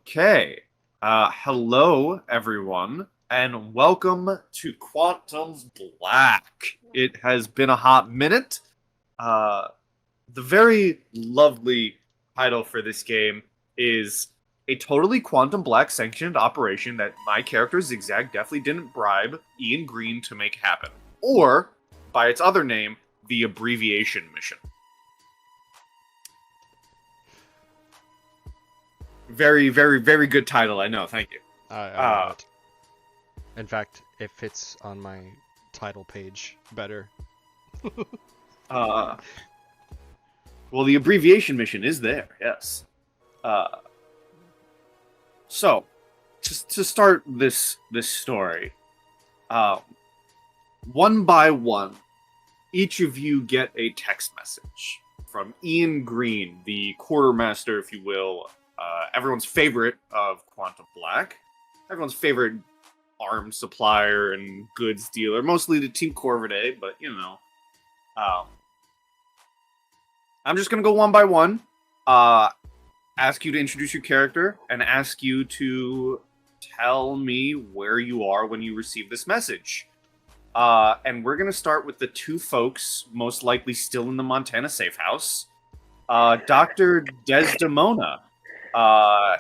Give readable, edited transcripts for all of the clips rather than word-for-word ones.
Okay. Hello, everyone, and welcome to Quantum's Black. It has been a hot minute. Uh, the very lovely title for this game is a totally Quantum Black sanctioned operation that my character ZigZag definitely didn't bribe Ian Green to make happen. Or, by its other name, the Abbreviation mission. Very, very, very good title, I know. Thank you. I love Uh, it. In fact, it fits on my title page better. uh, Well, the abbreviation mission is there, yes. Uh, so, to start this story, um, one by one, each of you get a text message from Ian Green, the quartermaster, if you will, everyone's favorite of Quantum Black, everyone's favorite arms supplier and goods dealer, mostly to Team Corvidae, but you know. Um, I'm just gonna go one by one. Uh, ask you to introduce your character and ask you to tell me where you are when you receive this message. And we're going to start with the two folks most likely still in the Montana safe house. Dr. Desdemona,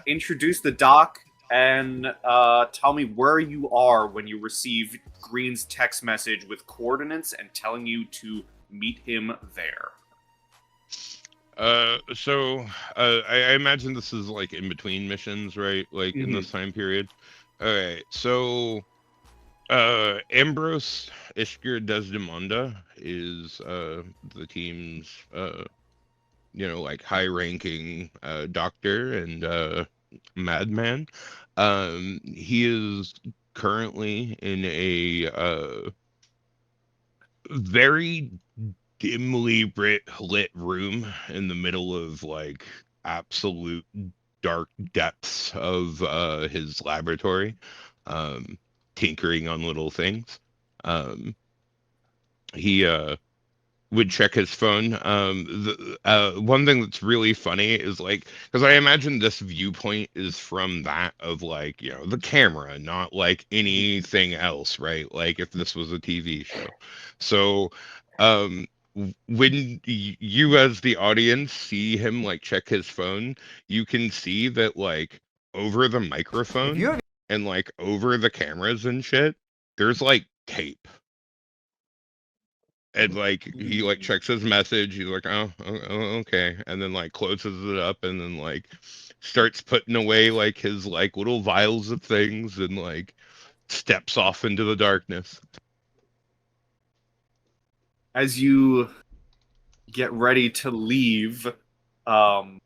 introduce the doc and tell me where you are when you receive Green's text message with coordinates and telling you to meet him there. I imagine this is like in between missions, right? Like in this time period. Okay, so Ambrose Ishkur Desdemonda is the team's like high-ranking doctor and madman. He is currently in a very dimly lit room in the middle of like absolute dark depths of his laboratory, tinkering on little things. He would check his phone. One thing that's really funny is like, because I imagine this viewpoint is from that of like, the camera, not like anything else, right? Like if this was a TV show. So, um, when you as the audience see him like check his phone, you can see that like over the microphone and like over the cameras and shit, there's like tape. And like he like checks his message, he's like, oh, okay, and then like closes it up, and then like starts putting away like his like little vials of things, and like steps off into the darkness. As you get ready to leave, um,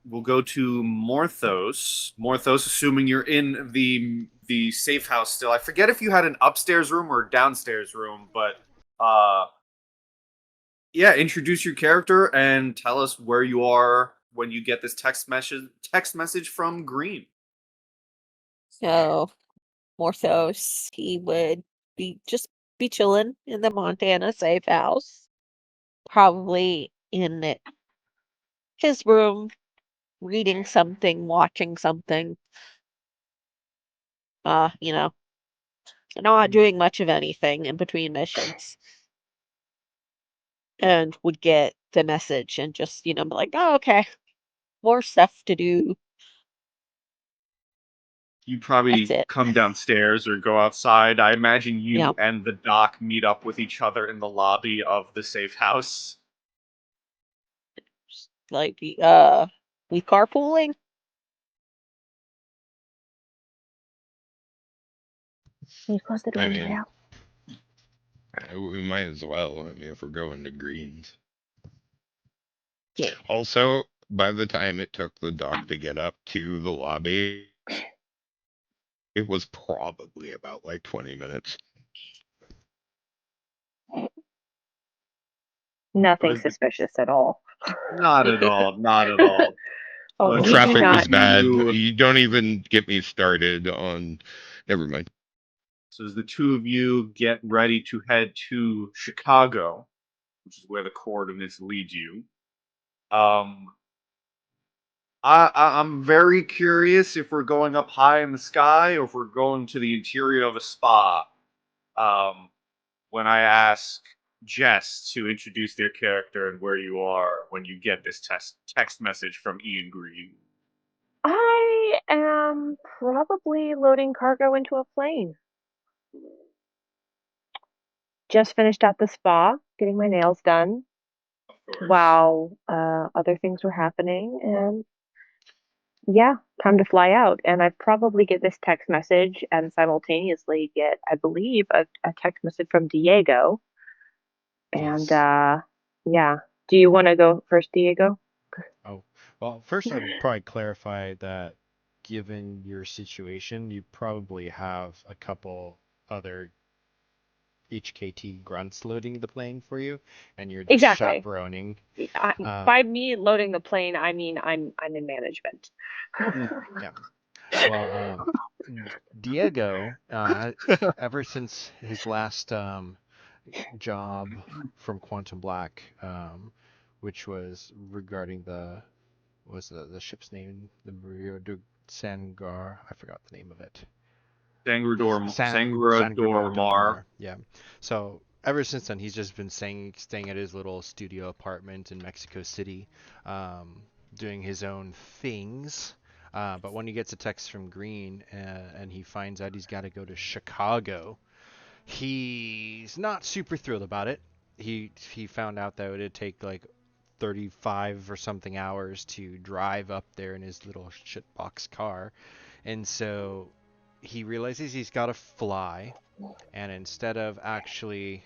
we'll go to Morthos. Morthos, assuming you're in the safe house still. I forget if you had an upstairs room or downstairs room, but yeah, introduce your character and tell us where you are when you get this text message from Green. So, Morthos, he would be chilling in the Montana safe house, probably in his room, reading something, watching something, you know, not doing much of anything in between missions. And would get the message and just, be like, oh, okay, more stuff to do. You That's probably it. come downstairs or go outside. I imagine Yeah. you and the doc meet up with each other in the lobby of the safe house. Like, we carpooling? Can you close the door I and get mean, out? we might as well. I mean, if we're going to Greens. Yeah. Also, by the time it took the doc to get up to the lobby, it was probably about like 20 minutes. Nothing But suspicious at all. not at all, not at all. Oh, The The we do traffic two was of not. bad. you You don't even get me started on. Never mind. So as the two of you get ready to head to Chicago, which is where the coordinates lead you, um, I'm very curious if we're going up high in the sky or if we're going to the interior of a spa. Um, when I ask Jess to introduce their character and where you are when you get this text message from Ian Green. I am probably loading cargo into a plane. Just finished at the spa, getting my nails done Of course. while other things were happening. And yeah, time to fly out. And I probably get this text message and simultaneously get, I believe, a text message from Diego. And Yes. yeah. Do you want to go first, Diego? Oh, well, first I'd probably clarify that given your situation, you probably have a couple other HKT grunts loading the plane for you, and you're just Exactly. chaperoning. By me loading the plane, I mean I'm in management. Yeah. Well, Diego, ever since his last job from Quantum Black, which was regarding the ship's name, the Rio de Sangar. I forgot the name of it. Sangrador Mar. Yeah. So ever since then, he's just been staying at his little studio apartment in Mexico City, doing his own things. But when he gets a text from Green and he finds out he's got to go to Chicago, he's not super thrilled about it. He found out that it would take like 35 or something hours to drive up there in his little shitbox car. And so he realizes he's got to fly, and instead of actually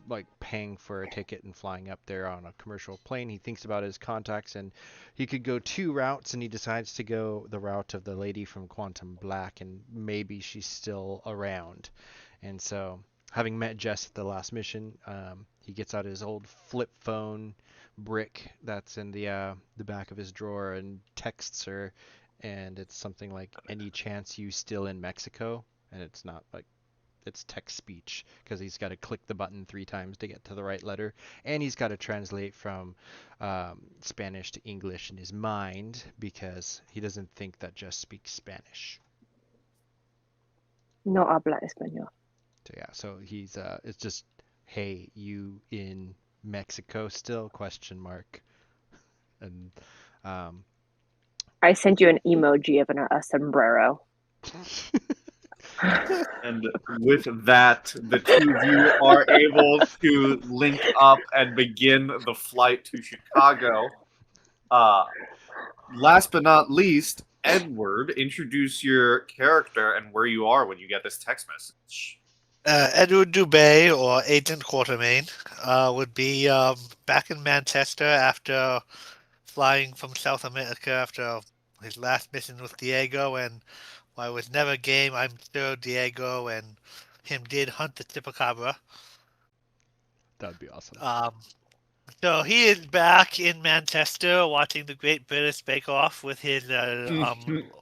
like paying for a ticket and flying up there on a commercial plane, he thinks about his contacts, and he could go two routes, and he decides to go the route of the lady from Quantum Black, and maybe she's still around. And so, having met Jess at the last mission, he gets out his old flip phone brick that's in the back of his drawer and texts her, and it's something like, "Any chance you still in Mexico?" And it's not like it's text speech because he's got to click the button 3 times to get to the right letter, and he's got to translate from Spanish to English in his mind because he doesn't think that Jess speaks Spanish. No habla español. So yeah, so he's it's just, hey, you in Mexico still? Question mark. And I sent you an emoji of a sombrero. And with that, the two of you are able to link up and begin the flight to Chicago. Last but not least, Edward, introduce your character and where you are when you get this text message. Edward Dubé, or Agent Quatermain, would be back in Manchester after flying from South America after his last mission with Diego, and while it was never game, I'm sure Diego and him did hunt the Chupacabra. that'd be awesome. So he is back in Manchester watching the Great British Bake Off with his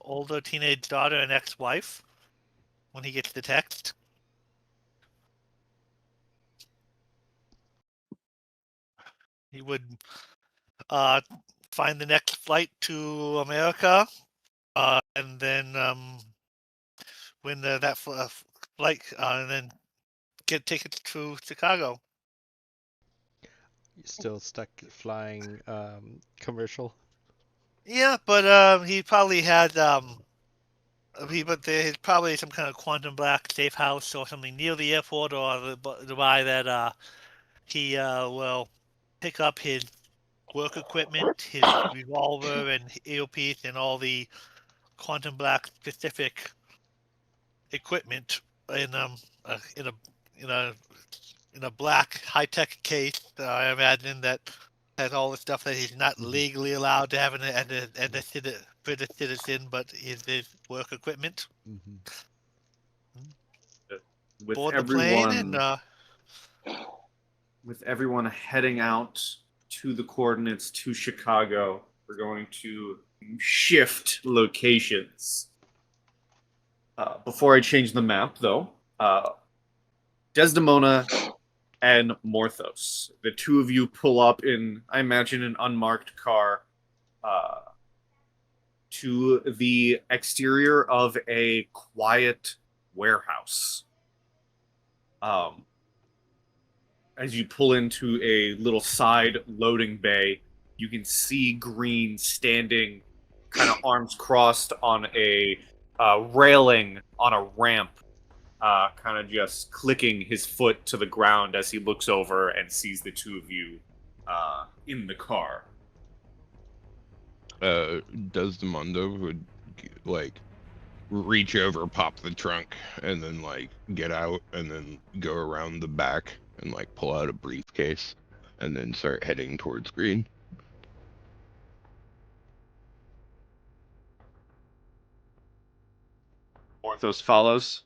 older teenage daughter and ex-wife when he gets the text. He would find the next flight to America, and then win that flight, and then get tickets to Chicago. You still stuck flying commercial? Yeah, but he probably had but there's probably some kind of Quantum Black safe house or something near the airport or the by that he will pick up his work equipment, his revolver and earpiece, and all the Quantum Black specific equipment in in a black high tech case. I imagine that has all the stuff that he's not legally allowed to have as a British citizen, but is his work equipment. Mm-hmm. With Board everyone, the plane and with everyone heading out to the coordinates to Chicago, we're going to shift locations. Before I change the map, though, Desdemona and Morthos, the two of you pull up in, I imagine, an unmarked car to the exterior of a quiet warehouse. As you pull into a little side loading bay, you can see Green standing, kind of arms crossed on a railing on a ramp, kind of just clicking his foot to the ground as he looks over and sees the two of you in the car. Desdemondo would like reach over, pop the trunk, and then like get out, and then go around the back and like pull out a briefcase, and then start heading towards Green. Porthos follows.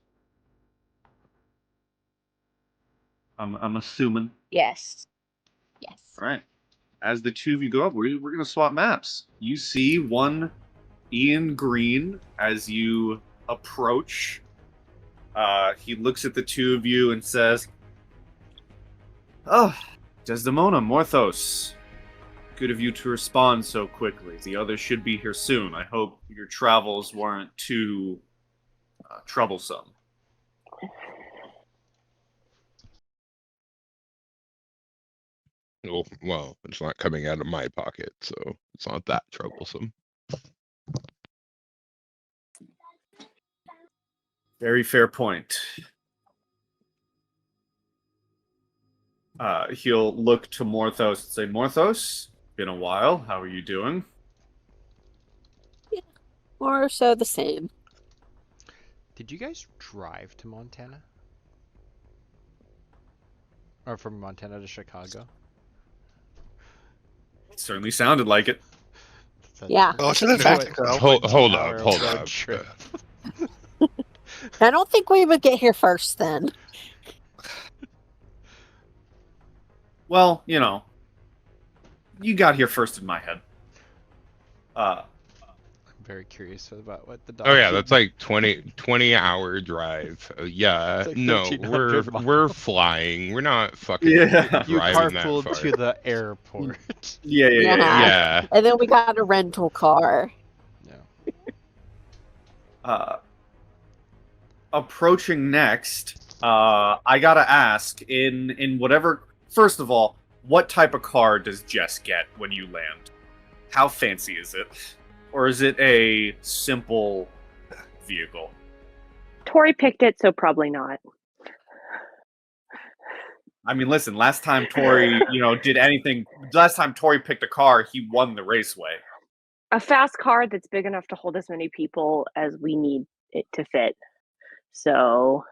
I'm assuming. Yes. Yes. All right. As the two of you go up, we're going to swap maps. You see one Ian Green as you approach. He looks at the two of you and says, "Oh, Desdemona, Morthos. Good of you to respond so quickly. The others should be here soon. I hope your travels weren't too troublesome." Oh, well, it's not coming out of my pocket, so it's not that troublesome. Very fair point. He'll look to Morthos and say, "Morthos, been a while. How are you doing?" More so the same. Did you guys drive to Montana? Or from Montana to Chicago? It certainly sounded like it. Yeah. Oh, it's in fact, Hold Hour up. road trip. I don't think we would get here first then. Well, you know, you got here first in my head. I'm very curious about what the Oh yeah, that's like 20-hour drive. Yeah, It's like no, 1,300 miles. we're flying. We're not fucking Yeah. You driving that carpooled far. to the airport. Yeah. Yeah. And then we got a rental car. Approaching next, I gotta ask, in whatever... First of all, what type of car does Jess get when you land? How fancy is it? Or is it a simple vehicle? Tori picked it, so probably not. I mean, listen, last time Tori, did anything... Last time Tori picked a car, he won the raceway. A fast car that's big enough to hold as many people as we need it to fit. So...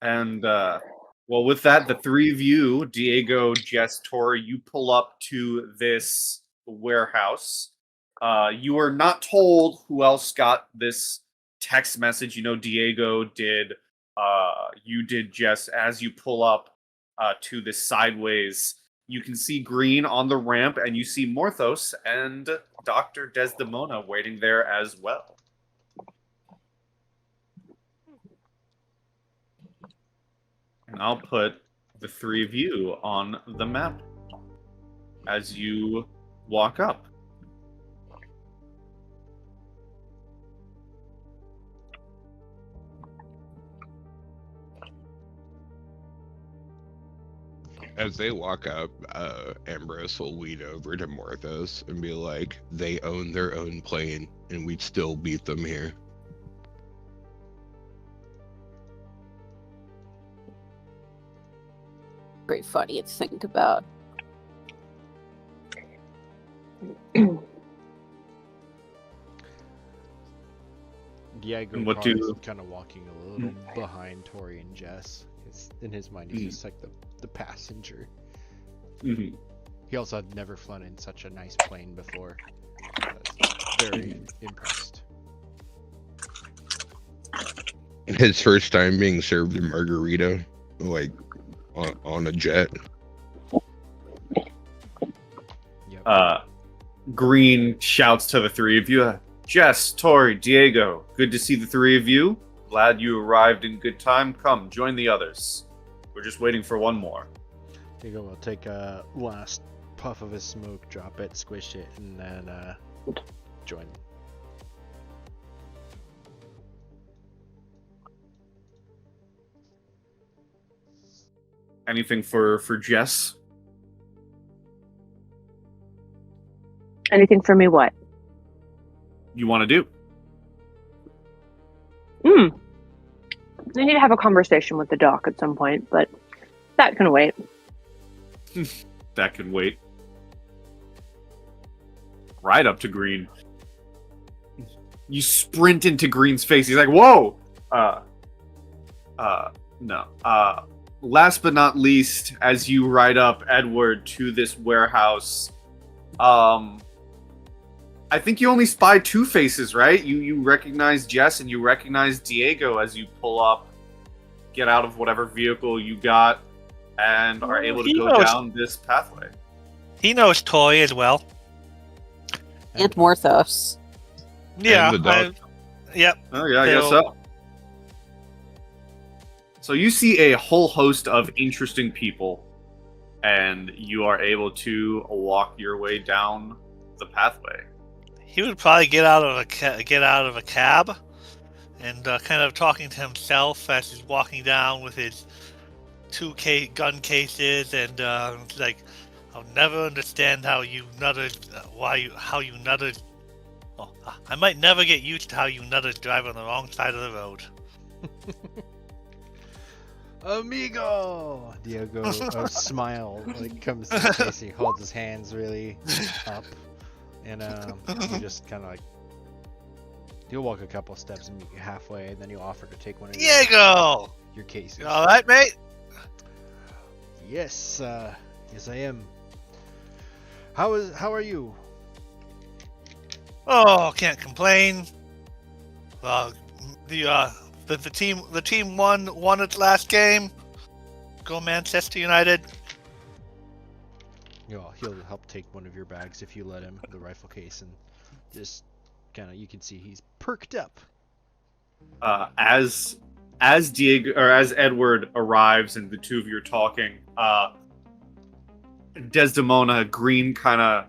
And, well, with that, the three of you, Diego, Jess, Tori, you pull up to this warehouse. You are not told who else got this text message. Diego did, you did, Jess. As you pull up to this sideways, you can see Green on the ramp, and you see Morthos and Dr. Desdemona waiting there as well. And I'll put the three of you on the map as you walk up. As they walk up, Ambrose will lean over to Morthos and be like, "They own their own plane, and we'd still beat them here." Very funny to think about. Diego And what probably do- is kind of walking a little behind Tori and Jess. In his mind, he's just like the passenger. Mm-hmm. He also had never flown in such a nice plane before. Very impressed. His first time being served a margarita, like on a jet. Yep. Green shouts to the three of you, "Jess, Tori, Diego, good to see the three of you. Glad you arrived in good time. Come, join the others. We're just waiting for one more." Diego will take a last puff of his smoke, drop it, squish it, and then join Anything for Jess? Anything for me? What? You want to do? I need to have a conversation with the doc at some point, but that can wait. That can wait. Right up to Green. You sprint into Green's face. He's like, "Whoa!" No. Last but not least, as you ride up, Edward, to this warehouse, I think you only spy two faces, right? You recognize Jess and you recognize Diego as you pull up, get out of whatever vehicle you got, and are able to go down this pathway. He knows Toy as well. And Morthos. Yeah. the dog. Yep. Oh yeah, I guess so. So you see a whole host of interesting people, and you are able to walk your way down the pathway. He would probably get out of a cab, and kind of talking to himself as he's walking down with his gun cases, and like, I'll never understand how you nutted, how you nutted. Oh, I might never get used to how you nutters drive on the wrong side of the road. Amigo! Diego smile like comes to his face. He holds his hands really up, and you just kind of like he'll walk a couple steps and meet you halfway, and then he'll offer to take one of Diego! your cases. You all right, mate? Yes, yes I am. How are you? Oh, can't complain. The team won its last game. Go Manchester United. He'll help take one of your bags if you let him, the rifle case, and just kind of you can see he's perked up. As Diego or as Edward arrives and the two of you are talking, Desdemona, Green kind of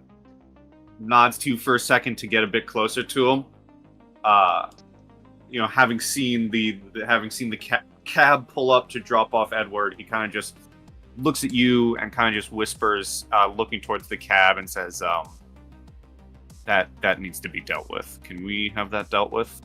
nods to you for a second to get a bit closer to him. Having seen the cab pull up to drop off Edward, he kind of just looks at you and kind of just whispers, looking towards the cab, and says, "That needs to be dealt with. Can we have that dealt with?"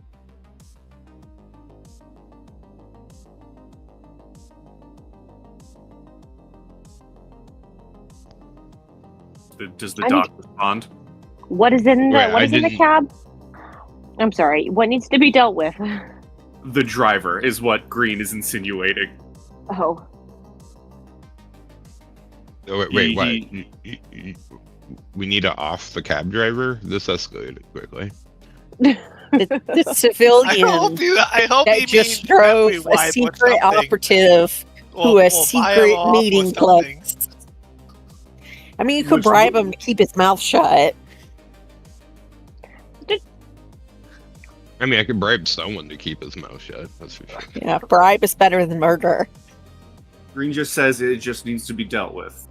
Does the doc respond? What is in the Wait, in the cab? I'm sorry. What needs to be dealt with? The driver is what Green is insinuating. Oh, Oh, wait, what? We need to off the cab driver? This escalated quickly. The civilian I hope that he just means drove every a wife or secret something. operative who Or a buy him secret off or meeting something. place. I mean, you could Which bribe would- him to keep his mouth shut. I mean, I could bribe someone to keep his mouth shut. That's for sure. Yeah, bribe is better than murder. Green just says it just needs to be dealt with.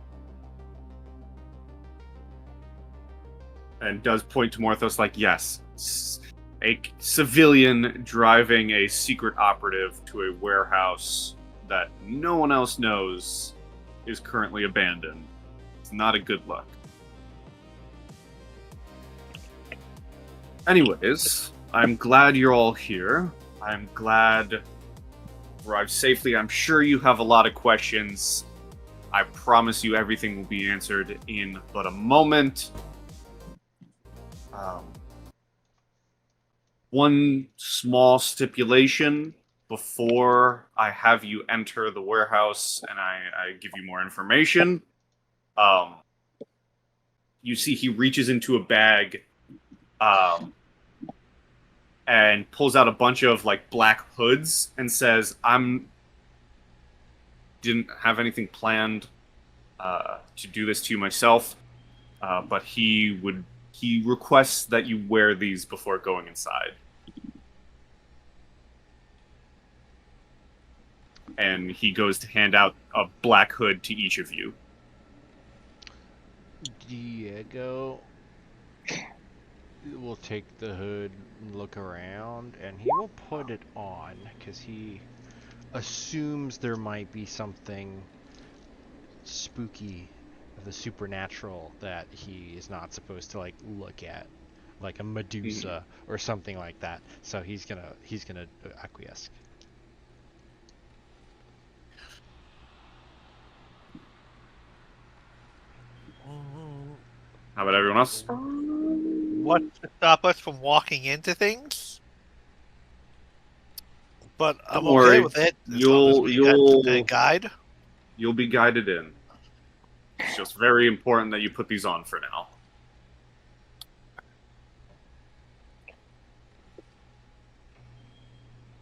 And does point to Morthos like, yes, a civilian driving a secret operative to a warehouse that no one else knows is currently abandoned. It's not a good look. Anyways, I'm glad you're all here. I'm glad arrived safely. I'm sure you have a lot of questions. I promise you everything will be answered in but a moment. One small stipulation before I have you enter the warehouse and I give you more information. You see he reaches into a bag and pulls out a bunch of like black hoods and says, didn't have anything planned to do this to you myself, but he requests that you wear these before going inside. And he goes to hand out a black hood to each of you. Diego will take the hood and look around, and he will put it on because he assumes there might be something spooky, of the supernatural that he is not supposed to like look at, like a Medusa or something like that. So he's gonna acquiesce. How about everyone else? What to stop us from walking into things? But I'm Don't okay worry. with it. As long as we had some kind of guide. You'll be guided in. It's just very important that you put these on for now.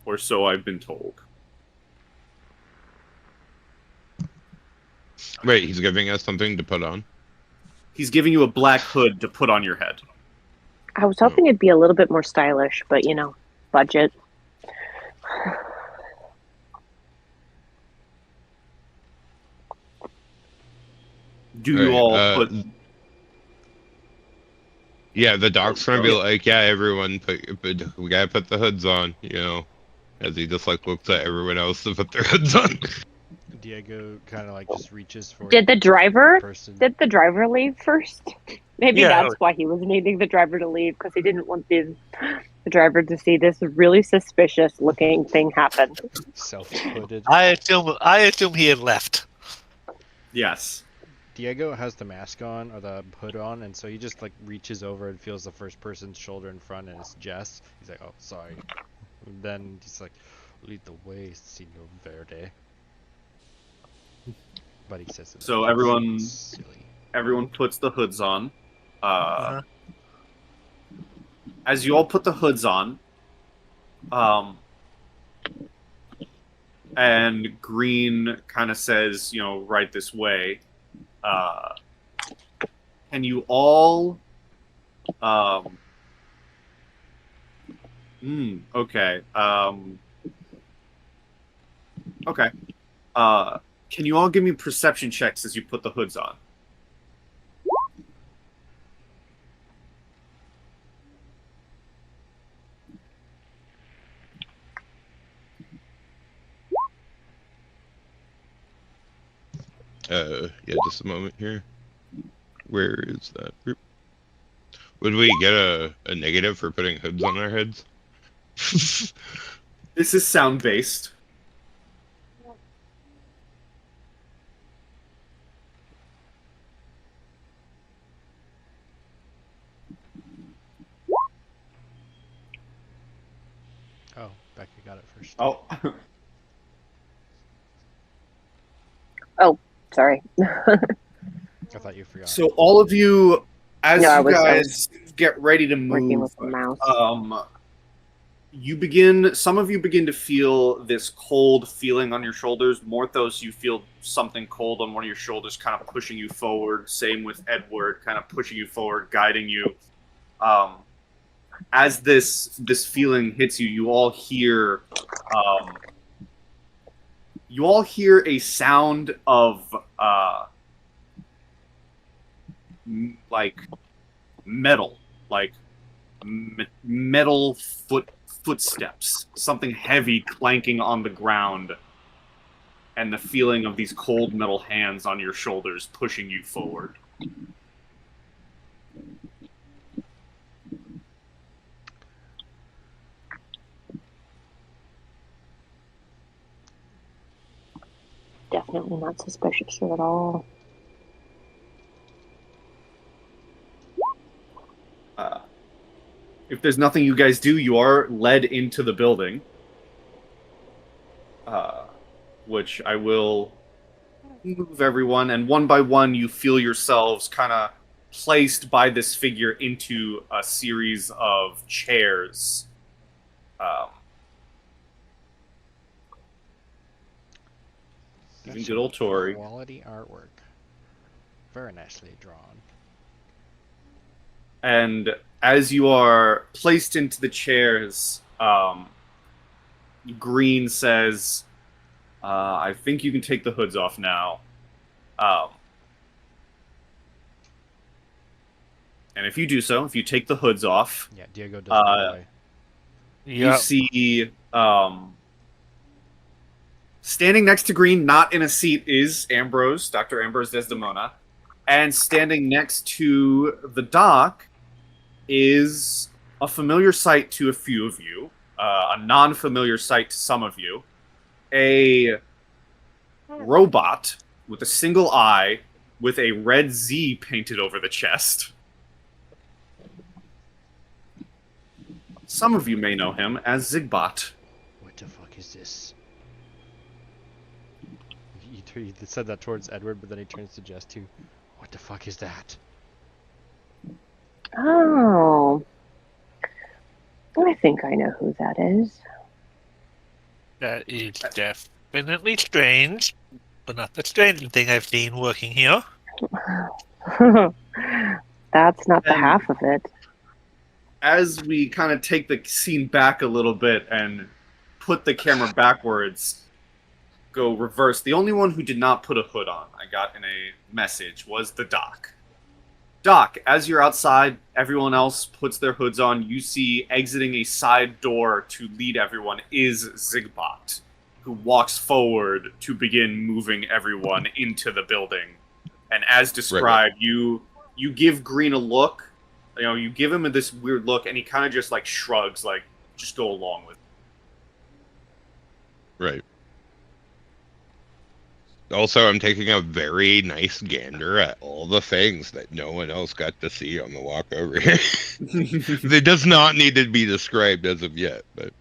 Or so I've been told. Wait, he's giving us something to put on. He's giving you a black hood to put on your head. I was hoping it'd be a little bit more stylish, but you know, budget. Do you all put... Yeah, the doc's gonna be like, yeah, everyone, we gotta put the hoods on, you know, as he just like looks at everyone else to put their hoods on. Diego kind of like just reaches for. Did the driver? Person. Did the driver leave first? Maybe Yeah. that's why he was needing the driver to leave, because he didn't want the driver to see this really suspicious looking thing happen. Self-hooded. I assume he had left. Yes. Diego has the mask on or the hood on, and so he just like reaches over and feels the first person's shoulder in front, and it's Jess. He's like, "Oh, sorry." And then he's like, "Lead the way, Senor Verde." But he says it. So like everyone- silly. Everyone puts the hoods on. Uh-huh. As you all put the hoods on, and Green kind of says, you know, right this way. Can you all... okay. Okay. Can you all give me perception checks as you put the hoods on? Yeah, just a moment here. Where is that group? Would we get a negative for putting hoods on our heads? This is sound-based. Oh, Becca got it first. Oh. Sorry. I thought you forgot. So all of you, as No, I you was guys get ready to Working move, with the mouse. some of you begin to feel this cold feeling on your shoulders. Morthos, you feel something cold on one of your shoulders, kind of pushing you forward. Same with Edward, kind of pushing you forward, guiding you. As this feeling hits you, you all hear a sound of like metal, like metal footsteps, something heavy clanking on the ground, and the feeling of these cold metal hands on your shoulders pushing you forward. Definitely not suspicious at all. If there's nothing you guys do, you are led into the building, which I will move everyone, and one by one you feel yourselves kind of placed by this figure into a series of chairs. Even good old Tori. Quality artwork. Very nicely drawn. And as you are placed into the chairs, Green says, I think you can take the hoods off now. And if you do so, if you take the hoods off, Yeah, Diego does right away. you see Standing next to Green, not in a seat, is Ambrose, Dr. Ambrose Desdemona. And standing next to the dock is a familiar sight to a few of you, a non-familiar sight to some of you. A robot with a single eye with a red Z painted over the chest. Some of you may know him as Zigbot. What the fuck is this? He said that towards Edward, but then he turns to Jess too. What the fuck is that? Oh. I think I know who that is. That is definitely strange, but not the strangest thing I've seen working here. That's not the And- half of it. As we kind of take the scene back a little bit and put the camera backwards, go reverse, the only one who did not put a hood on, I got in a message, was the Doc. Doc, as you're outside, everyone else puts their hoods on. You see exiting a side door to lead everyone is Zigbot, who walks forward to begin moving everyone into the building. And as described, you give Green a look. You know, you give him this weird look, and he kind of just like shrugs, like just go along with it. Right. Also, I'm taking a very nice gander at all the things that no one else got to see on the walk over here. It does not need to be described as of yet, but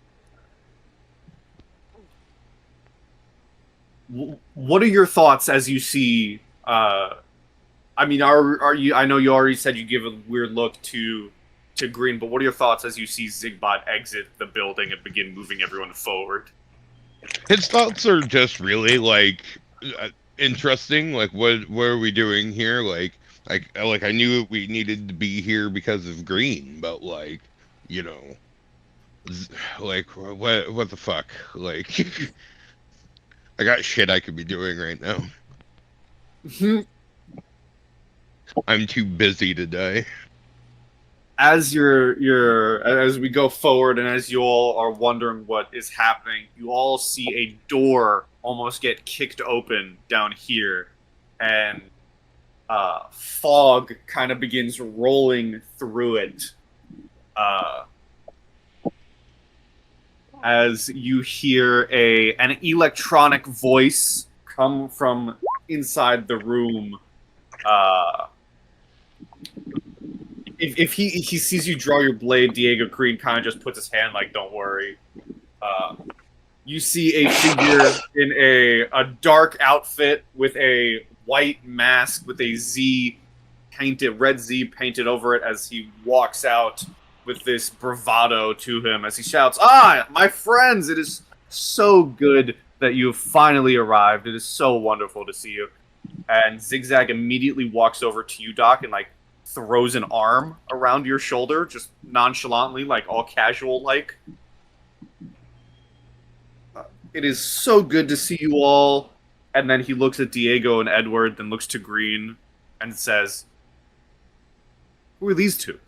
What are your thoughts as you see? I mean, are you? I know you already said you give a weird look to Green, but what are your thoughts as you see Zigbot exit the building and begin moving everyone forward? his thoughts are just really like interesting. Like, what are we doing here? Like I knew we needed to be here because of Green, but like, you know, like what the fuck? Like, I got shit I could be doing right now. I'm too busy to die. As as we go forward and as you all are wondering what is happening, you all see a door almost get kicked open down here, and fog kind of begins rolling through it. As you hear an electronic voice come from inside the room. If he sees you draw your blade, Diego Green kind of just puts his hand like, "Don't worry." You see a figure in a dark outfit with a white mask with a red Z painted over it as he walks out with this bravado to him as he shouts, "Ah, my friends! It is so good that you have finally arrived. It is so wonderful to see you." And ZigZag immediately walks over to you, Doc, and like throws an arm around your shoulder, just nonchalantly, like all casual like. It is so good to see you all. And then he looks at Diego and Edward, then looks to Green and says, "Who are these two?"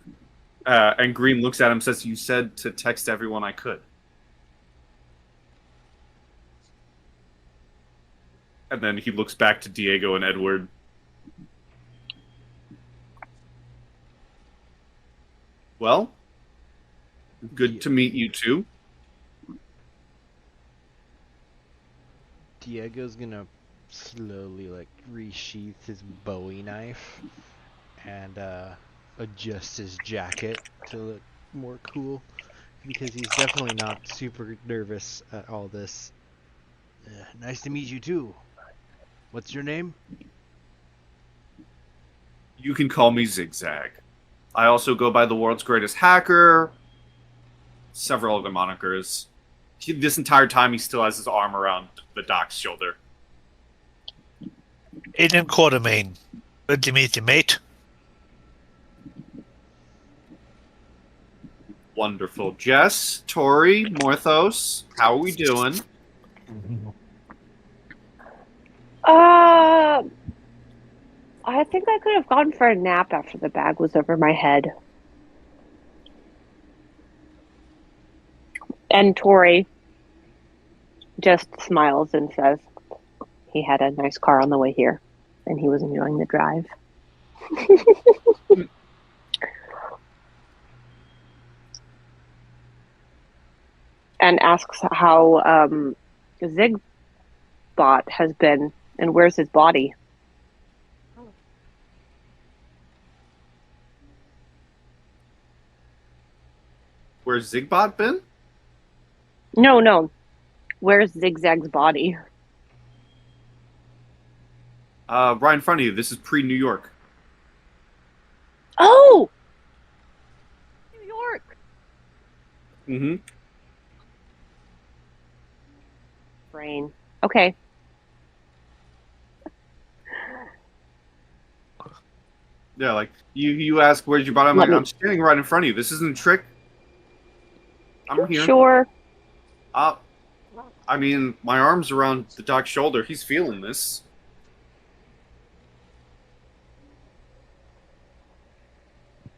And Green looks at him and says, "You said to text everyone I could." And then he looks back to Diego and Edward. "Well, good to meet you two." Diego's gonna slowly like resheath his Bowie knife and adjust his jacket to look more cool because he's definitely not super nervous at all this. Nice to meet you too. What's your name? You can call me ZigZag. I also go by the world's greatest hacker, several other monikers. This entire time, he still has his arm around the Doc's shoulder. Agent Quartermain. Good to meet you, mate. Wonderful. Jess, Tori, Morthos, how are we doing? I think I could have gone for a nap after the bag was over my head. And Tori just smiles and says he had a nice car on the way here, and he was enjoying the drive. And asks how Zigbot has been and where's his body. Where's ZigBot been? No. Where's ZigZag's body? Right in front of you. This is pre-New York. Oh! New York! Mm-hmm. Brain. Okay. Yeah, like, you ask where's your body? I'm Let like, me- I'm standing right in front of you. This isn't a trick. I'm here. Sure. I mean, my arm's around the doc's shoulder. He's feeling this.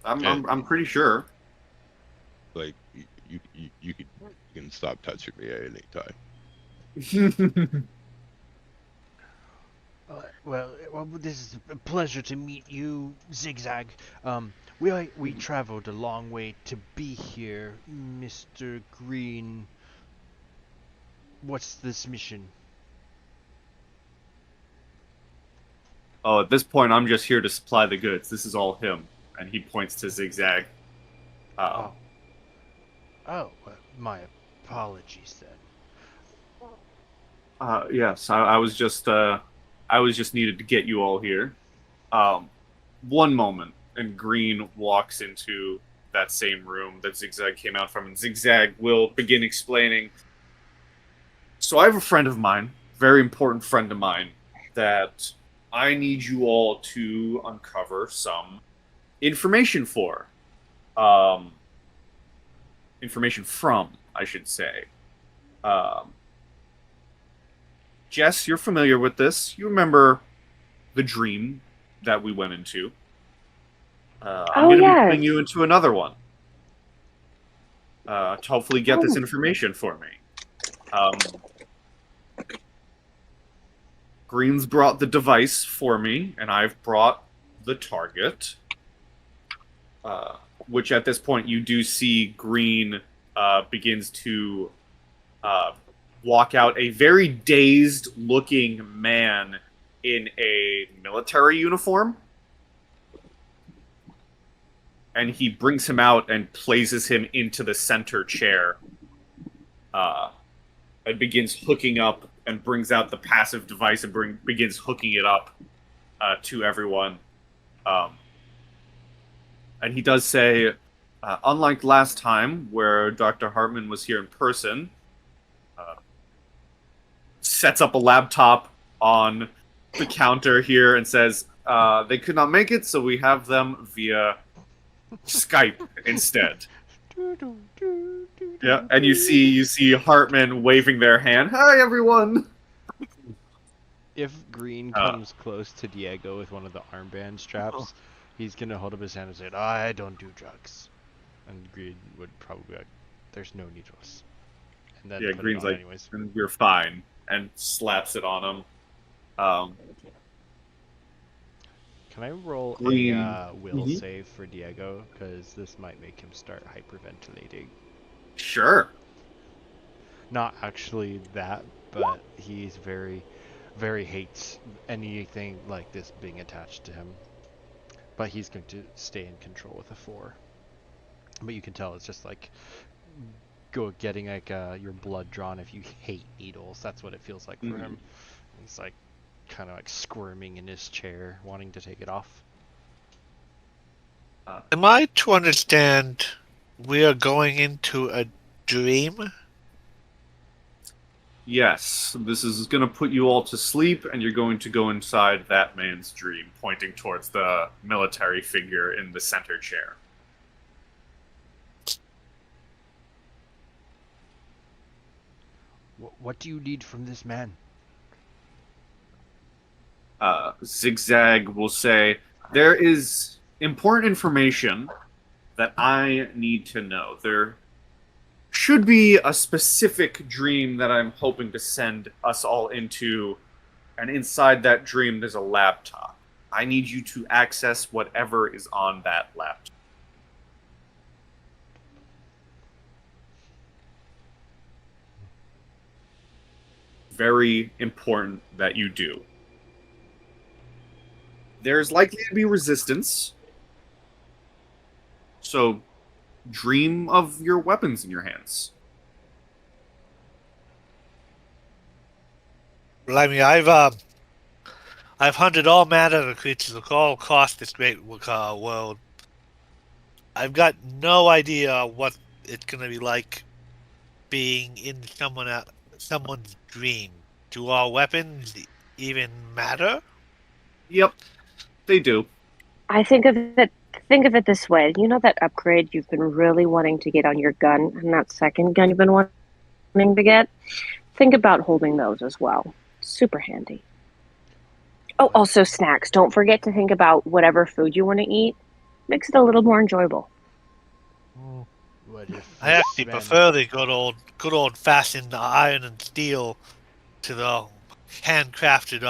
I'm pretty sure. Like you can stop touching me at any time. Well, this is a pleasure to meet you, ZigZag. We traveled a long way to be here, Mr. Green. What's this mission? Oh, at this point, I'm just here to supply the goods. This is all him. And he points to ZigZag. Oh, well, my apologies then. Yes, I was just needed to get you all here. One moment, and Green walks into that same room that ZigZag came out from, and ZigZag will begin explaining. So I have a friend of mine, very important friend of mine, that I need you all to uncover some information for. Information from, I should say. Jess, you're familiar with this. You remember the dream that we went into. I'm going to be putting you into another one. To hopefully get this information for me. Green's brought the device for me, and I've brought the target. Which at this point you do see Green begins to walk out a very dazed-looking man in a military uniform. And he brings him out and places him into the center chair. And begins hooking up and brings out the passive device and begins hooking it up to everyone. And he does say, unlike last time where Dr. Hartman was here in person, sets up a laptop on the counter here and says, they could not make it, so we have them via Skype instead. Yeah, and you see Hartman waving their hand. Hi, everyone. If Green comes close to Diego with one of the armband straps, he's gonna hold up his hand and say, "I don't do drugs," and Green would probably be like, "There's no need to us." And then put Green's it on like, anyways. "You're fine," and slaps it on him. Can I roll Green. a will save for Diego? Because this might make him start hyperventilating. Sure. Not actually that, but he's very, very hates anything like this being attached to him. But he's going to stay in control with a 4. But you can tell it's just like getting like your blood drawn if you hate needles. That's what it feels like for him. He's like kind of like squirming in his chair, wanting to take it off. Am I to understand we are going into a dream? Yes, this is going to put you all to sleep, and you're going to go inside that man's dream, pointing towards the military figure in the center chair. What do you need from this man? ZigZag will say, there is important information that I need to know. should be a specific dream that I'm hoping to send us all into, and inside that dream there's a laptop. I need you to access whatever is on that laptop. Very important that you do. There's likely to be resistance, so dream of your weapons in your hands. Well, I mean, I've hunted all manner of creatures all across this great world. I've got no idea what it's gonna be like being in someone's dream. Do our weapons even matter? Yep, they do. I think of it this way. You know that upgrade you've been really wanting to get on your gun, and that second gun you've been wanting to get? Think about holding those as well. Super handy. Oh, also snacks. Don't forget to think about whatever food you want to eat. Makes it a little more enjoyable. What if I actually prefer the good old fashioned iron and steel to the handcrafted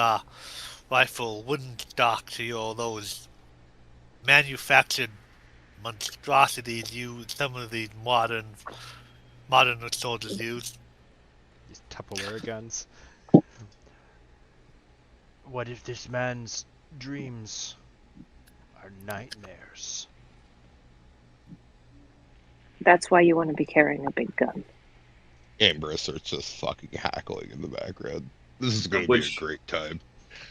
rifle wooden stock to those manufactured monstrosities some of the modern soldiers use. these Tupperware guns? What if this man's dreams are nightmares? That's why you want to be carrying a big gun. Ambrose are just fucking hackling in the background. This is going to be a great time.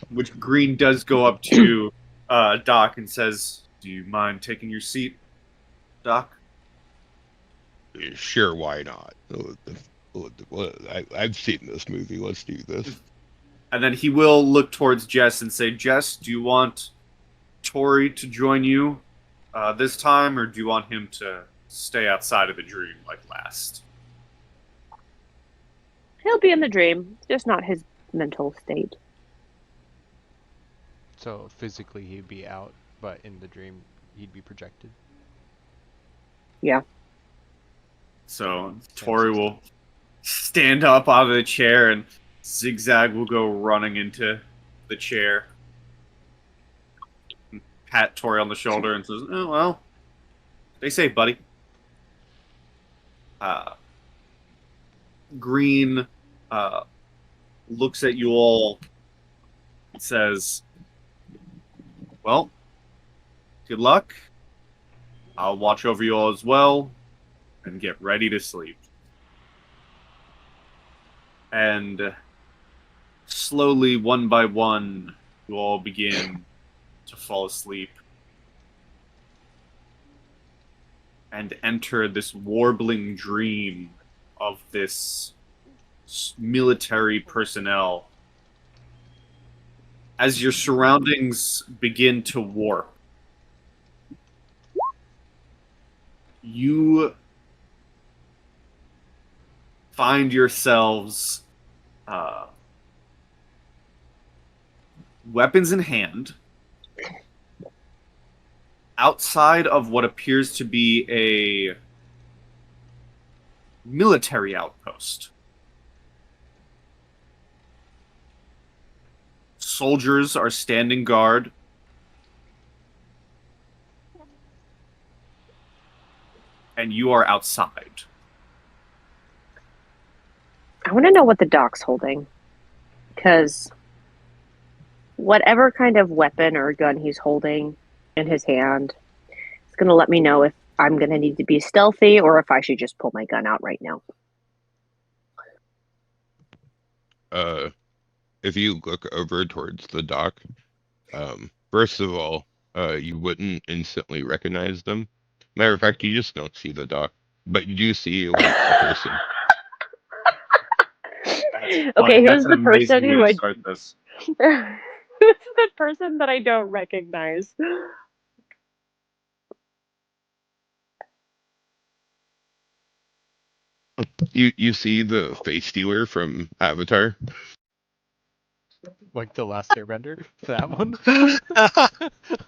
Which Green does go up to Doc and says, "Do you mind taking your seat, Doc?" Sure, why not? I've seen this movie. Let's do this. And then he will look towards Jess and say, "Jess, do you want Tori to join you this time, or do you want him to stay outside of the dream like last?" He'll be in the dream, just not his mental state. So physically he'd be out, but in the dream he'd be projected. Yeah. So Tori will stand up out of the chair, and ZigZag will go running into the chair. And pat Tori on the shoulder and says, "Oh, well, stay safe, buddy." Green looks at you all and says, "Well, good luck. I'll watch over you all as well, and get ready to sleep." And slowly, one by one, you all begin to fall asleep and enter this warbling dream of this military personnel. As your surroundings begin to warp, you find yourselves weapons in hand outside of what appears to be a military outpost. Soldiers are standing guard. And you are outside. I want to know what the doc's holding. Because whatever kind of weapon or gun he's holding in his hand, it's going to let me know if I'm going to need to be stealthy or if I should just pull my gun out right now. If you look over towards the dock, first of all, you wouldn't instantly recognize them. Matter of fact, you just don't see the dock, but you do see like a person. Okay, who's the person who I start this? who's the person that I don't recognize? You see the face stealer from Avatar. Like the last airbender? That one?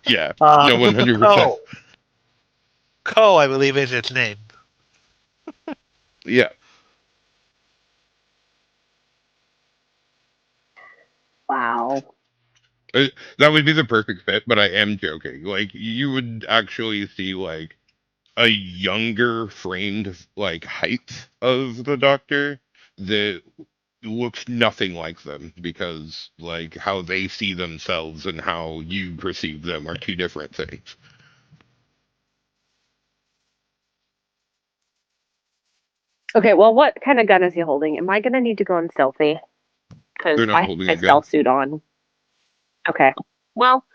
Yeah, no, 100%. Ko, I believe is its name. Yeah. Wow. That would be the perfect fit, but I am joking. Like, you would actually see like a younger framed like height of the Doctor that looks nothing like them, because like how they see themselves and how you perceive them are two different things. Okay, well, what kind of gun is he holding? Am I gonna need to go on stealthy? Because They're not I have holding my a gun. stealth suit on. Okay. Well,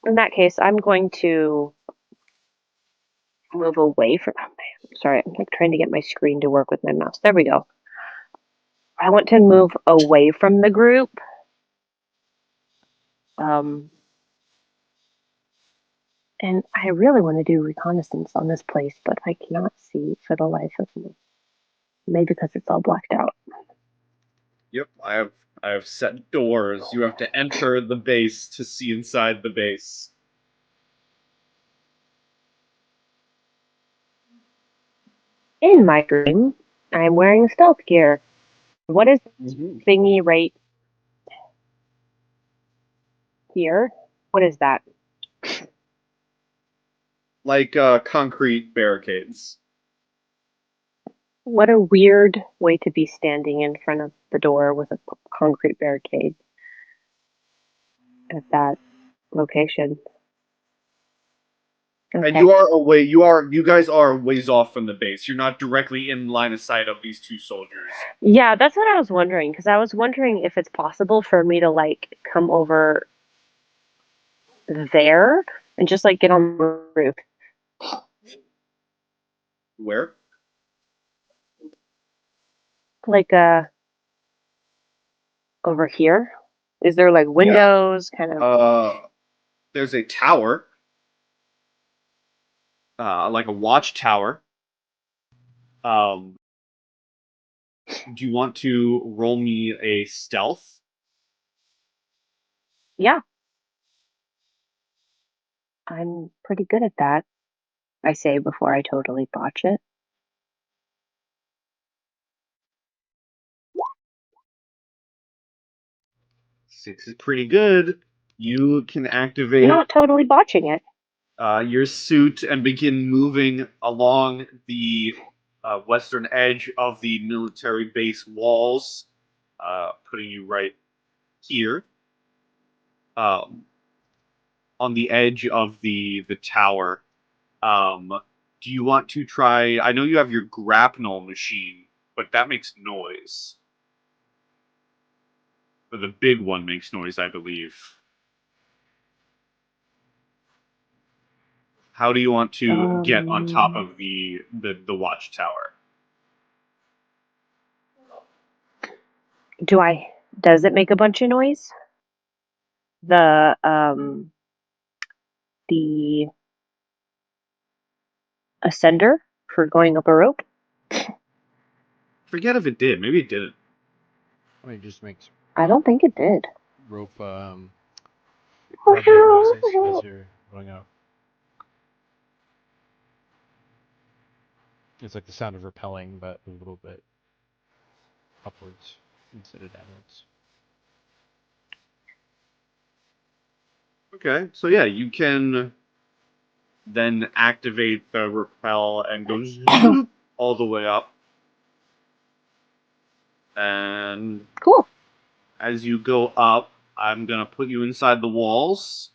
in that case, I'm going to move away from. Oh, man, sorry, I'm like trying to get my screen to work with my mouse. There we go. I want to move away from the group. Um, and I really want to do reconnaissance on this place, but I cannot see for the life of me. Maybe because it's all blacked out. Yep, I have set doors. You have to enter the base to see inside the base. In my dream, I'm wearing stealth gear. What is this thingy right here? What is that? Like concrete barricades. What a weird way to be standing in front of the door with a concrete barricade at that location. And Okay. you are away. You guys are ways off from the base. You're not directly in line of sight of these two soldiers. Yeah, that's what I was wondering, because I was wondering if it's possible for me to like come over there and just like get on the roof. Where? Like over here. Is there like windows kind of There's a tower, like a watchtower. Um, do you want to roll me a stealth? Yeah, I'm pretty good at that. I say before I totally botch it. 6 is pretty good. You can activate Not totally botching it. your suit and begin moving along the western edge of the military base walls, putting you right here, um, on the edge of the tower. Um, do you want to try? I know you have your grapnel machine, but that makes noise. But the big one makes noise, I believe. How do you want to get on top of the watchtower? Does it make a bunch of noise? The ascender for going up a rope? Forget if it did. Maybe it didn't. I mean, it just makes I don't think it did. rope vibrate noises as you're going up. It's like the sound of rappelling, but a little bit upwards instead of downwards. Okay, so yeah, you can then activate the rappel and go zoop all the way up. And Cool. as you go up, I'm gonna put you inside the walls.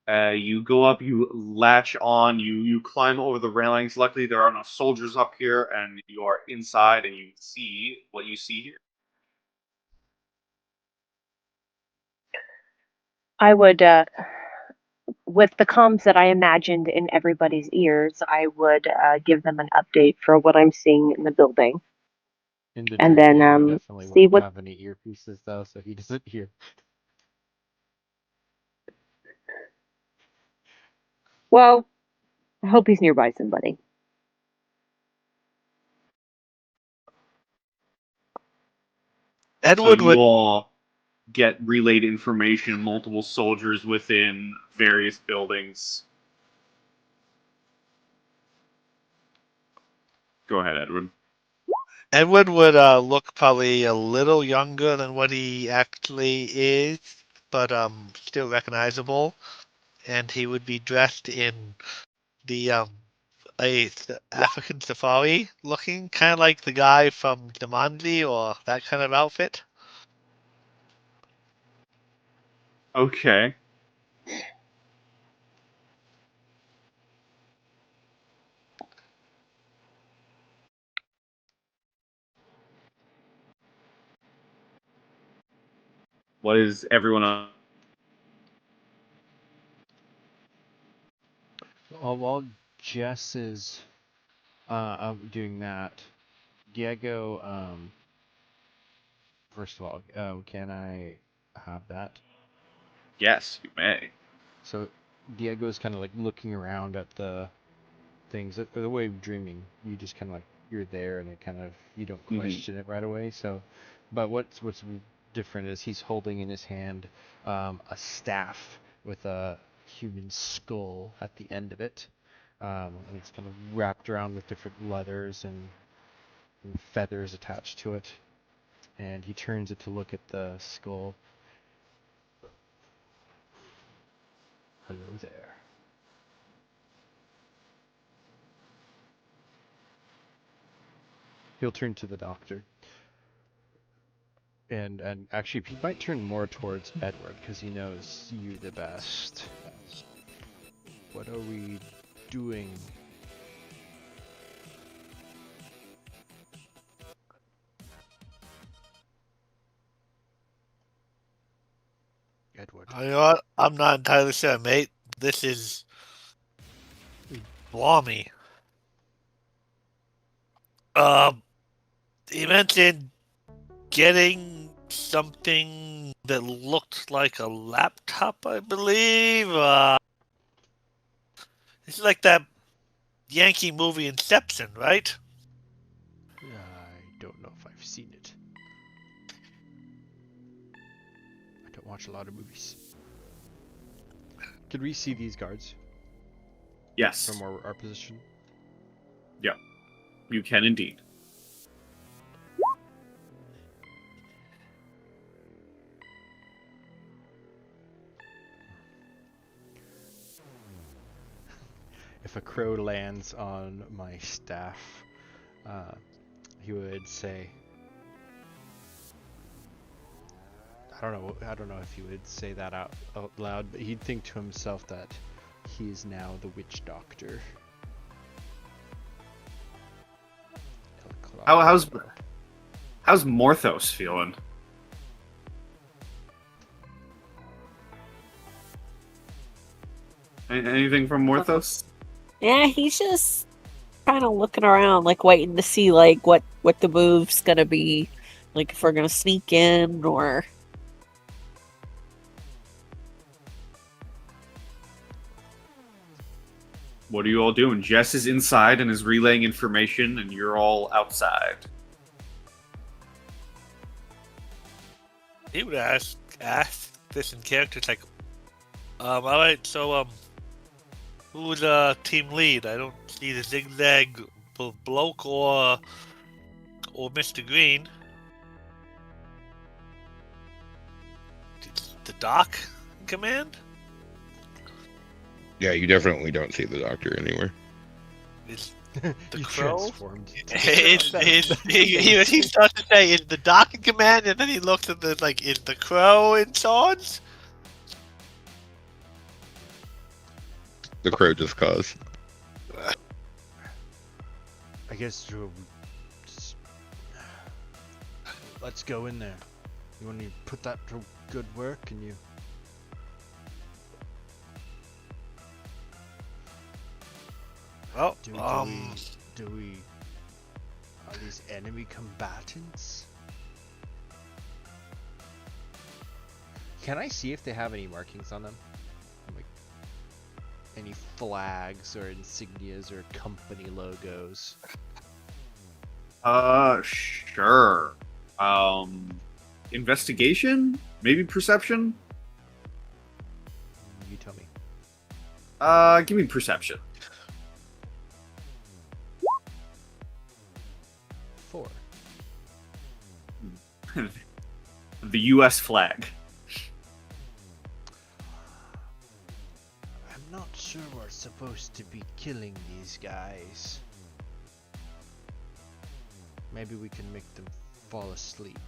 You go up, you latch on, you climb over the railings. Luckily, there are no soldiers up here, and you are inside, and you see what you see here. I would, with the comms that I imagined in everybody's ears, I would give them an update for what I'm seeing in the building. In the And dream, then he definitely see won't what. have any earpieces though, so he doesn't hear. Well, I hope he's nearby somebody. So Edward you would. all get relayed information, multiple soldiers within various buildings. Go ahead, Edward. Edward would look probably a little younger than what he actually is, but still recognizable. And he would be dressed in the African safari looking, kind of like the guy from Jumanji or that kind of outfit. Okay. What is everyone on? While Jess is doing that, Diego, first of all, can I have that? Yes, you may. So Diego's kind of like looking around at the things. The way of dreaming, you just kind of like you're there, and it kind of you don't question it right away. So, but what's different is he's holding in his hand a staff with a human skull at the end of it, and it's kind of wrapped around with different leathers and feathers attached to it. And he turns it to look at the skull. Hello there. He'll turn to the doctor. And actually, he might turn more towards Edward because he knows you the best. What are we doing? Edward. You know what? I'm not entirely sure, mate. This is balmy. He mentioned getting something that looked like a laptop, I believe. It's like that Yankee movie Inception, right? I don't know if I've seen it. I don't watch a lot of movies. Could we see these guards Yes, from our position? you can indeed. If a crow lands on my staff, he would say, I don't know if he would say that out loud, but he'd think to himself that he is now the witch doctor. How's Morthos feeling? Anything from Morthos? Yeah, he's just kind of looking around, like waiting to see like what the move's gonna be, like if we're gonna sneak in or. What are you all doing? Jess is inside and is relaying information, and you're all outside. He would ask this in character. It's like, all right, so who's team lead? I don't see the ZigZag bloke or Mr. Green. The Doc in command? Yeah, you definitely don't see the doctor anywhere. Is The the Crow? transformed. he starts to say, is the Doc in command? And then he looks at the, like, is the Crow in charge? The crow just caused. I guess just, let's go in there. You want to put that to good work, and you. Well, Do we? Are these enemy combatants? Can I see if they have any markings on them? Like any flags or insignias or company logos? Sure. Investigation? Maybe perception? You tell me. Give me perception. 4. the U.S. flag. I'm not sure we're supposed to be killing these guys. Maybe we can make them fall asleep.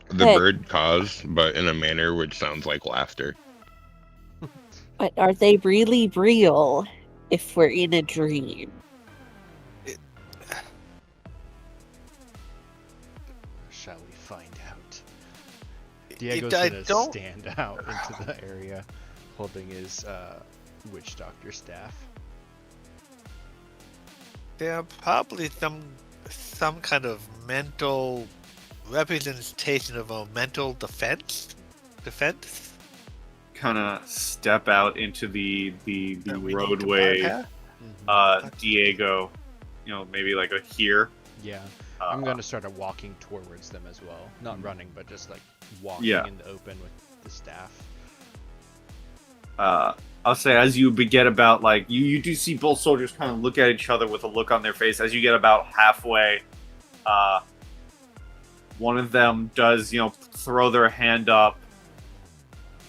The Hey. bird caws, but in a manner which sounds like laughter. But are they really real if we're in a dream? Shall we find out? Diego's I gonna don't- stand out into the area, holding his witch doctor staff. They're probably some kind of mental representation of a mental defense. Kind of step out into the that we need to roadway. bypass. Diego, maybe like a here. Yeah, I'm gonna start walking towards them as well. Not running, but just like walking Yeah. in the open with the staff. I'll say as you get about like you do see both soldiers kind of look at each other with a look on their face. As you get about halfway, one of them does throw their hand up.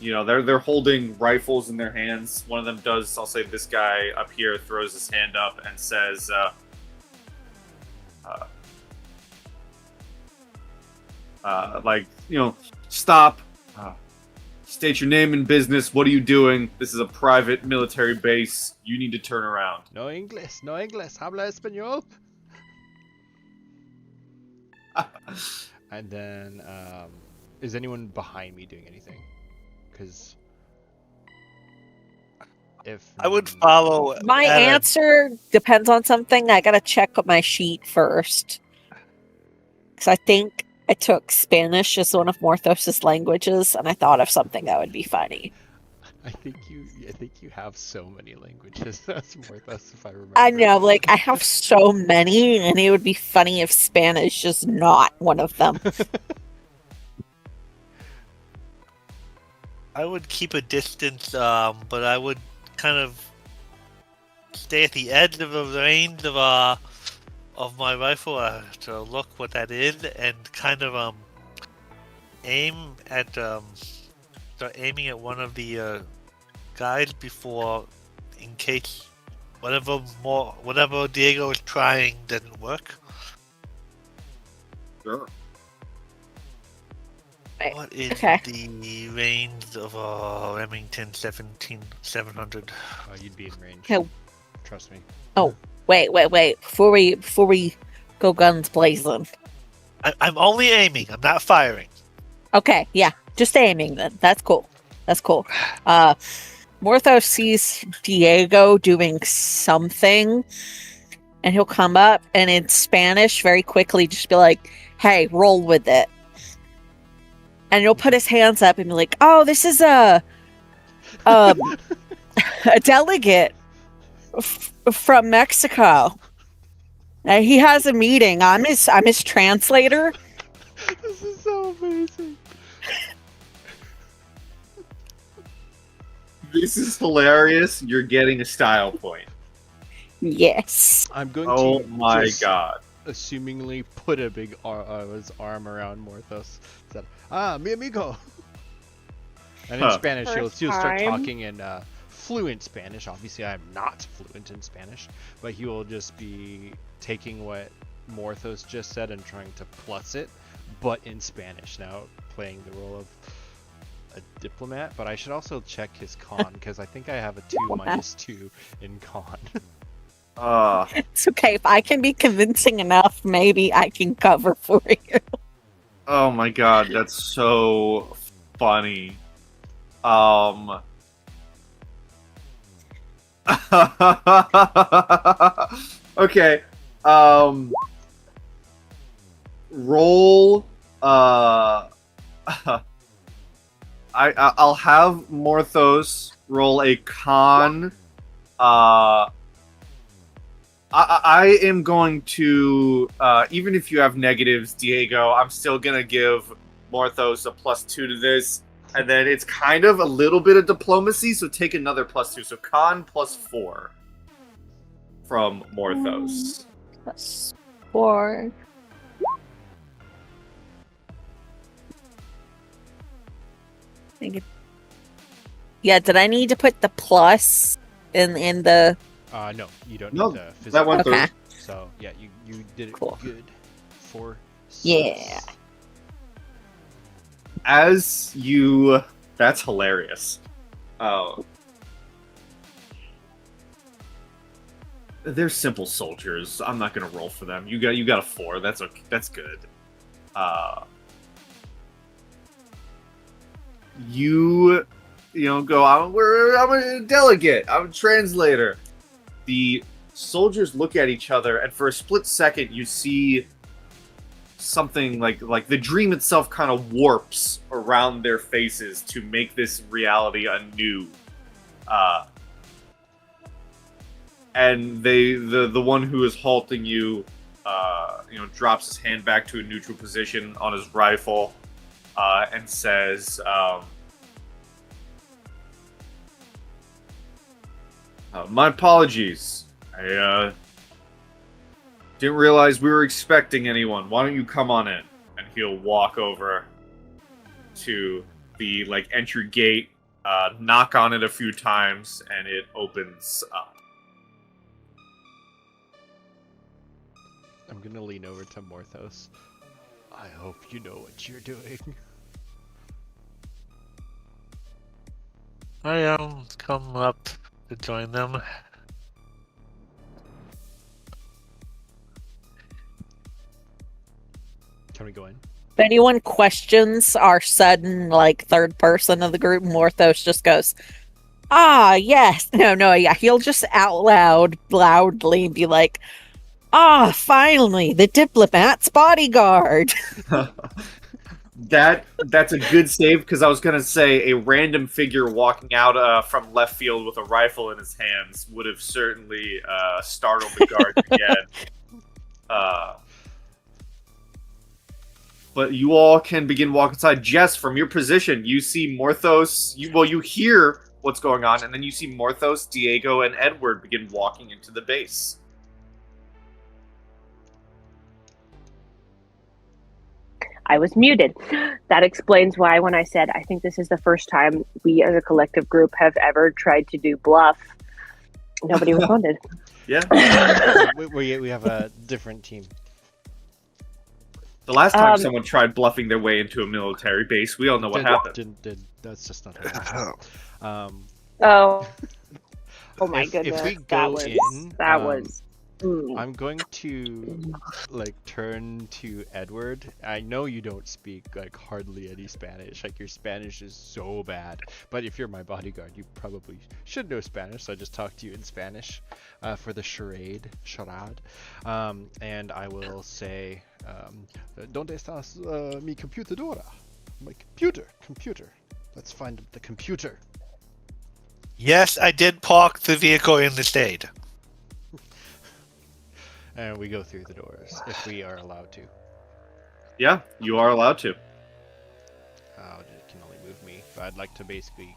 They're holding rifles in their hands. One of them does. I'll say this guy up here throws his hand up and says, stop. State your name and business. What are you doing? This is a private military base. You need to turn around. No English, no English. Habla español. And then, is anyone behind me doing anything? Because if I would follow. My at a- answer depends on something. I gotta check my sheet first. Because I think I took Spanish as one of Morthos's languages, and I thought of something that would be funny. I think you have so many languages. That's Morthos, if I remember. I know, like, I have so many, and it would be funny if Spanish is not one of them. I would keep a distance, but I would kind of stay at the edge of the range of my rifle to look what that is, and kind of aim at start aiming at one of the guys before, in case whatever Diego is trying didn't work. Sure. Right, What is okay. the range of Remington 700? Oh, you'd be in range. Okay. Trust me. Wait. Before we go guns blazing. I'm only aiming. I'm not firing. Okay, yeah, just aiming then. That's cool. Morthos sees Diego doing something, and he'll come up and in Spanish very quickly just be like, "Hey, roll with it." And he'll put his hands up and be like, "Oh, this is a delegate from Mexico. He has a meeting. I'm his translator." This is so amazing. This is hilarious. You're getting a style point. Yes. I'm going Oh to my just god. assumingly put a big his arm around Morthos. Said, mi amigo. And in Huh. Spanish, he'll First start time. talking in fluent Spanish. Obviously, I'm not fluent in Spanish, but he will just be taking what Morthos just said and trying to plus it, but in Spanish. Now playing the role of a diplomat, but I should also check his con because I think I have a 2-2 in con. It's okay. If I can be convincing enough, maybe I can cover for you. Oh my god, that's so funny. Okay. Roll. I'll have Morthos roll a con. I am going to, even if you have negatives, Diego, I'm still gonna give Morthos a +2 to this, and then it's kind of a little bit of diplomacy, so take another +2, so con +4. from Morthos. +4. Yeah, did I need to put the plus in the... No, you don't No, need the physical. that went Okay. through. So yeah, you did it Cool. good. 4, 6. Yeah. As you, that's hilarious. Oh, they're simple soldiers. I'm not gonna roll for them. You got a 4. That's okay. That's good. You know, go. I'm a delegate. I'm a translator. The soldiers look at each other, and for a split second, you see something like the dream itself kind of warps around their faces to make this reality anew. And the one who is halting you, drops his hand back to a neutral position on his rifle, and says, "My apologies. I didn't realize we were expecting anyone. Why don't you come on in?" And he'll walk over to the entry gate, knock on it a few times, and it opens up. I'm gonna lean over to Morthos. I hope you know what you're doing. I come up to join them. Can we go in? If anyone questions our sudden, third person of the group, Morthos just goes, "Ah, yes." No, yeah. He'll just loudly be like, "Ah, finally, the diplomat's bodyguard." That's a good save, because I was gonna say a random figure walking out from left field with a rifle in his hands would have certainly startled the guards again. But you all can begin walking inside. Jess, from your position, you see Morthos. You hear what's going on, and then you see Morthos, Diego, and Edward begin walking into the base. I was muted. That explains why when I said I think this is the first time we as a collective group have ever tried to do bluff, nobody responded. Yeah. we have a different team. The last time someone tried bluffing their way into a military base, we all know what happened. That's just not how it works. Oh my If goodness. we go that was. I'm going to turn to Edward. I know you don't speak hardly any Spanish. Your Spanish is so bad. But if you're my bodyguard, you probably should know Spanish. So I just talk to you in Spanish for the charade. And I will say, "Donde estás mi computadora? My computer. Let's find the computer." Yes, I did park the vehicle in the shade. And we go through the doors if we are allowed to. Yeah, you are allowed to. It can only move me, but I'd like to basically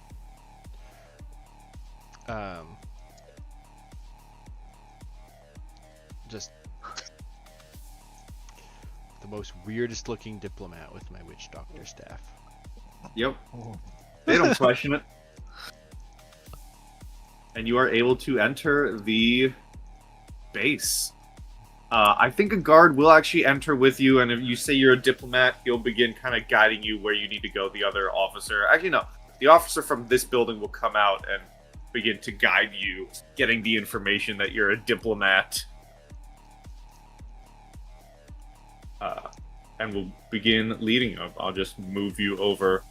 just the most weirdest looking diplomat with my witch doctor staff. Yep. They don't question it. And you are able to enter the base. I think a guard will actually enter with you, and if you say you're a diplomat, he'll begin kind of guiding you where you need to go. The other officer, actually no, the officer from this building will come out and begin to guide you, getting the information that you're a diplomat. And will begin leading you. I'll just move you over.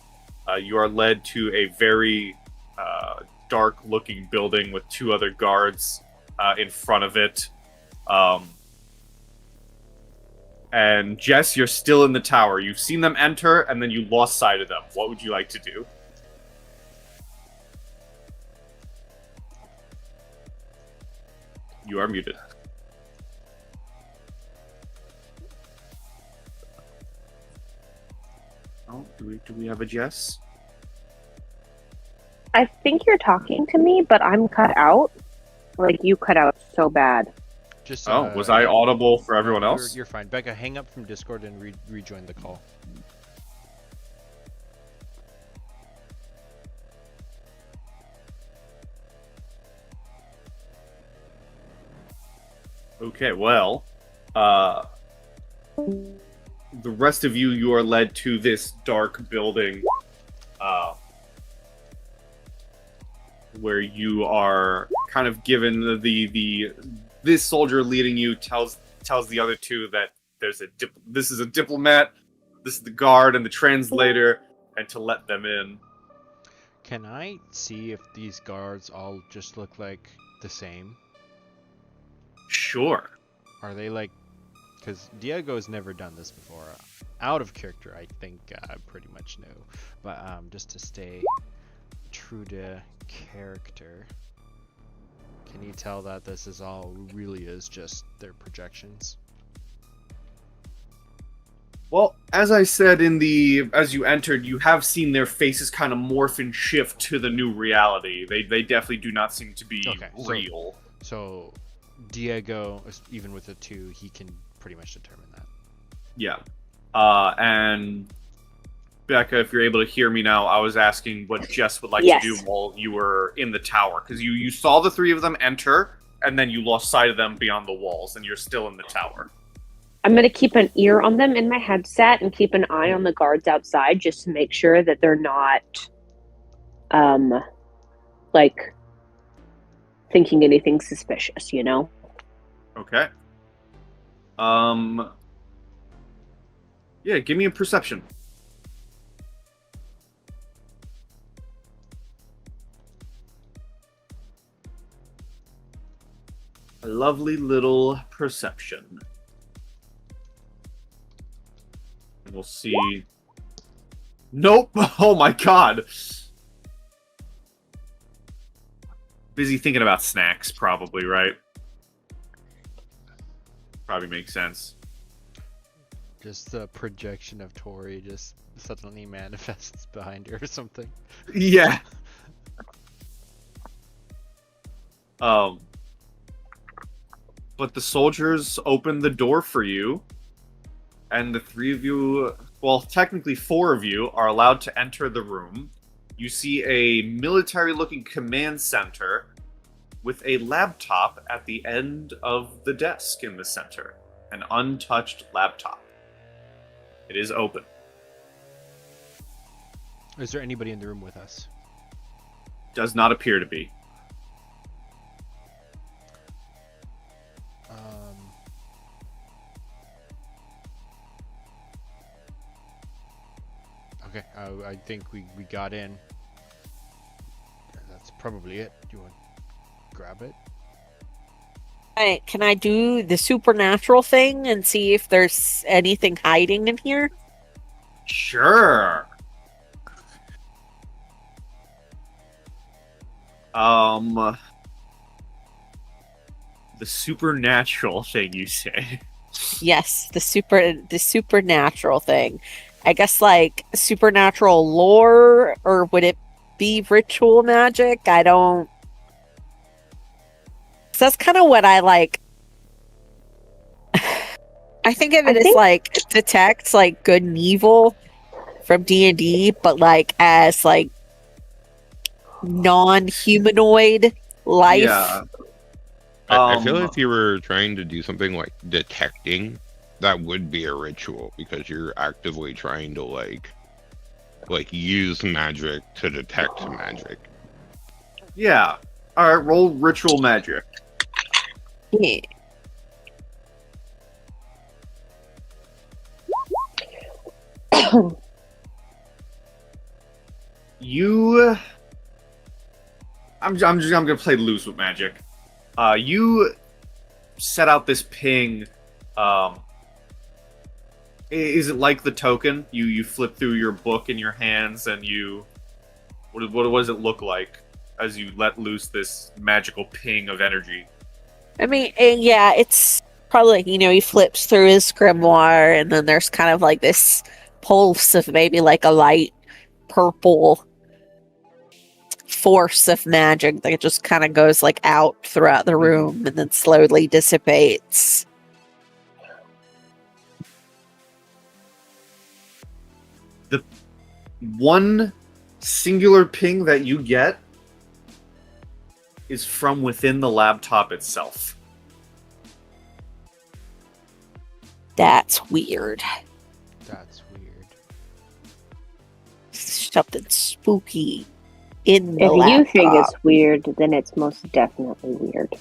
You are led to a very dark-looking building with 2 other guards in front of it. And Jess, you're still in the tower. You've seen them enter, and then you lost sight of them. What would you like to do? You are muted. Oh, do we have a Jess? I think you're talking to me, but I'm cut out. Like, you cut out so bad. Just was I audible for everyone no, else? You're fine. Becca, hang up from Discord and rejoin the call. Okay, well, the rest of you are led to this dark building, where you are kind of given this soldier leading you tells the other two that this is a diplomat, this is the guard and the translator, and to let them in. Can I see if these guards all just look like the same? Sure. Are they like... Because Diego's never done this before. Out of character, I think I pretty much know. But just to stay true to character, can you tell that this is all really is just their projections? Well, as I said as you entered, you have seen their faces kind of morph and shift to the new reality. They definitely do not seem to be real. So Diego, even with a 2, he can pretty much determine that. Yeah. And Becca, if you're able to hear me now, I was asking what Jess would like Yes. to do while you were in the tower. Because you saw the 3 of them enter, and then you lost sight of them beyond the walls, and you're still in the tower. I'm going to keep an ear on them in my headset and keep an eye on the guards outside just to make sure that they're not, like, thinking anything suspicious, you know? Okay. Yeah, give me a perception. A lovely little perception. We'll see. Nope. Oh my god. Busy thinking about snacks, probably, right? Probably makes sense. Just the projection of Tori just suddenly manifests behind her or something. Yeah. But the soldiers open the door for you, and the 3 of you, well, technically 4 of you, are allowed to enter the room. You see a military-looking command center with a laptop at the end of the desk in the center. An untouched laptop. It is open. Is there anybody in the room with us? Does not appear to be. Okay, I think we got in. That's probably it. Do you want to grab it? Alright, can I do the supernatural thing and see if there's anything hiding in here? Sure. The supernatural thing, you say? Yes, the supernatural thing. I guess like supernatural lore, or would it be ritual magic? I don't. 'Cause that's kind of what I like. I think of it as like detect like good and evil from D&D, but like as like non-humanoid life. Yeah. I feel if you were trying to do something like detecting, that would be a ritual because you're actively trying to like use magic to detect magic. Yeah. All right, roll ritual magic. Yeah. I'm gonna play loose with magic. You set out this ping. Is it like the token? You flip through your book in your hands, and what does it look like as you let loose this magical ping of energy? I mean, yeah, it's probably like, he flips through his grimoire, and then there's kind of like this pulse of maybe like a light purple force of magic that just kind of goes like out throughout the room and then slowly dissipates. The one singular ping that you get is from within the laptop itself. That's weird. That's weird. Something spooky in the If laptop. you think it's weird, then it's most definitely weird.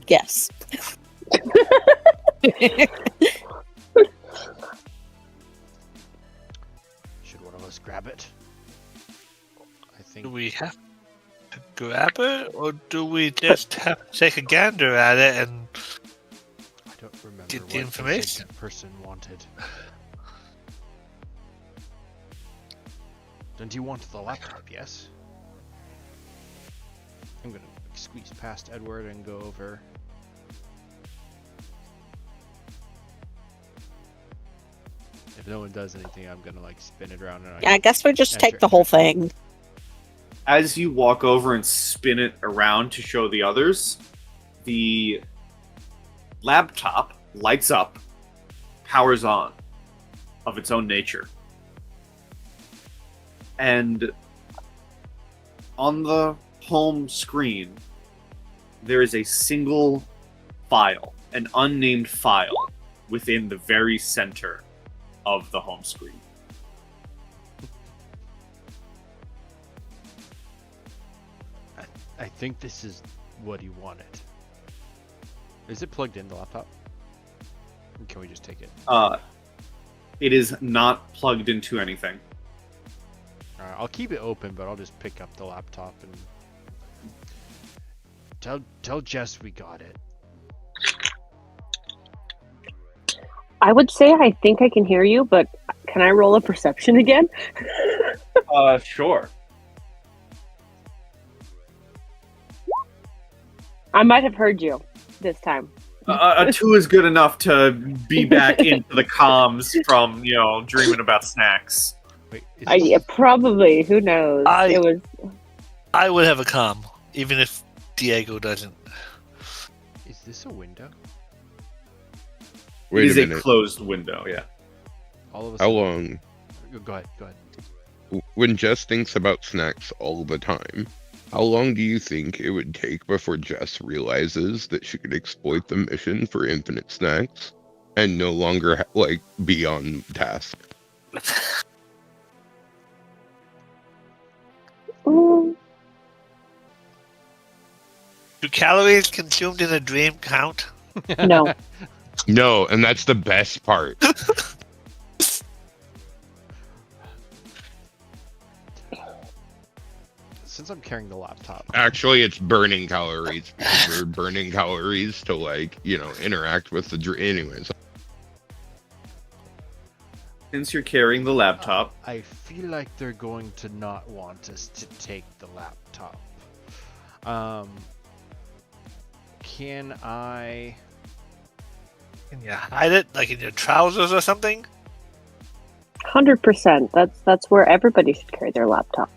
Yes. Should one of us grab it? I think Do we have to grab it, or do we just have to take a gander at it and I don't remember Get what the information. that person wanted. Don't you want the laptop? Yes. I'm gonna squeeze past Edward and go over. If no one does anything, I'm gonna like spin it around and Yeah, I guess we just take the whole thing. As you walk over and spin it around to show the others, the laptop lights up, powers on of its own nature. And on the home screen, there is a single file, an unnamed file, within the very center of the home screen. I think this is what he wanted. Is it plugged in the laptop? Or can we just take it? It is not plugged into anything. Alright, I'll keep it open, but I'll just pick up the laptop and tell Jess we got it. I would say I think I can hear you, but can I roll a perception again? Sure. I might have heard you this time. A 2 is good enough to be back into the comms from, dreaming about snacks. Wait, Yeah, probably. Who knows? I- It was. I would have a comm, even if Diego doesn't. is this a window? It Wait is a a minute. closed window, yeah. All of a How sudden. long? Go ahead. When Jess thinks about snacks all the time, how long do you think it would take before Jess realizes that she could exploit the mission for infinite snacks and no longer be on task? Mm, Do calories consumed in a dream count? No. No, and that's the best part. Since I'm carrying the laptop, Actually, it's burning calories because we're burning calories to interact with the dream. Anyways, Since you're carrying the laptop, I feel like they're going to not want us to take the laptop. Can I? Can you hide it, like in your trousers or something? 100%. That's where everybody should carry their laptop.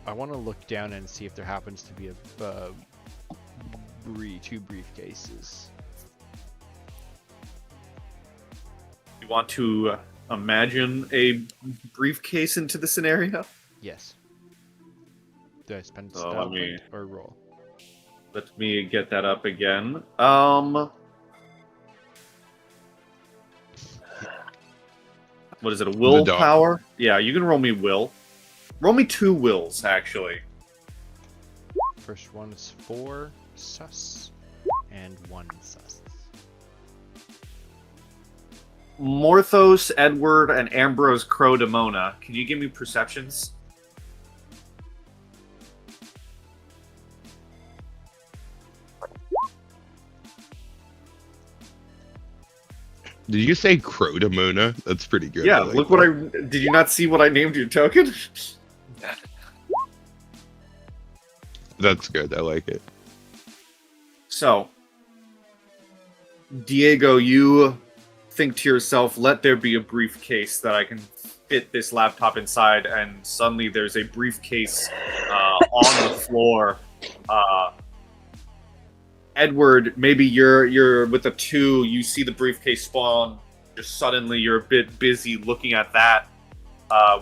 I want to look down and see if there happens to be two briefcases. you want to imagine a briefcase into the scenario? Yes. Do I spend So style let me- point or roll? Let me get that up again. What is it, a dog. willpower? Yeah, you can roll me will. Roll me 2 wills, actually. First one is 4 sus and 1 sus. Morthos, Edward, and Ambrose Crowdemona. Can you give me perceptions? did you say Crowdemona? That's pretty good. Yeah, I like look what that. did you not see what I named your token? That's good. I like it. So, Diego, you think to yourself, let there be a briefcase that I can fit this laptop inside, and suddenly there's a briefcase on the floor. Edward, maybe you're with a 2. You see the briefcase spawn. Just suddenly, you're a bit busy looking at that.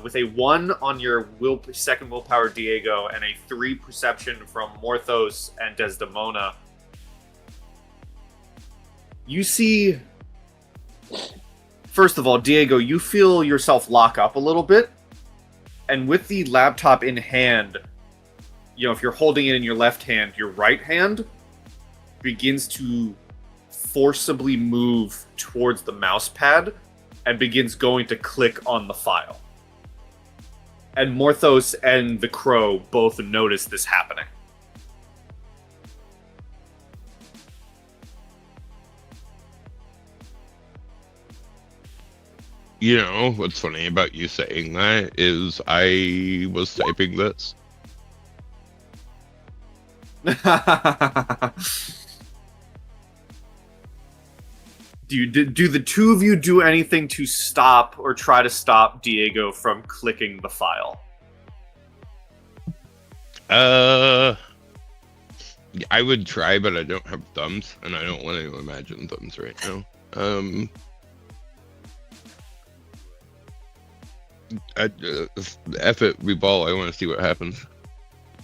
With a 1 on your second willpower, Diego, and a 3 perception from Morthos and Desdemona, you see. First of all, Diego, you feel yourself lock up a little bit, and with the laptop in hand, if you're holding it in your left hand, your right hand begins to forcibly move towards the mouse pad and begins going to click on the file. And Morthos and the Crow both notice this happening. What's funny about you saying that is I was typing this. Do the 2 of you do anything to stop or try to stop Diego from clicking the file? I would try, but I don't have thumbs, and I don't want to imagine thumbs right now. F it, we ball. I want to see what happens.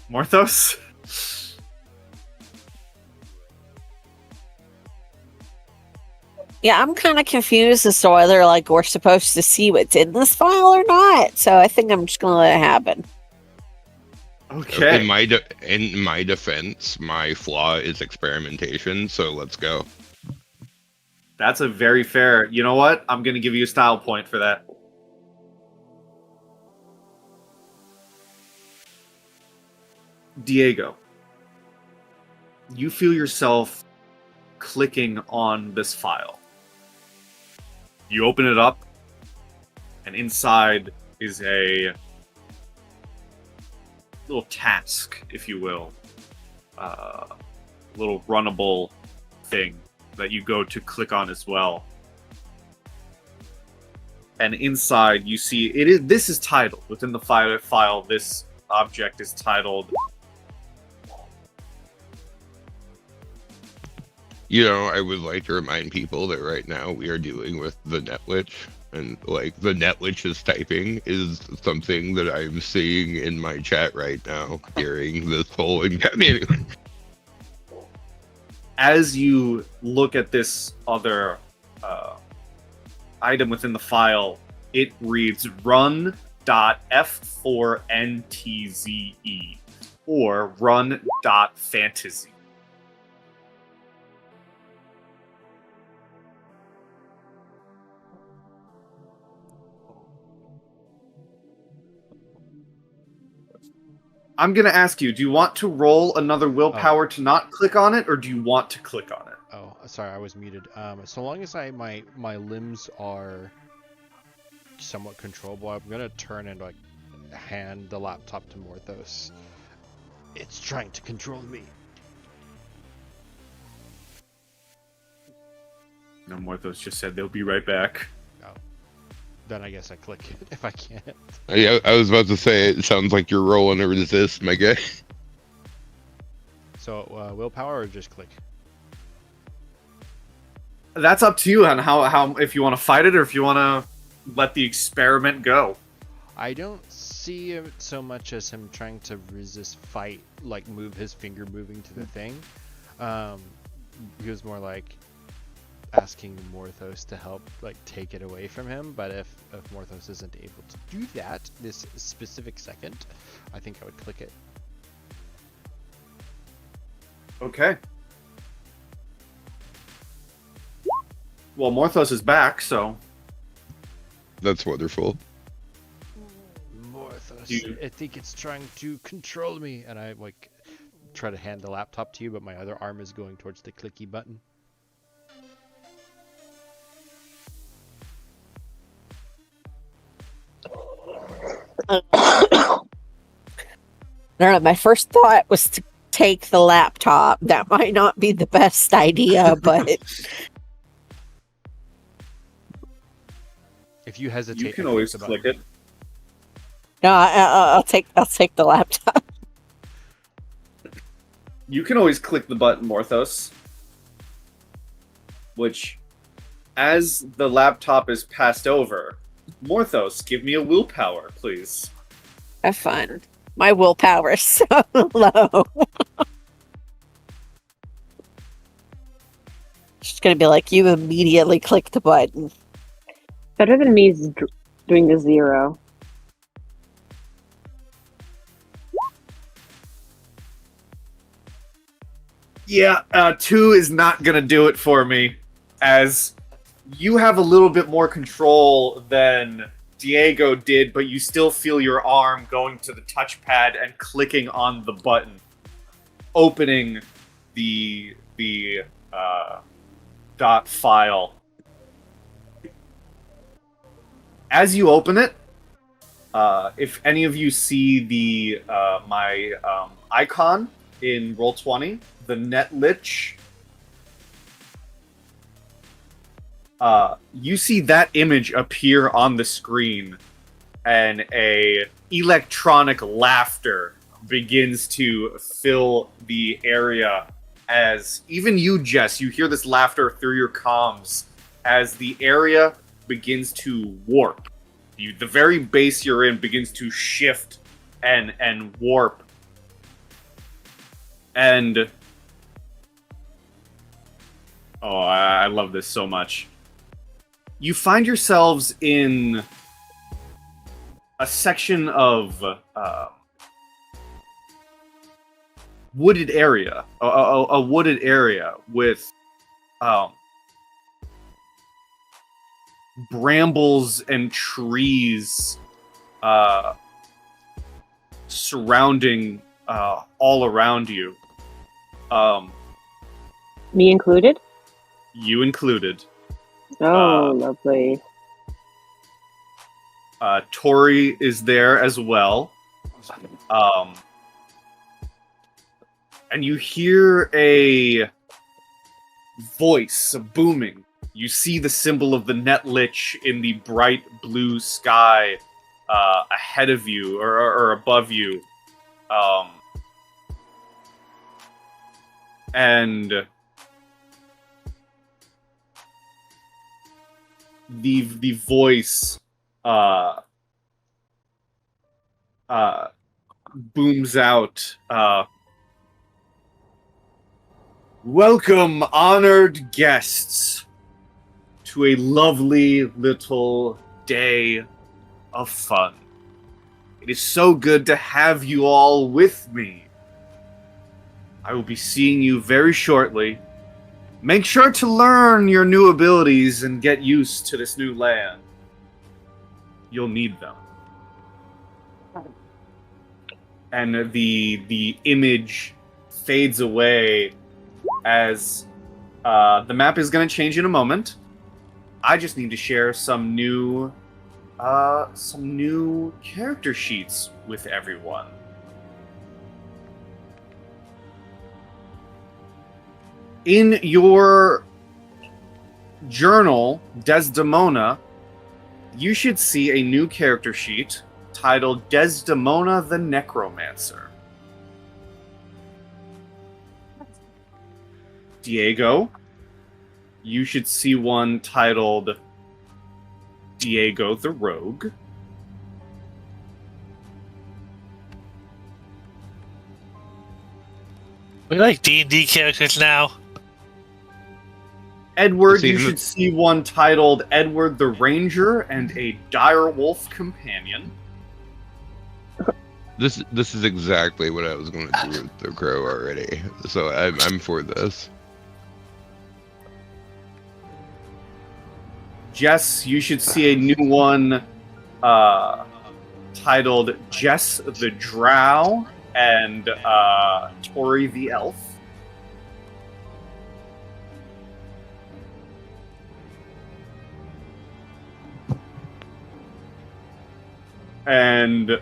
Morthos? Yeah, I'm kind of confused as to whether we're supposed to see what's in this file or not. So I think I'm just gonna let it happen. Okay. In my defense, my flaw is experimentation. So let's go. That's a very fair. You know what? I'm gonna give you a style point for that. Diego, you feel yourself clicking on this file. You open it up, and inside is a little task, if you will. Little runnable thing that you go to click on as well. And inside you see this is titled within the file. This object is titled. I would like to remind people that right now we are dealing with the Netwitch, and the Netwitch's typing is something that I'm seeing in my chat right now during this whole encounter. As you look at this other item within the file, it reads run.f4ntze or run.fantasy. I'm going to ask you, do you want to roll another willpower to not click on it, or do you want to click on it? Oh, sorry, I was muted. So long as my limbs are somewhat controllable, I'm gonna turn and hand the laptop to Morthos. It's trying to control me. No, Morthos just said they'll be right back. Oh. Then I guess I click it if I can't. I was about to say, it sounds like you're rolling to resist, my guy. So, willpower or just click? That's up to you on how if you want to fight it or if you want to let the experiment go. I don't see it so much as him trying to resist fight, move his finger moving to the thing. He was more asking Morthos to help take it away from him, but if Morthos isn't able to do that this specific second, I think I would click it. Okay. Well, Morthos is back, so That's wonderful. Morthos, I think it's trying to control me, and I try to hand the laptop to you, but my other arm is going towards the clicky button. I don't know. My first thought was to take the laptop. That might not be the best idea, but if you hesitate, you can always click it. No, I'll take the laptop. You can always click the button, Morthos. Which, as the laptop is passed over, Morthos, give me a willpower, please. Have fun. My willpower is so low. She's gonna be like, you immediately click the button. Better than me doing the 0. Yeah, 2 is not gonna do it for me, as you have a little bit more control than Diego did, but you still feel your arm going to the touchpad and clicking on the button, opening the dot file. As you open it, if any of you see the my icon in Roll20, the net lich, you see that image appear on the screen, and a electronic laughter begins to fill the area. As even you, Jess, you hear this laughter through your comms as the area begins to warp. The very base you're in begins to shift and warp. And oh, I love this so much. You find yourselves in a section of wooded area, a wooded area with brambles and trees surrounding all around you. Me included? You included. Oh, lovely. Tori is there as well. And you hear a voice booming. You see the symbol of the net lich in the bright blue sky ahead of you or above you. And the voice booms out. Welcome, honored guests, to a lovely little day of fun. It is so good to have you all with me. I will be seeing you very shortly. Make sure to learn your new abilities and get used to this new land. You'll need them. And the image fades away as the map is going to change in a moment. I just need to share some new character sheets with everyone. In your journal, Desdemona, you should see a new character sheet titled Desdemona the Necromancer. Diego, you should see one titled Diego the Rogue. We like D&D characters now. Edward, you should see one titled Edward the Ranger and a Direwolf Companion. This is exactly what I was going to do with the crow already, so I'm for this. Jess, you should see a new one titled Jess the Drow and Tori the Elf. And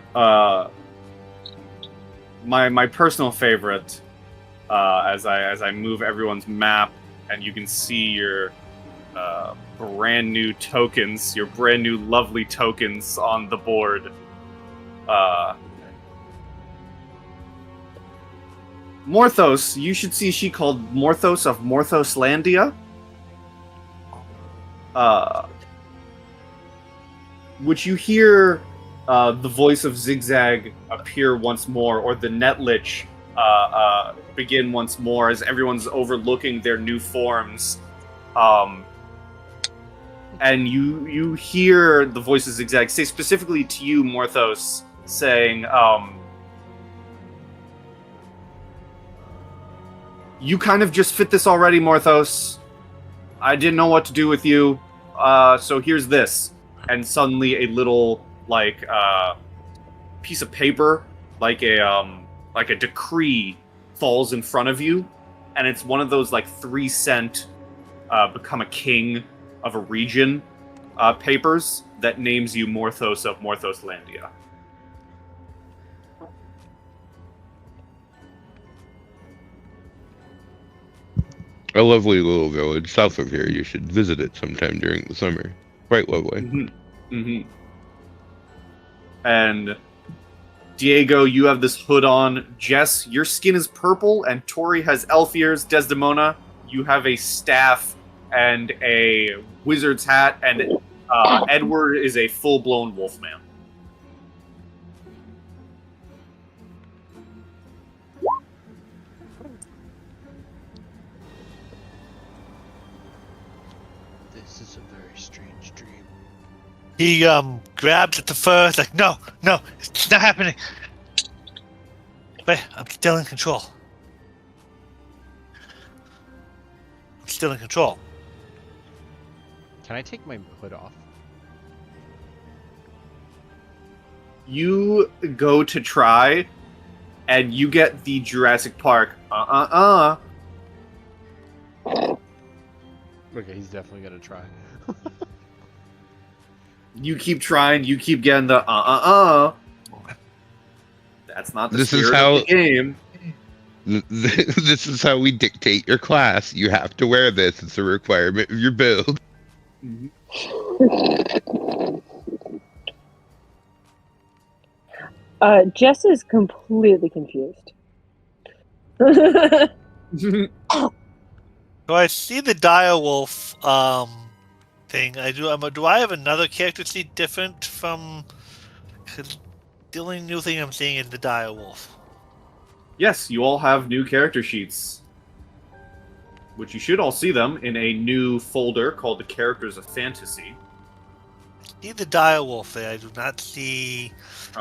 my personal favorite, as I move everyone's map, and you can see your brand new tokens, your brand new lovely tokens on the board. Morthos, you should see she called Morthos of Morthoslandia. Which you hear the voice of ZigZag appear once more, or the Netlich begin once more as everyone's overlooking their new forms. And you hear the voice of ZigZag say specifically to you, Morthos, saying, you kind of just fit this already, Morthos. I didn't know what to do with you, so here's this. And suddenly a little, piece of paper, like a decree, falls in front of you. And it's one of those, 3-cent, become a king of a region papers that names you Morthos of Morthoslandia. A lovely little village south of here. You should visit it sometime during the summer. Quite lovely. Mm-hmm. Mm-hmm. And Diego, you have this hood on. Jess, your skin is purple, and Tori has elf ears. Desdemona, you have a staff and a wizard's hat, and Edward is a full-blown wolfman. This is a very strange dream. He grabs at the fur. It's like, no, it's not happening. Wait, I'm still in control. I'm still in control. Can I take my hood off? You go to try, and you get the Jurassic Park, Okay, he's definitely gonna try. You keep trying, you keep getting the That's not the This is spirit how- of the game. This is how we dictate your class. You have to wear this. It's a requirement of your build. Jess is completely confused. So I see the direwolf thing. Do I have another character sheet different from? Cause the only new thing I'm seeing is the direwolf. Yes, you all have new character sheets, which you should all see them in a new folder called the Characters of Fantasy. I see the direwolf there. I do not see.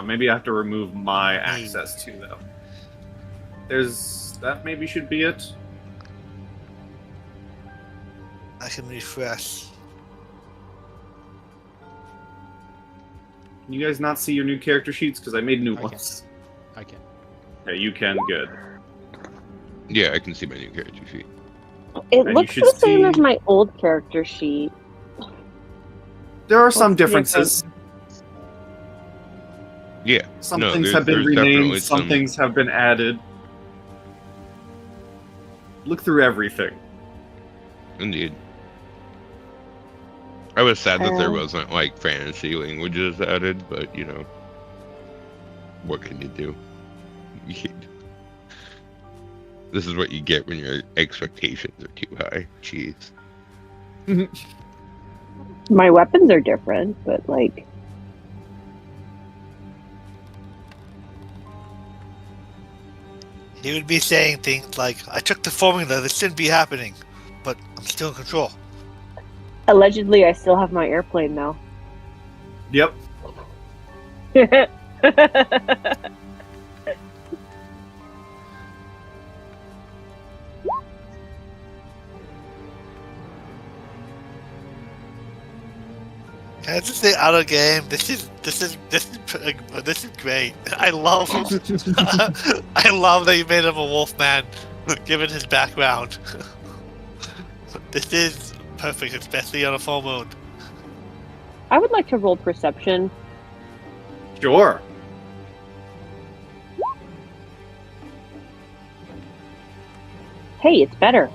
Maybe I have to remove my access to them. That maybe should be it. I can refresh. Can you guys not see your new character sheets? Because I made new I ones. I can. Okay, you can. Good. Yeah, I can see my new character sheet. It And you looks should the same see- as my old character sheet. There are some What's the differences. Yeah. Some No, things there- have been there's definitely renamed, some things have been added. Look through everything. Indeed. I was sad that there Um, wasn't fantasy languages added, but what can you do? This is what you get when your expectations are too high. Jeez. My weapons are different, but He would be saying things like, "I took the formula. This shouldn't be happening, but I'm still in control." allegedly I still have my airplane though. Yep. Can I just say, out of game? This is great. I love I love that you made him a wolfman, given his background. This is perfect, especially on a full moon. I would like to roll perception. Sure. Hey, it's better.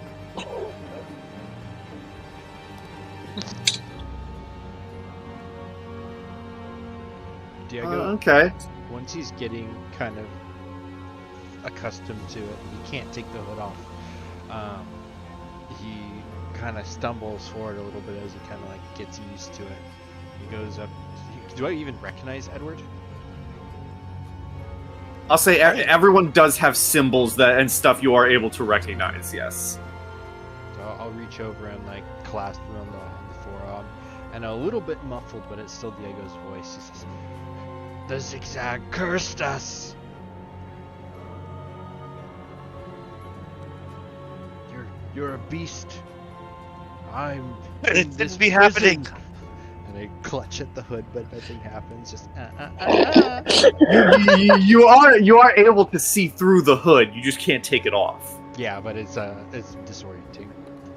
Diego, Okay. once he's getting kind of accustomed to it, he can't take the hood off. He kind of stumbles forward a little bit as he kind of like gets used to it. He goes up. Do I even recognize Edward? I'll say everyone does have symbols and stuff you are able to recognize. Yes. So I'll reach over and like clasp him on the forearm, and a little bit muffled, but it's still Diego's voice. He says, "The ZigZag cursed us. You're a beast. I'm It in this didn't be happening." prison." And I clutch at the hood, but nothing happens. Just you are able to see through the hood. You just can't take it off. Yeah, but it's disorienting.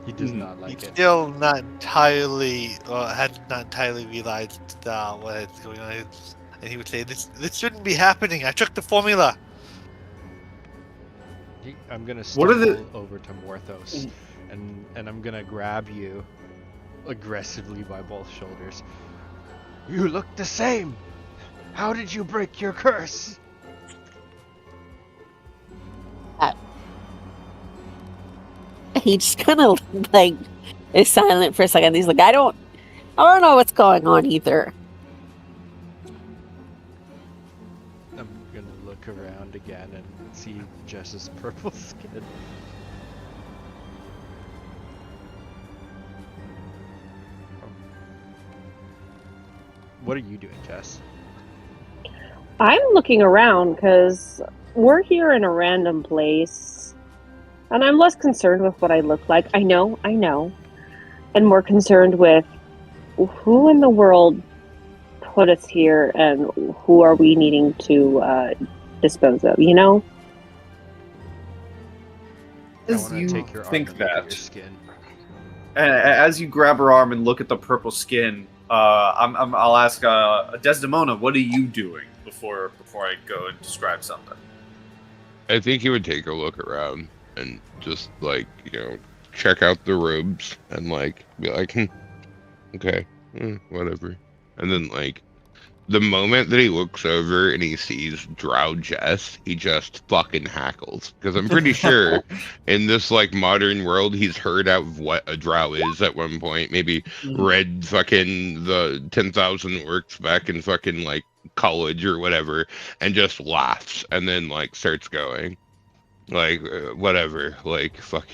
He does not like He's it. still not entirely, or had not entirely realized what's going on. And he would say, "This shouldn't be happening. I took the formula." I'm gonna What are stumble the- over to Morthos, and I'm gonna grab you aggressively by both shoulders. You look the same. How did you break your curse? He just kind of like is silent for a second. He's like, I don't know what's going on either. I'm gonna look around again and see Jess's purple skin. What are you doing, Jess? I'm looking around because we're here in a random place, and I'm less concerned with what I look like. I know, and more concerned with who in the world put us here and who are we needing to dispose of, you know? I As want to you take your arm think and look at that, your skin. as you grab her arm and look at the purple skin, I'll ask Desdemona, what are you doing before I go and describe something? I think he would take a look around and just like, check out the robes and like be like, okay, whatever. And then like the moment that he looks over and he sees Drow Jess, he just fucking hackles. Because I'm pretty sure in this like modern world he's heard of what a Drow is at one point. Maybe read fucking the 10,000 Orcs back in fucking like college or whatever, and just laughs and then like starts going. Like, whatever, like, fuck.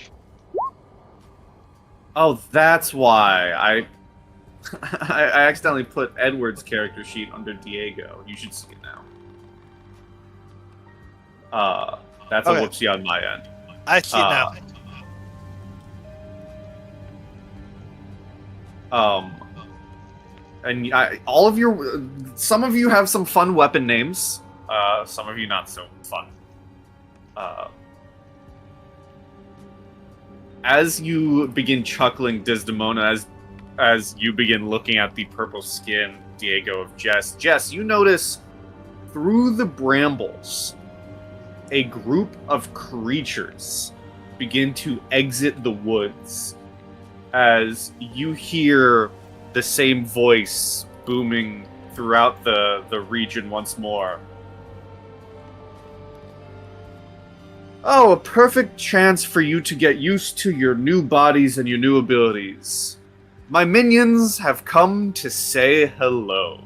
Oh, that's why I accidentally put Edward's character sheet under Diego. You should see it now. That's Okay. a whoopsie on my end. I see it now. And all of your, some of you have some fun weapon names. Some of you not so fun. As you begin chuckling, Desdemona, as you begin looking at the purple skin, Diego of Jess. Jess, you notice through the brambles, a group of creatures begin to exit the woods as you hear the same voice booming throughout the region once more. Oh, a perfect chance for you to get used to your new bodies and your new abilities. My minions have come to say hello.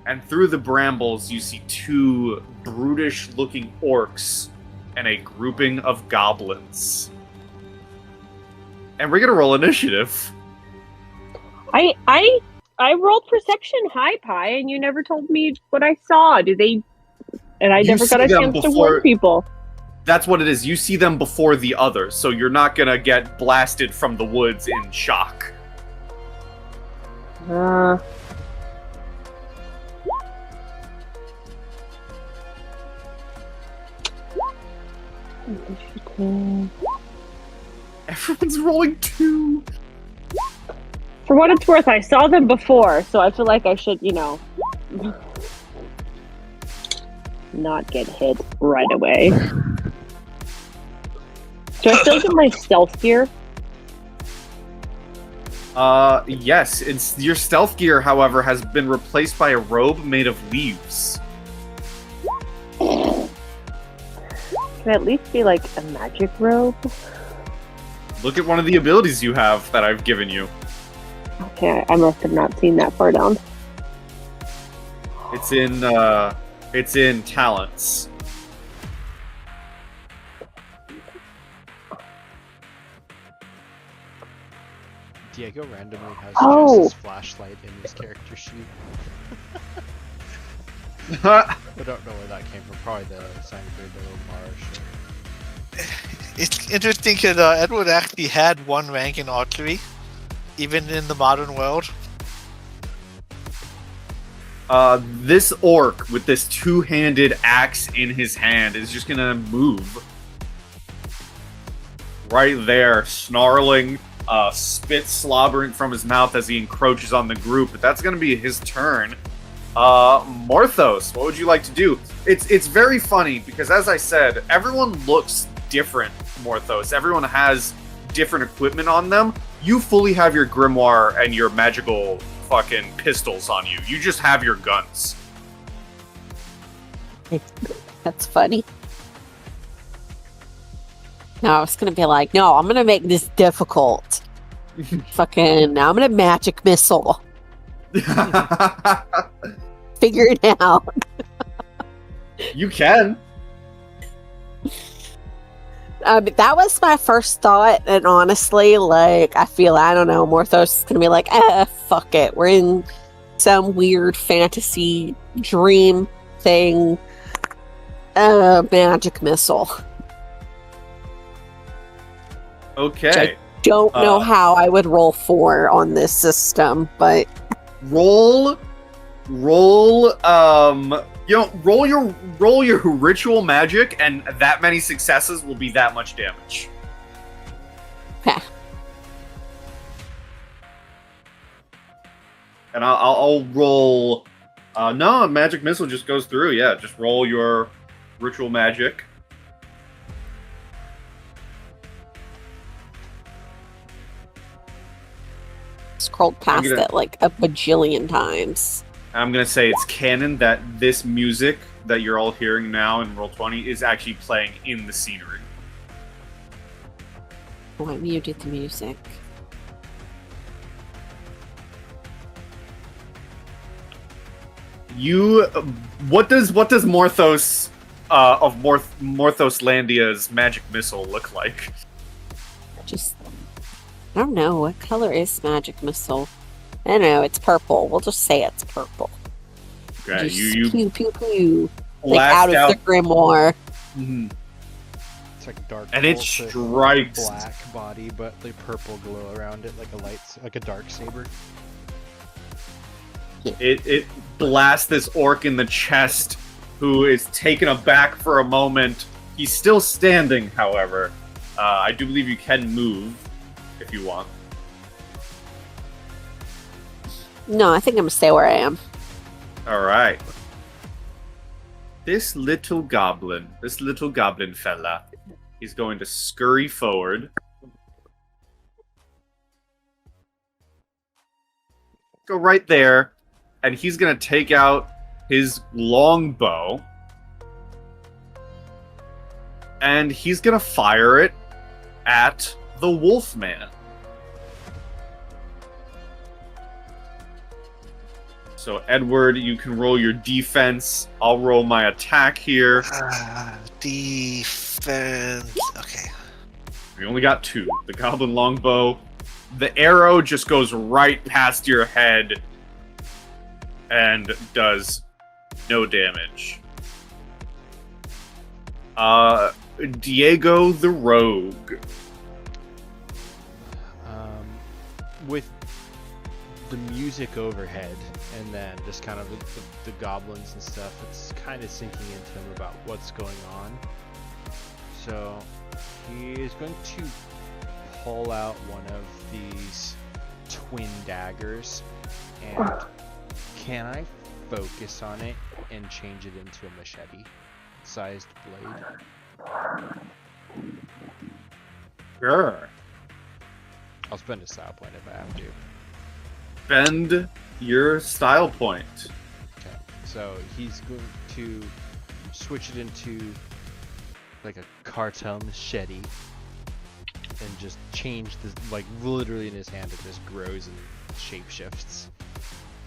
And through the brambles, you see two brutish-looking orcs and a grouping of goblins. And we're gonna roll initiative. I rolled perception high pie, and you never told me what I saw. Do they? And I You never got see a them chance to before- warn people. That's what it is. You see them before the others, so you're not gonna get blasted from the woods in shock. Everyone's rolling 2. For what it's worth, I saw them before, so I feel like I should, not get hit right away. Do I still get my stealth gear? Yes. It's your stealth gear, however, has been replaced by a robe made of leaves. Can at least be like a magic robe. Look at one of the abilities you have that I've given you. Okay, I must have not seen that far down. It's in talents. Diego randomly has Oh. Jess's flashlight in his character sheet. I I don't know where that came from. Probably the Sangre de Marsh. It's interesting because Edward actually had one rank in archery, even in the modern world. This orc with this two-handed axe in his hand is just gonna move right there, snarling, spit slobbering from his mouth as he encroaches on the group. But that's gonna be his turn. Morthos, what would you like to do? It's very funny because, as I said, everyone looks different. Morthos, everyone has different equipment on them. You fully have your grimoire and your magical fucking pistols on you. You just have your guns. That's funny. No, I was gonna be like, no, I'm gonna make this difficult. Fucking, I'm gonna magic missile. Figure it out. You can. That was my first thought, and honestly, like, I don't know, Morthos is gonna be like, fuck it. We're in some weird fantasy dream thing. Magic missile. Okay. Don't know how I would roll for on this system, but Roll roll your ritual magic, and that many successes will be that much damage. okay. And I'll roll. No, magic missile just goes through. Yeah, just roll your ritual magic. Scrolled past it like a bajillion times. I'm gonna say it's canon that this music that you're all hearing now in Roll20 is actually playing in the scenery. Oh, I muted the music. What does Morthos of Morthoslandia's magic missile look like? I don't know, what color is magic missile? I don't know, it's purple. We'll just say it's purple. Okay, Just you pew pew pew. Like blast out of the grimoire. Mhm. It's like dark. And it pulse with strikes. black body, but the purple glow around it, like a dark saber. It blasts this orc in the chest, who is taken aback for a moment. He's still standing, however. I do believe you can move if you want. No, I think I'm gonna stay where I am. All right. This little goblin fella, he's going to scurry forward. Go right there, and he's going to take out his longbow, and he's going to fire it at the Wolfman. So, Edward, you can roll your defense. I'll roll my attack here. Defense. Okay. We only got 2. The Goblin Longbow. The arrow just goes right past your head and does no damage. Diego the Rogue. With the music overhead, and then just kind of the goblins and stuff, it's kind of sinking into him about what's going on. So he is going to pull out one of these twin daggers, and can I focus on it and change it into a machete-sized blade? Sure. I'll spend a style point if I have to. Spend your style point. Okay, so he's going to switch it into like a cartel machete and just change this, like literally in his hand, it just grows and shapeshifts.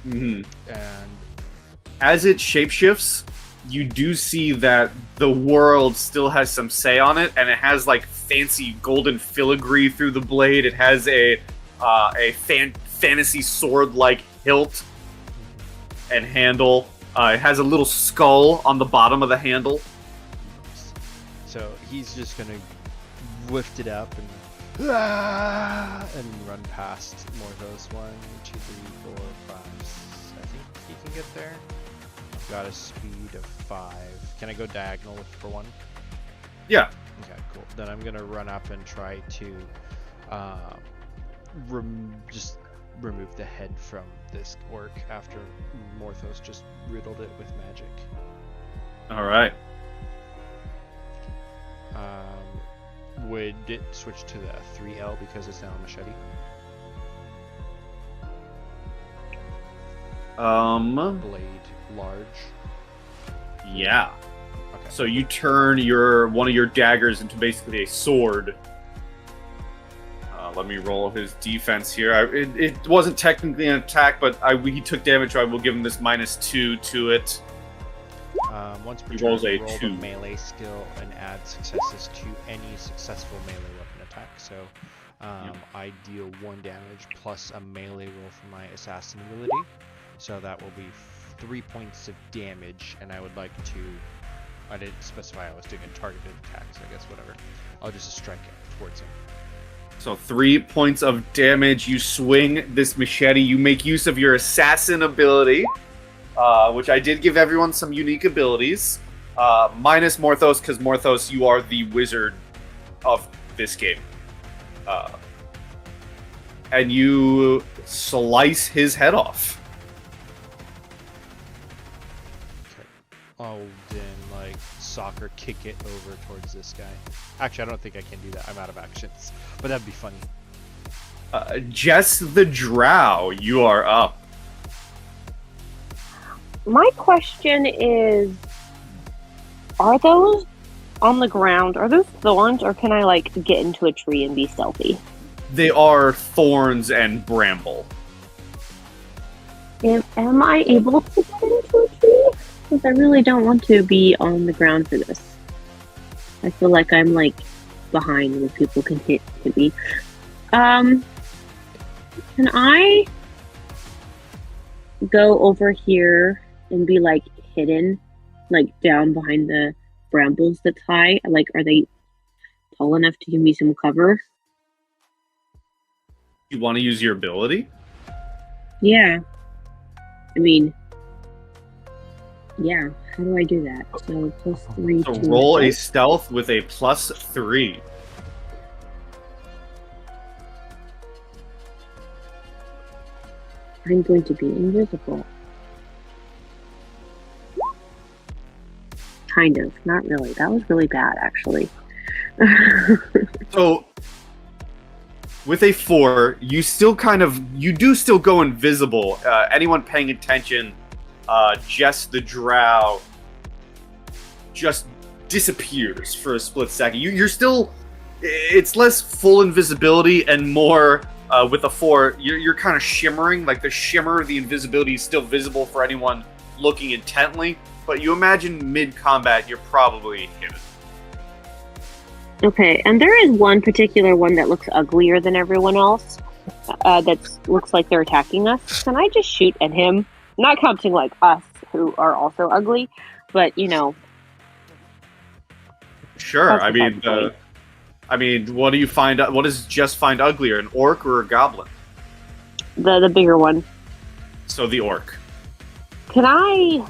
Mm-hmm. And As it shapeshifts, you do see that the world still has some say on it, and it has like fancy golden filigree through the blade. It has a fantasy sword-like hilt and handle. It has a little skull on the bottom of the handle. so he's just gonna lift it up and run past Morthos. 1, 2, 3, 4, 5. I think he can get there. I've got a speed of 5. Can I go diagonal for 1? Yeah. Okay, cool. Then I'm gonna run up and try to just remove the head from this orc after Morthos just riddled it with magic. All right. Would it switch to the 3L because it's now a machete? Blade large. Yeah. Okay. So you turn one of your daggers into basically a sword. Let me roll his defense here. It wasn't technically an attack, but he took damage, so I will give him this -2 to it. Once per He turn, rolls a roll the 2. melee skill and add successes to any successful melee weapon attack. So I deal 1 damage plus a melee roll for my assassin ability. So that will be 3 points of damage, and I would like to... I didn't specify I was doing a targeted attack, so I guess whatever. I'll just strike it towards him. So 3 points of damage. You swing this machete. You make use of your assassin ability, which I did give everyone some unique abilities. Minus Morthos, because Morthos, you are the wizard of this game. And you slice his head off. Okay. I'll then, like, soccer kick it over towards this guy. Actually, I don't think I can do that. I'm out of actions. But that'd be funny. Jess the Drow, you are up. My question is, are those on the ground? Are those thorns, or can I, like, get into a tree and be stealthy? They are thorns and bramble. Am I able to get into a tree? Because I really don't want to be on the ground for this. I feel like I'm, like, behind where people can hit me. Can I go over here and be, like, hidden, like, down behind the brambles that's high? Like, are they tall enough to give me some cover? You want to use your ability? Yeah. I mean, yeah. How do I do that? So +3 So to roll a stealth. stealth with a +3. I'm going to be invisible. Kind of. Not really. That was really bad, actually. So with a 4, you do still go invisible. Anyone paying attention, Jess the Drow just disappears for a split second. You're still, it's less full invisibility and more with a 4. You're kind of shimmering, like the shimmer of the invisibility is still visible for anyone looking intently. But you imagine mid-combat, you're probably hidden. Okay, and there is one particular one that looks uglier than everyone else. That looks like they're attacking us. Can I just shoot at him? Not counting like us, who are also ugly, but you know. Sure. That's I mean, what do you find? What does Jess find uglier, an orc or a goblin? The bigger one. So the orc. Can I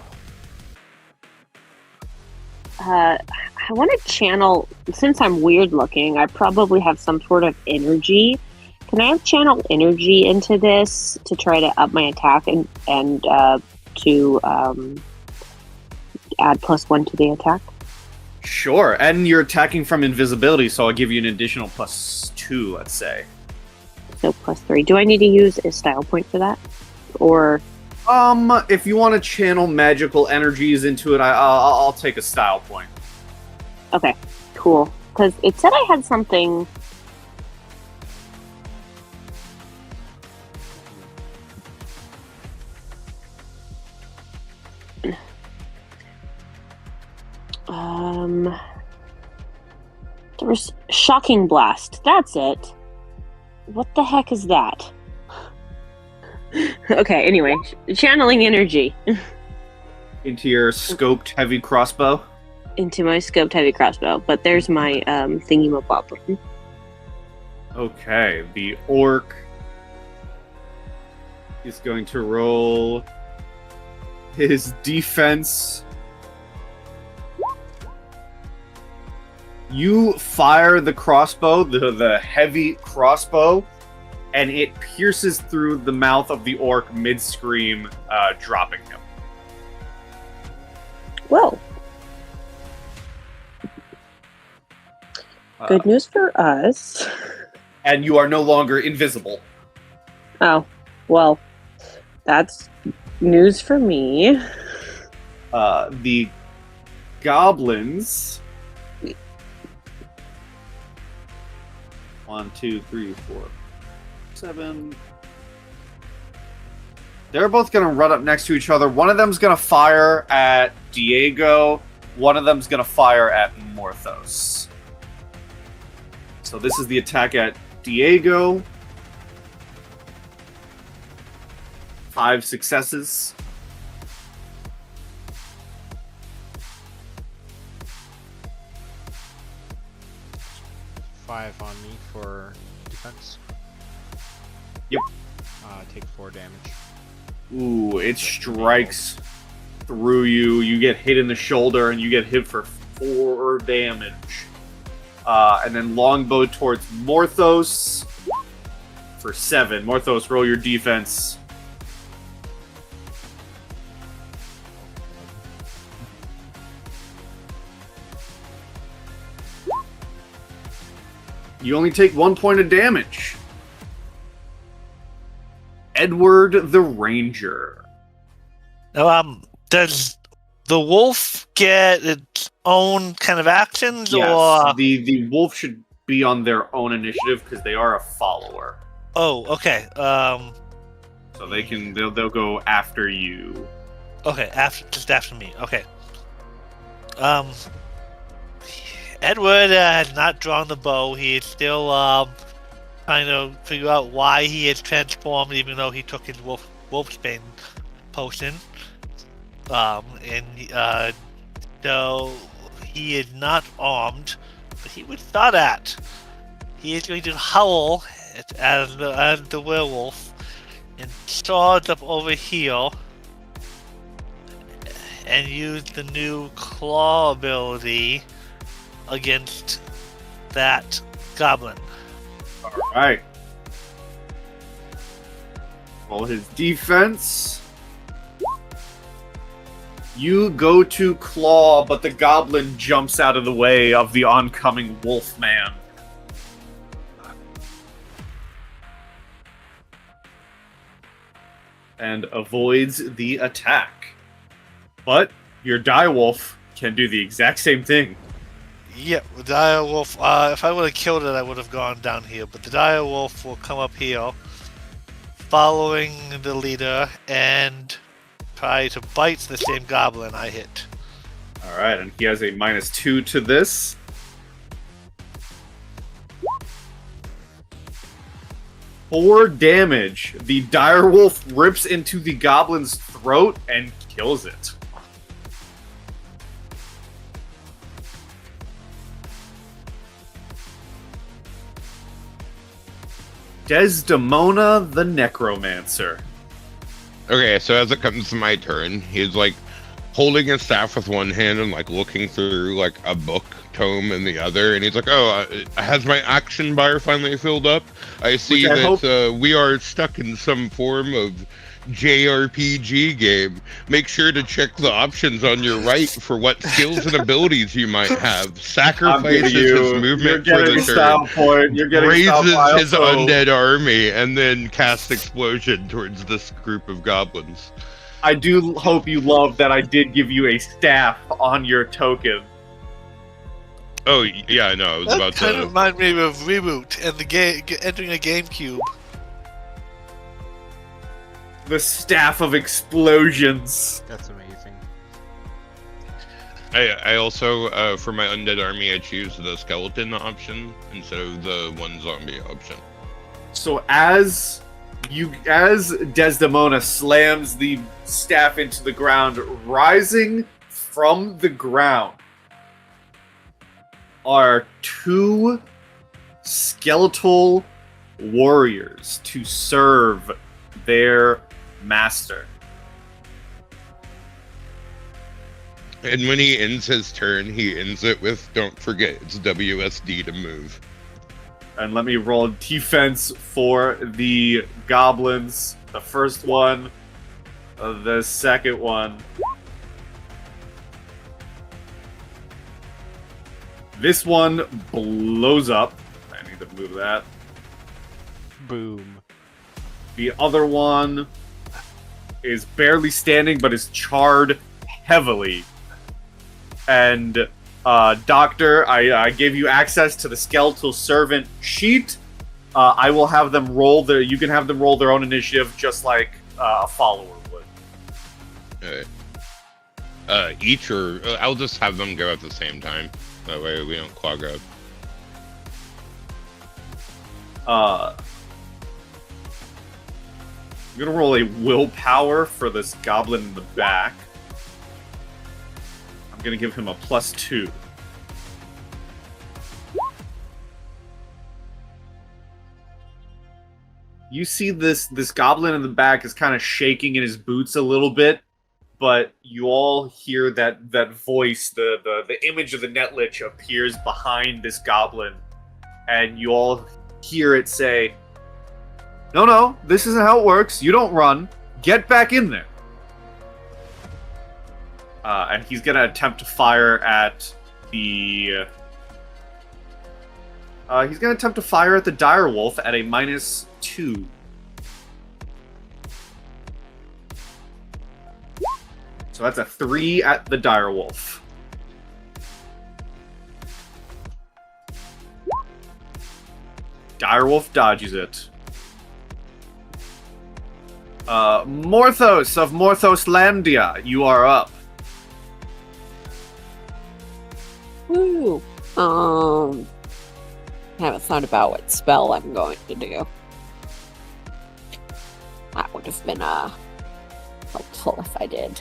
want to channel, since I'm weird looking, I probably have some sort of energy. Can I channel energy into this to try to up my attack and to add +1 to the attack? Sure, and you're attacking from invisibility, so I'll give you an additional +2, let's say. So +3. Do I need to use a style point for that? Or if you want to channel magical energies into it, I'll take a style point. okay, cool. Because it said I had something. There was shocking blast. That's it. What the heck is that? Okay, anyway, channeling energy Into your scoped heavy crossbow. into my scoped heavy crossbow. But there's my thingy-mabob. Okay, the orc is going to roll his defense. You fire the crossbow, the heavy crossbow, and it pierces through the mouth of the orc mid-scream, dropping him. Whoa. Good news for us. And you are no longer invisible. Oh, well, that's news for me. The goblins. 1, 2, 3, 4, 7. They're both going to run up next to each other. One of them's going to fire at Diego. One of them's going to fire at Morthos. So this is the attack at Diego. 5 successes. Five on me for defense. Yep. Take 4 damage. Ooh, it strikes through you. You get hit in the shoulder, and you get hit for 4 damage. And then longbow towards Morthos for 7. Morthos, roll your defense. You only take 1 point of damage. Edward the Ranger. Now, does the wolf get its own kind of actions, Yes, or the wolf should be on their own initiative because they are a follower. oh, okay, So they'll go after you. okay, just after me, okay. Edward has not drawn the bow. He is still trying to figure out why he is transformed, even though he took his wolfsbane potion. So he is not armed, but he was thought at. He is going to howl as the werewolf and charge up over here and use the new claw ability against that goblin. Alright. Roll his defense. You go to claw, but the goblin jumps out of the way of the oncoming wolf man. And avoids the attack. But your direwolf can do the exact same thing. Yeah, the dire wolf. If I would have killed it, I would have gone down here. But the dire wolf will come up here, following the leader, and try to bite the same goblin I hit. Alright, and he has a -2 to this. Four damage. The direwolf rips into the goblin's throat and kills it. Desdemona the Necromancer. Okay, so as it comes to my turn, he's like holding his staff with one hand and like looking through like a book tome in the other, and he's like, "Oh, has my action bar finally filled up? I see that we are stuck in some form of JRPG game. Make sure to check the options on your right for what skills and abilities you might have. Sacrifices his movement for the turn. Raises his undead army, and then casts explosion towards this group of goblins." I do hope you love that I did give you a staff on your token. Oh yeah, no, I was That about kind of to. reminded me of Reboot and the game entering a GameCube. The staff of explosions. That's amazing. I also for my undead army I choose the skeleton option instead of the one zombie option. So as Desdemona slams the staff into the ground, rising from the ground are two skeletal warriors to serve their master. And when he ends his turn, he ends it with, "Don't forget, it's WSD to move." And let me roll defense for the goblins. The first one, the second one. This one blows up. I need to move that. Boom. The other one is barely standing, but is charred heavily. And Doctor, I gave you access to the skeletal servant sheet. I will have them roll their. You can have them roll their own initiative, just like a follower would. Each or I'll just have them go at the same time. That way we don't clog up. I'm gonna roll a willpower for this goblin in the back. I'm gonna give him a +2. You see this goblin in the back is kind of shaking in his boots a little bit, but you all hear that voice, the image of the Netlich appears behind this goblin, and you all hear it say, No, this isn't how it works. You don't run. Get back in there." And he's gonna attempt to fire at the... he's gonna attempt to fire at the direwolf at a -2. So that's a 3 at the direwolf. Direwolf dodges it. Morthos of Morthoslandia, you are up. Woo. Haven't thought about what spell I'm going to do. That would have been helpful if I did.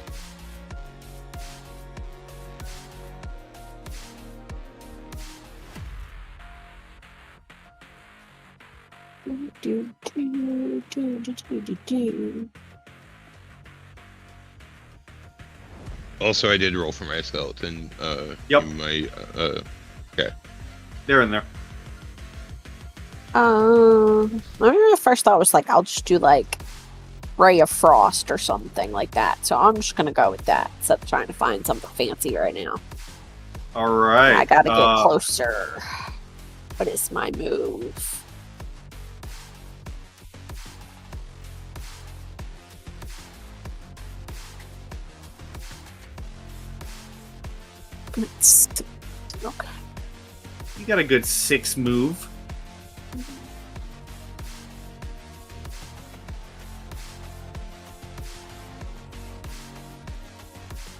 Also, I did roll for my skeleton. Yep. They're in there. My first thought was like, I'll just do like Ray of Frost or something like that. So I'm just gonna go with that instead of trying to find something fancy right now. All right. I gotta get closer. What is my move? Okay. You got a good 6 move. I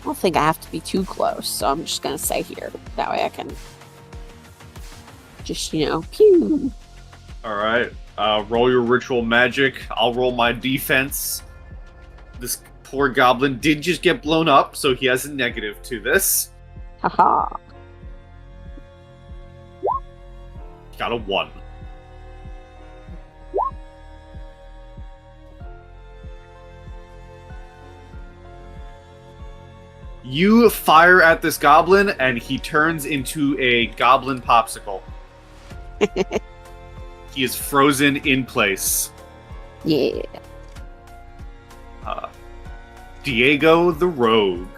don't think I have to be too close, so I'm just gonna stay here. That way I can just, pew. All right. Roll your ritual magic. I'll roll my defense. This poor goblin did just get blown up, so he has a negative to this. Haha. Got a 1. You fire at this goblin, and he turns into a goblin popsicle. He is frozen in place. Yeah. Diego the Rogue.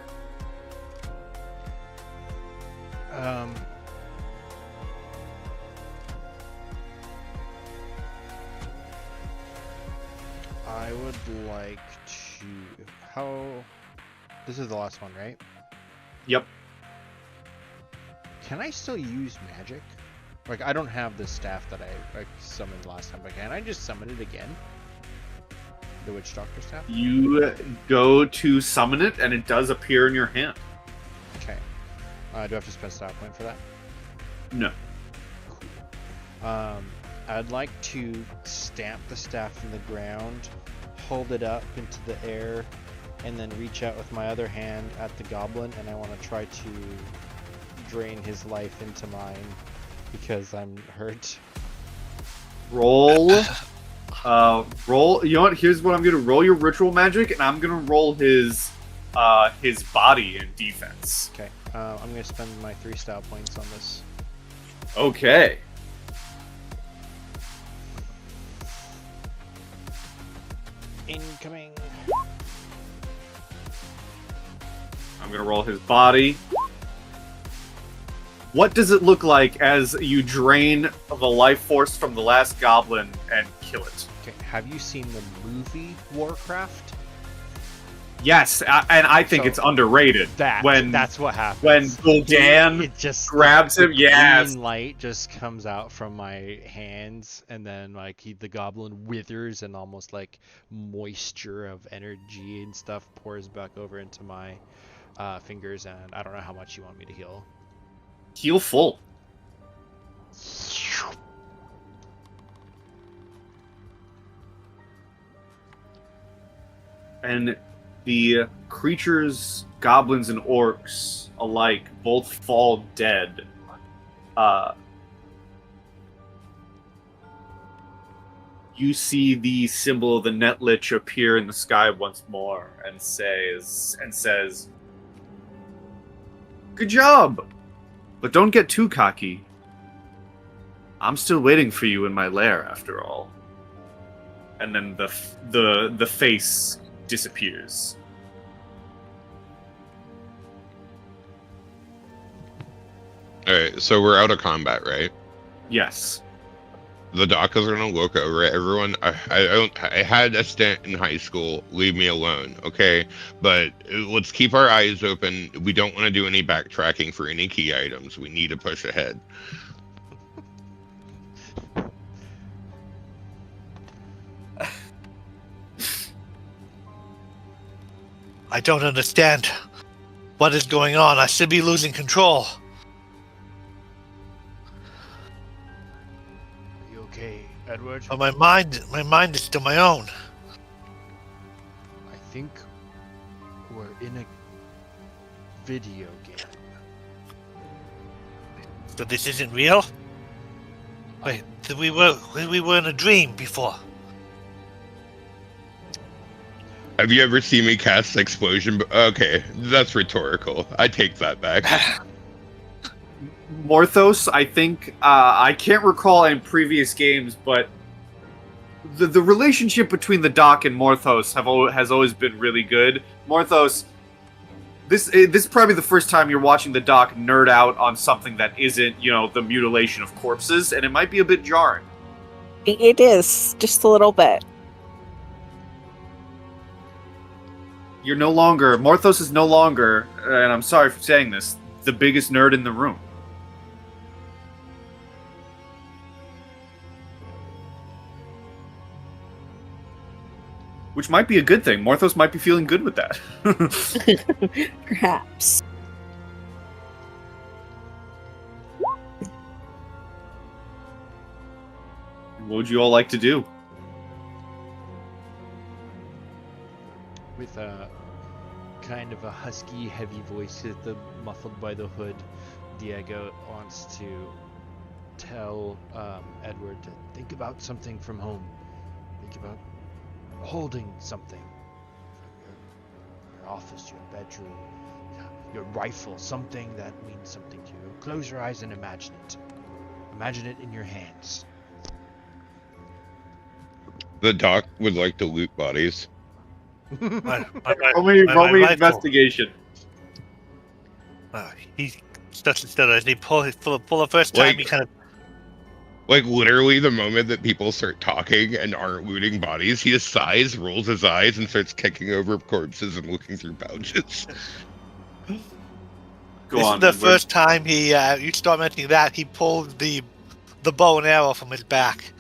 I would like to... This is the last one, right? Yep. Can I still use magic? Like, I don't have the staff that I summoned last time, but can I just summon it again? The Witch Doctor staff? You go to summon it, and it does appear in your hand. Okay. Do I have to spend a staff point for that? No. Cool. I'd like to stamp the staff in the ground, hold it up into the air, and then reach out with my other hand at the goblin, and I want to try to drain his life into mine because I'm hurt. Roll. Roll. You know what? Here's what I'm gonna roll: your ritual magic, and I'm gonna roll his body in defense. Okay. I'm gonna spend my 3 style points on this. Okay. Incoming. I'm gonna roll his body. What does it look like as you drain the life force from the last goblin and kill it? Okay. Have you seen the movie Warcraft? Yes, and I think So, it's underrated. That's what happens. When Gul'dan it just grabs him, yes. green light just comes out from my hands, and then like the goblin withers, and almost like moisture of energy and stuff pours back over into my fingers. And I don't know how much you want me to heal. Heal full. And the creatures, goblins and orcs alike, both fall dead. You see the symbol of the Netlich appear in the sky once more and says, "Good job! But don't get too cocky. I'm still waiting for you in my lair, after all." And then the face disappears. Alright, so we're out of combat, right? Yes. The doc is gonna look over at everyone. I had a stint in high school. Leave me alone, okay? But let's keep our eyes open. We don't want to do any backtracking for any key items. We need to push ahead. I don't understand what is going on. I should be losing control. Are you okay, Edward? But my mind is still my own. I think we're in a video game. So this isn't real? Wait, we were in a dream before. Have you ever seen me cast explosion? Okay, that's rhetorical. I take that back. Morthos, I think, I can't recall in previous games, but the relationship between the Doc and Morthos has always been really good. Morthos, this is probably the first time you're watching the Doc nerd out on something that isn't, the mutilation of corpses, and it might be a bit jarring. It is, just a little bit. Morthos is no longer, and I'm sorry for saying this, the biggest nerd in the room. Which might be a good thing. Morthos might be feeling good with that. Perhaps. What would you all like to do? With a kind of a husky, heavy voice muffled by the hood, Diego wants to tell Edward to think about something from home. Think about holding something from your office, your bedroom, your rifle, something that means something to you. Close your eyes and imagine it. Imagine it in your hands. The doc would like to loot bodies. Roll me investigation. He starts instead as they pull for the first time. Like- He kind of Like, literally, the moment that people start talking and aren't looting bodies, he just sighs, rolls his eyes, and starts kicking over corpses and looking through pouches. Go This on. is the then. Where- first time you start mentioning that, he pulled the bow and arrow from his back.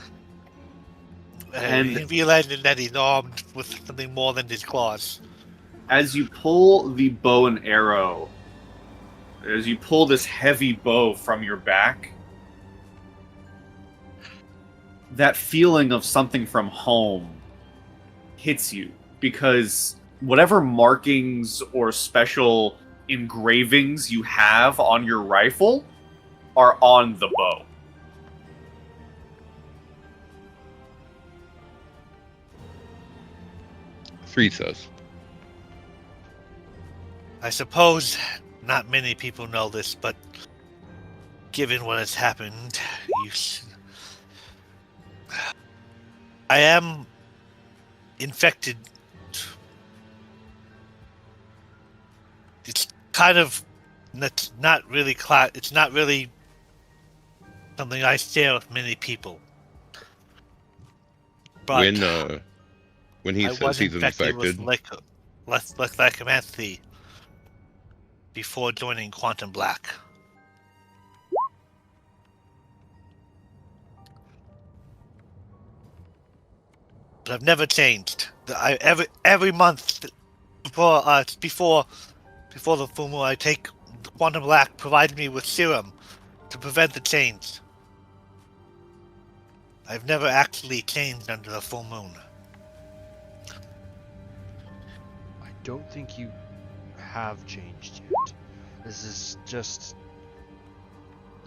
And- he realized that he's armed with something more than his claws. As you pull the bow and arrow, as you pull this heavy bow from your back, that feeling of something from home hits you, because whatever markings or special engravings you have on your rifle are on the bow. Three says. I suppose not many people know this, but given what has happened, I am infected. It's kind of not really it's not really something I share with many people. But When he I says was he's infected with infected, lycanthropy before joining Quantum Black. But I've never changed. Every month before the full moon, I take Quantum Black provides me with serum to prevent the change. I've never actually changed under the full moon. I don't think you have changed yet. This is just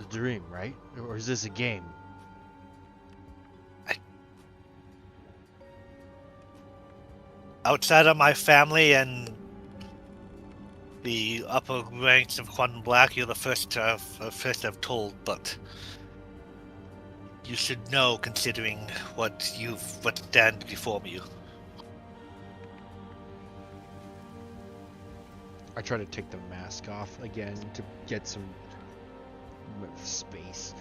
a dream, right? Or is this a game? Outside of my family and the upper ranks of Quantum Black, you're the first I've told, but you should know, considering what stands before you. I try to take the mask off again to get some space.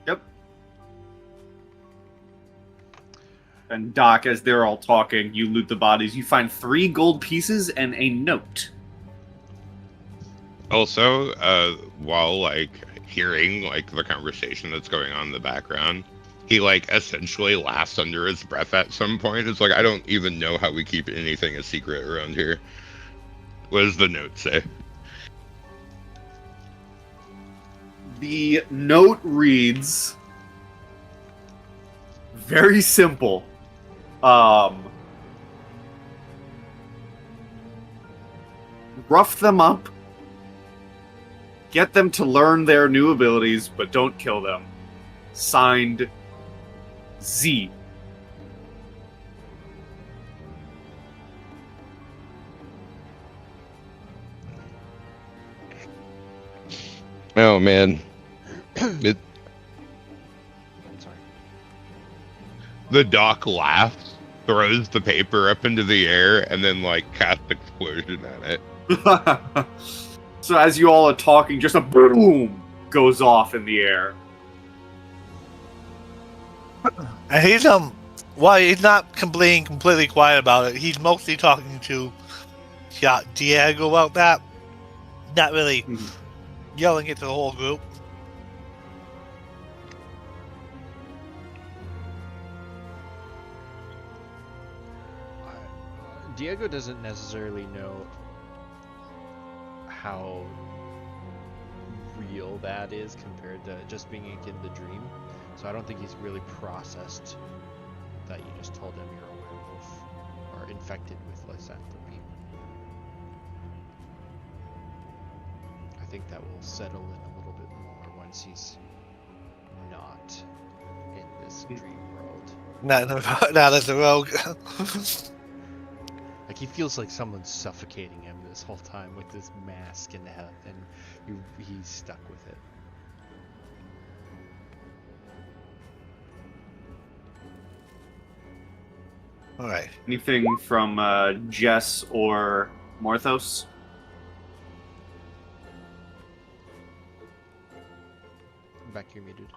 Yep. And Doc, as they're all talking, you loot the bodies. You find 3 gold pieces and a note. also, while like hearing like the conversation that's going on in the background, he like essentially laughs under his breath at some point. It's like, I don't even know how we keep anything a secret around here. What does the note say? The note reads, very simple. Rough them up. Get them to learn their new abilities, but don't kill them. Signed, Z. Oh man, it, Sorry. the Doc laughs, throws the paper up into the air, and then like casts explosion at it. So as you all are talking, just a boom goes off in the air. And he's well, he's not being completely quiet about it. He's mostly talking to Diego about that. Not really yelling at the whole group. Diego doesn't necessarily know how real that is compared to just being in the dream. So I don't think he's really processed that you just told him you're a werewolf or infected with lycanthropy. I think that will settle in a little bit more once he's not in this dream world. Now there's a rogue. Like, he feels like someone's suffocating him this whole time with this mask and he's stuck with it. All right. Anything from Jess or Morthos? Back, you're muted.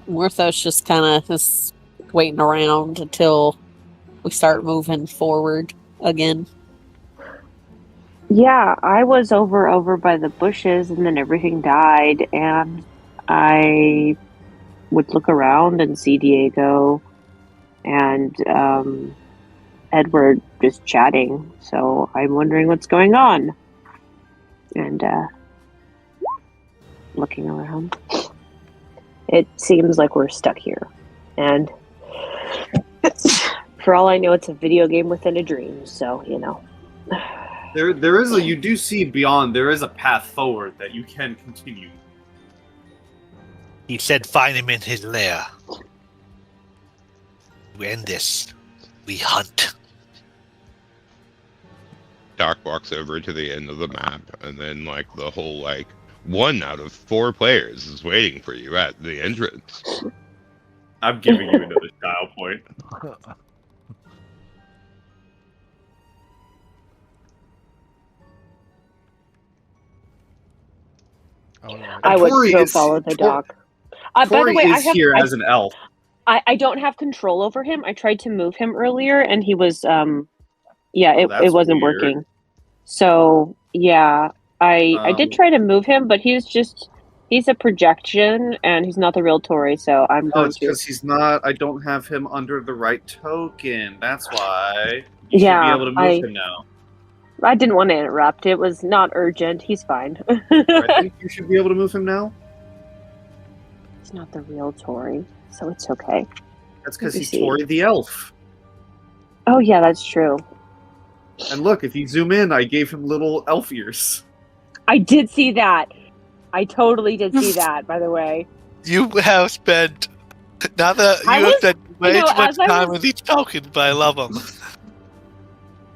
Morthos just kind of is waiting around until we start moving forward again. Yeah, I was over by the bushes, and then everything died, and I would look around and see Diego and Edward just chatting. So I'm wondering what's going on, and looking around. It seems like we're stuck here, and for all I know, it's a video game within a dream. So There is you do see beyond. There is a path forward that you can continue. He said, "Find him in his lair. We end this. We hunt." Doc walks over to the end of the map, and then like the whole like 1 out of 4 players is waiting for you at the entrance. I'm giving you another style point. Oh, no. I would Tori go is- follow the Tor- doc. By the Tori way, is here as an elf. I don't have control over him. I tried to move him earlier, and he was it that's wasn't weird. working. So yeah, I did try to move him, but he's a projection, and he's not the real Tori. So I'm No, going it's to. because he's not. I don't have him under the right token. That's why. You Yeah, should be able to move him now. I didn't want to interrupt. It was not urgent. He's fine. I think you should be able to move him now. He's not the real Tori, so it's okay. That's because Let me he's see. Tori the elf. Oh yeah, that's true. And look, if you zoom in, I gave him little elf ears. I did see that. I totally did see that. By the way. You have spent now that I you have was- spent way too much as I time was- with each token, but I love them.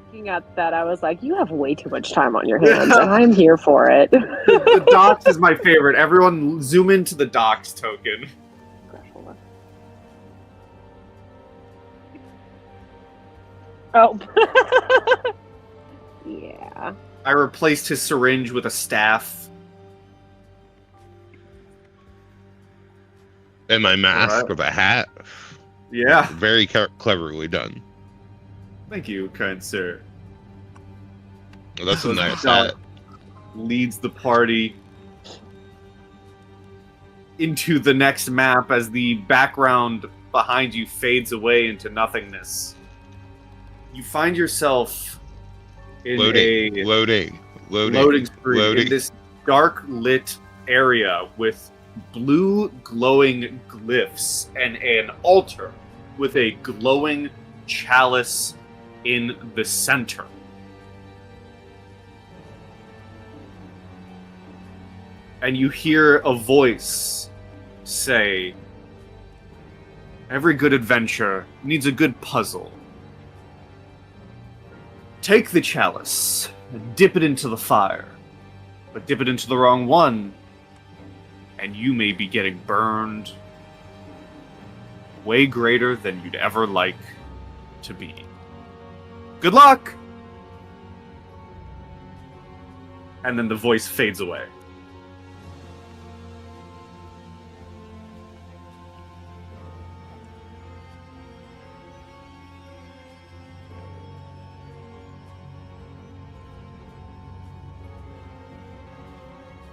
Looking at that, I was like, "You have way too much time on your hands, and I'm here for it." The docs is my favorite. Everyone zoom into the docs token. Oh. Yeah. I replaced his syringe with a staff. And my mask Alright. with a hat. Yeah. Very cleverly done. Thank you, kind sir. Well, that's a nice Doc hat. leads the party into the next map as the background behind you fades away into nothingness. You find yourself in Loading, a loading, loading screen loading. in this dark lit area with blue glowing glyphs and an altar with a glowing chalice in the center. And you hear a voice say, "Every good adventure needs a good puzzle. Take the chalice and dip it into the fire, but dip it into the wrong one, and you may be getting burned way greater than you'd ever like to be. Good luck!" And then the voice fades away.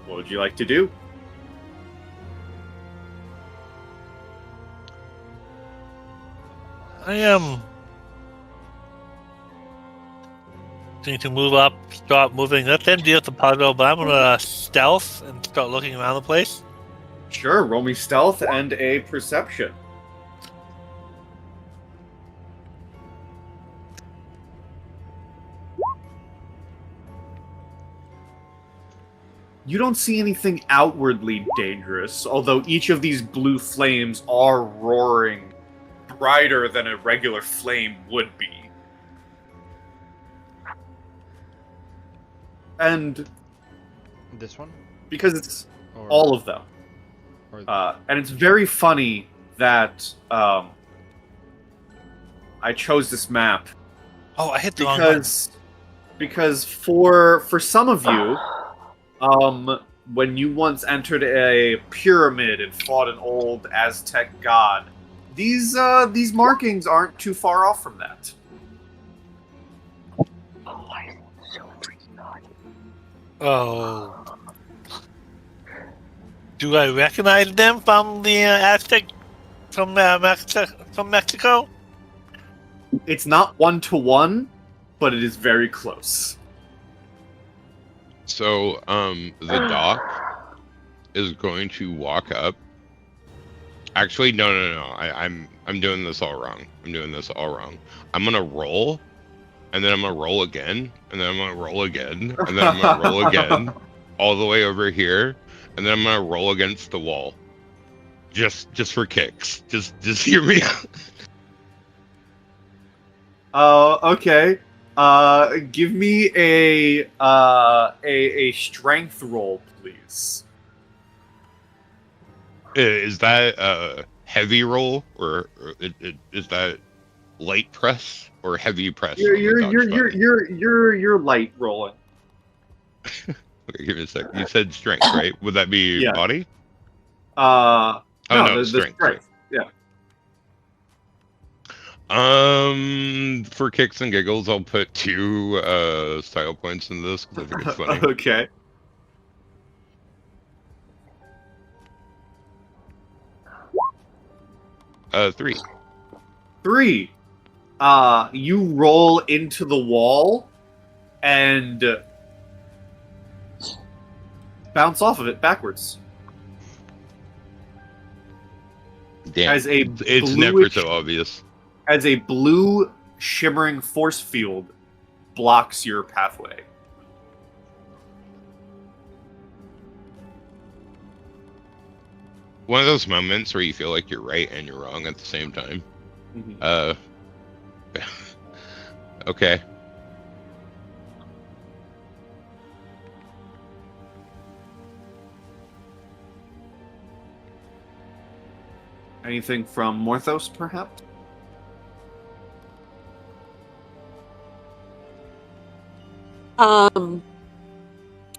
What would you like to do? I am going to move up, start moving. Let them deal with the puzzle, but I'm gonna stealth and start looking around the place. Sure, roll me stealth and a perception. You don't see anything outwardly dangerous, although each of these blue flames are roaring brighter than a regular flame would be. And This one? because it's Or, all of them, or and it's very funny that I chose this map Oh, I hit the wrong button. because for some of you, when you once entered a pyramid and fought an old Aztec god. These markings aren't too far off from that. Oh, I'm so freaking hot. Oh. Do I recognize them from the Aztec from Mexico? It's not 1-to-1, but it is very close. So, the doc is going to walk up. Actually, no. I'm doing this all wrong. I'm gonna roll, and then I'm gonna roll again, and then I'm gonna roll again, and then I'm gonna roll again, all the way over here, and then I'm gonna roll against the wall. Just for kicks. Just hear me out. Okay. Give me a strength roll, please. Is that a heavy roll, or is that light press or heavy press? You're light rolling. Okay, give me a sec. You said strength, right? Would that be Yeah. body? No, the strength. strength. Yeah. For kicks and giggles, I'll put 2 style points in this because I think it's funny. Okay. Three. 3. You roll into the wall and bounce off of it backwards. Damn. As a It's never bluish- so obvious. As a blue shimmering force field blocks your pathway. One of those moments where you feel like you're right and you're wrong at the same time. Mhm. Okay. Anything from Morthos, perhaps? I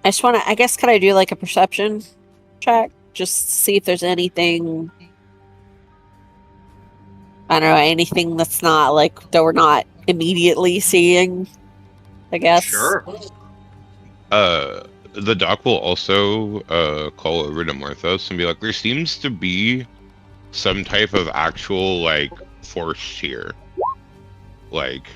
just want to. I guess could I do like a perception check, just see if there's anything. I don't know, anything that's not like that we're not immediately seeing. I guess. Sure. The doc will also call over to Morthos and be like, there seems to be some type of actual like force here. Like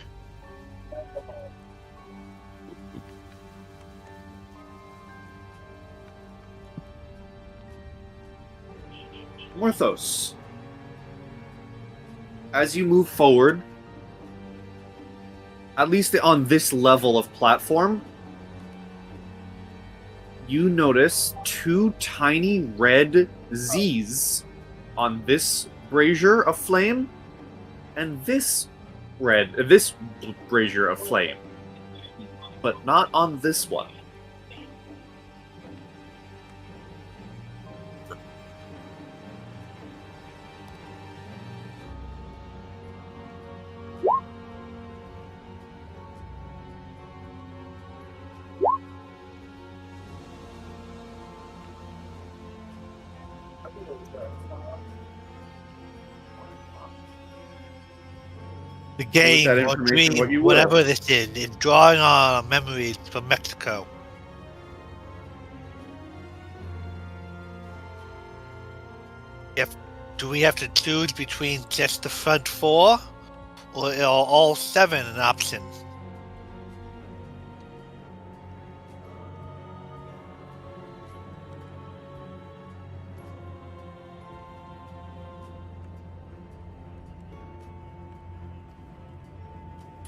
Morthos. As you move forward, at least on this level of platform, you notice 2 tiny red Z's on this brazier of flame and this brazier of flame, but not on this one. The game that or information dream, what you will. whatever this is drawing on memories from Mexico. Do we have to choose between just the front 4, or are all 7 an option?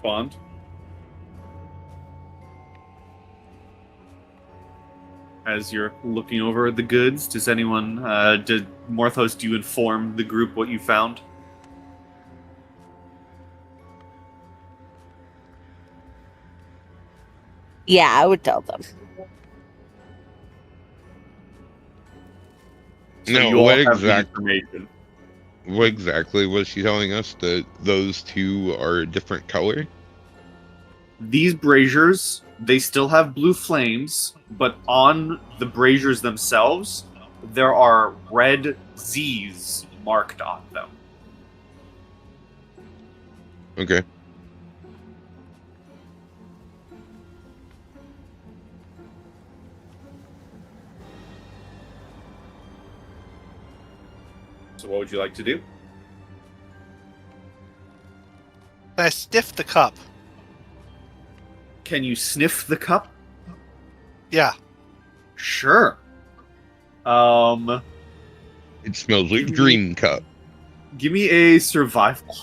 Bond. As you're looking over the goods, does anyone, did Morthos, do you inform the group what you found? Yeah, I would tell them. So no, you all what have the exactly? information. What exactly was she telling us? That those 2 are a different color? These braziers they still have blue flames, but on the braziers themselves, there are red Z's marked on them. Okay. So what would you like to do? Can I sniff the cup? Can you sniff the cup? Yeah. Sure. It smells like Give me- dream cup. Give me a survival.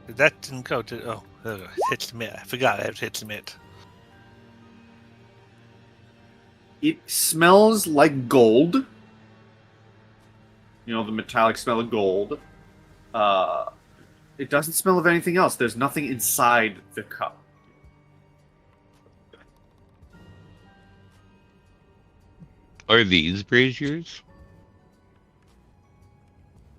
That didn't go to. Oh, there we go. Hit submit. I forgot I have to hit submit. It smells like gold. You know, the metallic smell of gold. It doesn't smell of anything else. There's nothing inside the cup. Are these braziers?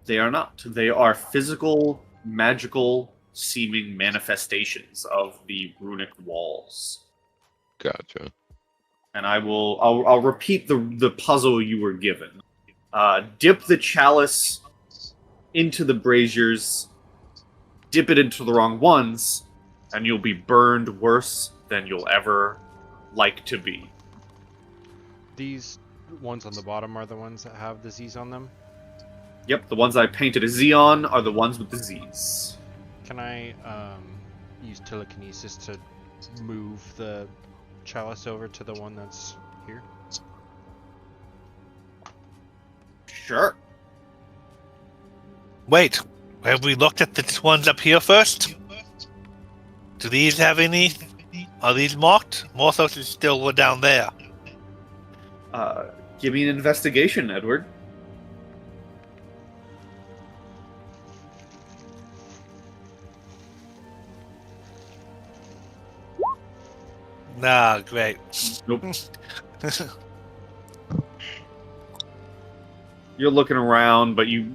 They are not. They are physical, magical seeming manifestations of the runic walls. Gotcha. And I'll repeat the puzzle you were given. Dip the chalice into the braziers, dip it into the wrong ones, and you'll be burned worse than you'll ever like to be. These ones on the bottom are the ones that have the Z's on them. Yep, the ones I painted a Z on are the ones with the Z's. Can I use telekinesis to move the chalice over to the one that's here? Sure. Wait, have we looked at the ones up here first? Do these have any? Are these marked? Morthos is still down there. Give me an investigation, Edward. Nah, great. Nope. You're looking around, but you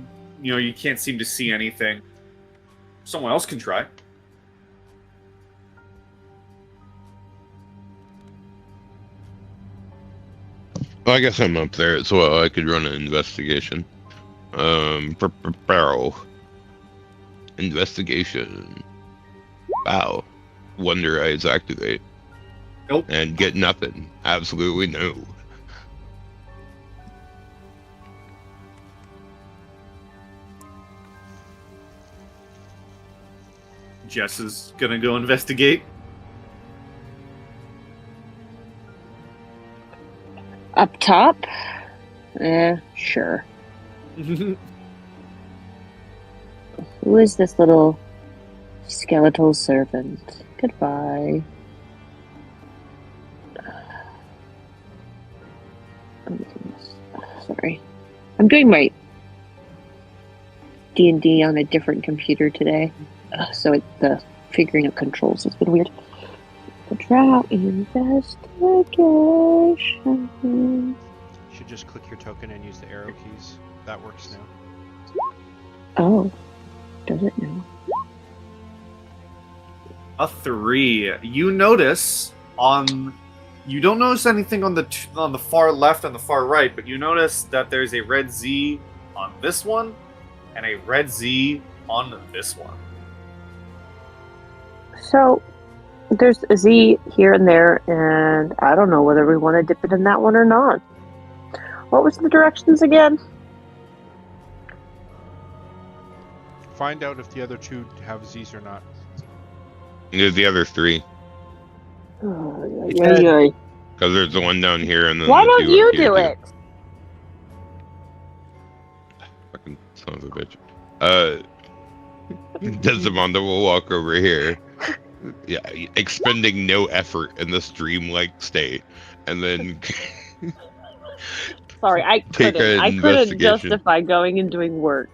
can't seem to see anything. Someone else can try. Well, I guess I'm up there as well. I could run an investigation. Barrel. Investigation. Wow. Wonder eyes activate. Nope. And get nothing. Absolutely no. Jess is gonna go investigate. Up top? Sure. Who is this little skeletal servant? Goodbye. Oh my goodness. Sorry. I'm doing my D&D on a different computer today. So the figuring out controls has been weird. The drow investigation. You should just click your token and use the arrow keys. That works now. Oh. Does it now? A 3. You notice you don't notice anything on the far left and the far right, but you notice that there's a red Z on this one and a red Z on this one. So, there's a Z here and there, and I don't know whether we want to dip it in that one or not. What was the directions again? Find out if the other two have Z's or not. There's the other three. Oh, Yeah. Because there's the one down here and then Why the don't two you up here, do too. it? Fucking son of a bitch. Desmond will walk over here. Yeah, expending no effort in this dreamlike state. And then Sorry, I Take couldn't. an I couldn't investigation. justify going and doing work.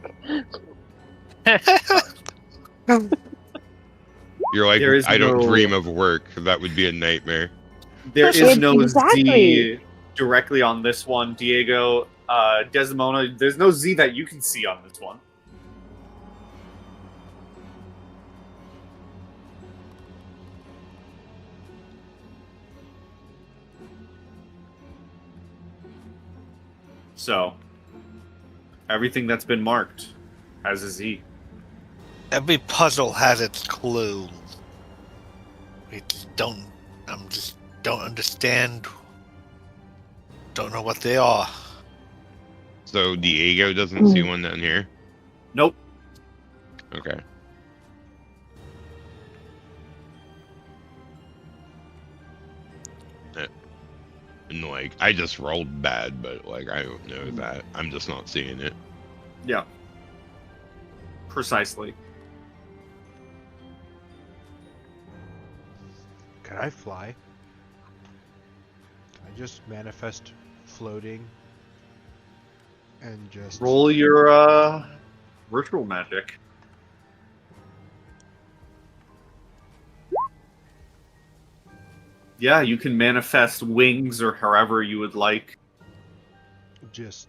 you're like, There is I don't no- dream of work. That would be a nightmare. There is no Exactly. Z. directly on this one. Diego, Desdemona, there's no Z that you can see on this one. So, everything that's been marked has a Z. Every puzzle has its clue. I just don't understand. Don't know what they are. So Diego doesn't see one down here? Nope. Okay. And like, I just rolled bad, but like, I don't know that. I'm just not seeing it. Yeah. Precisely. Can I fly? Can I just manifest floating and just Roll your ritual magic. Yeah, you can manifest wings or however you would like. just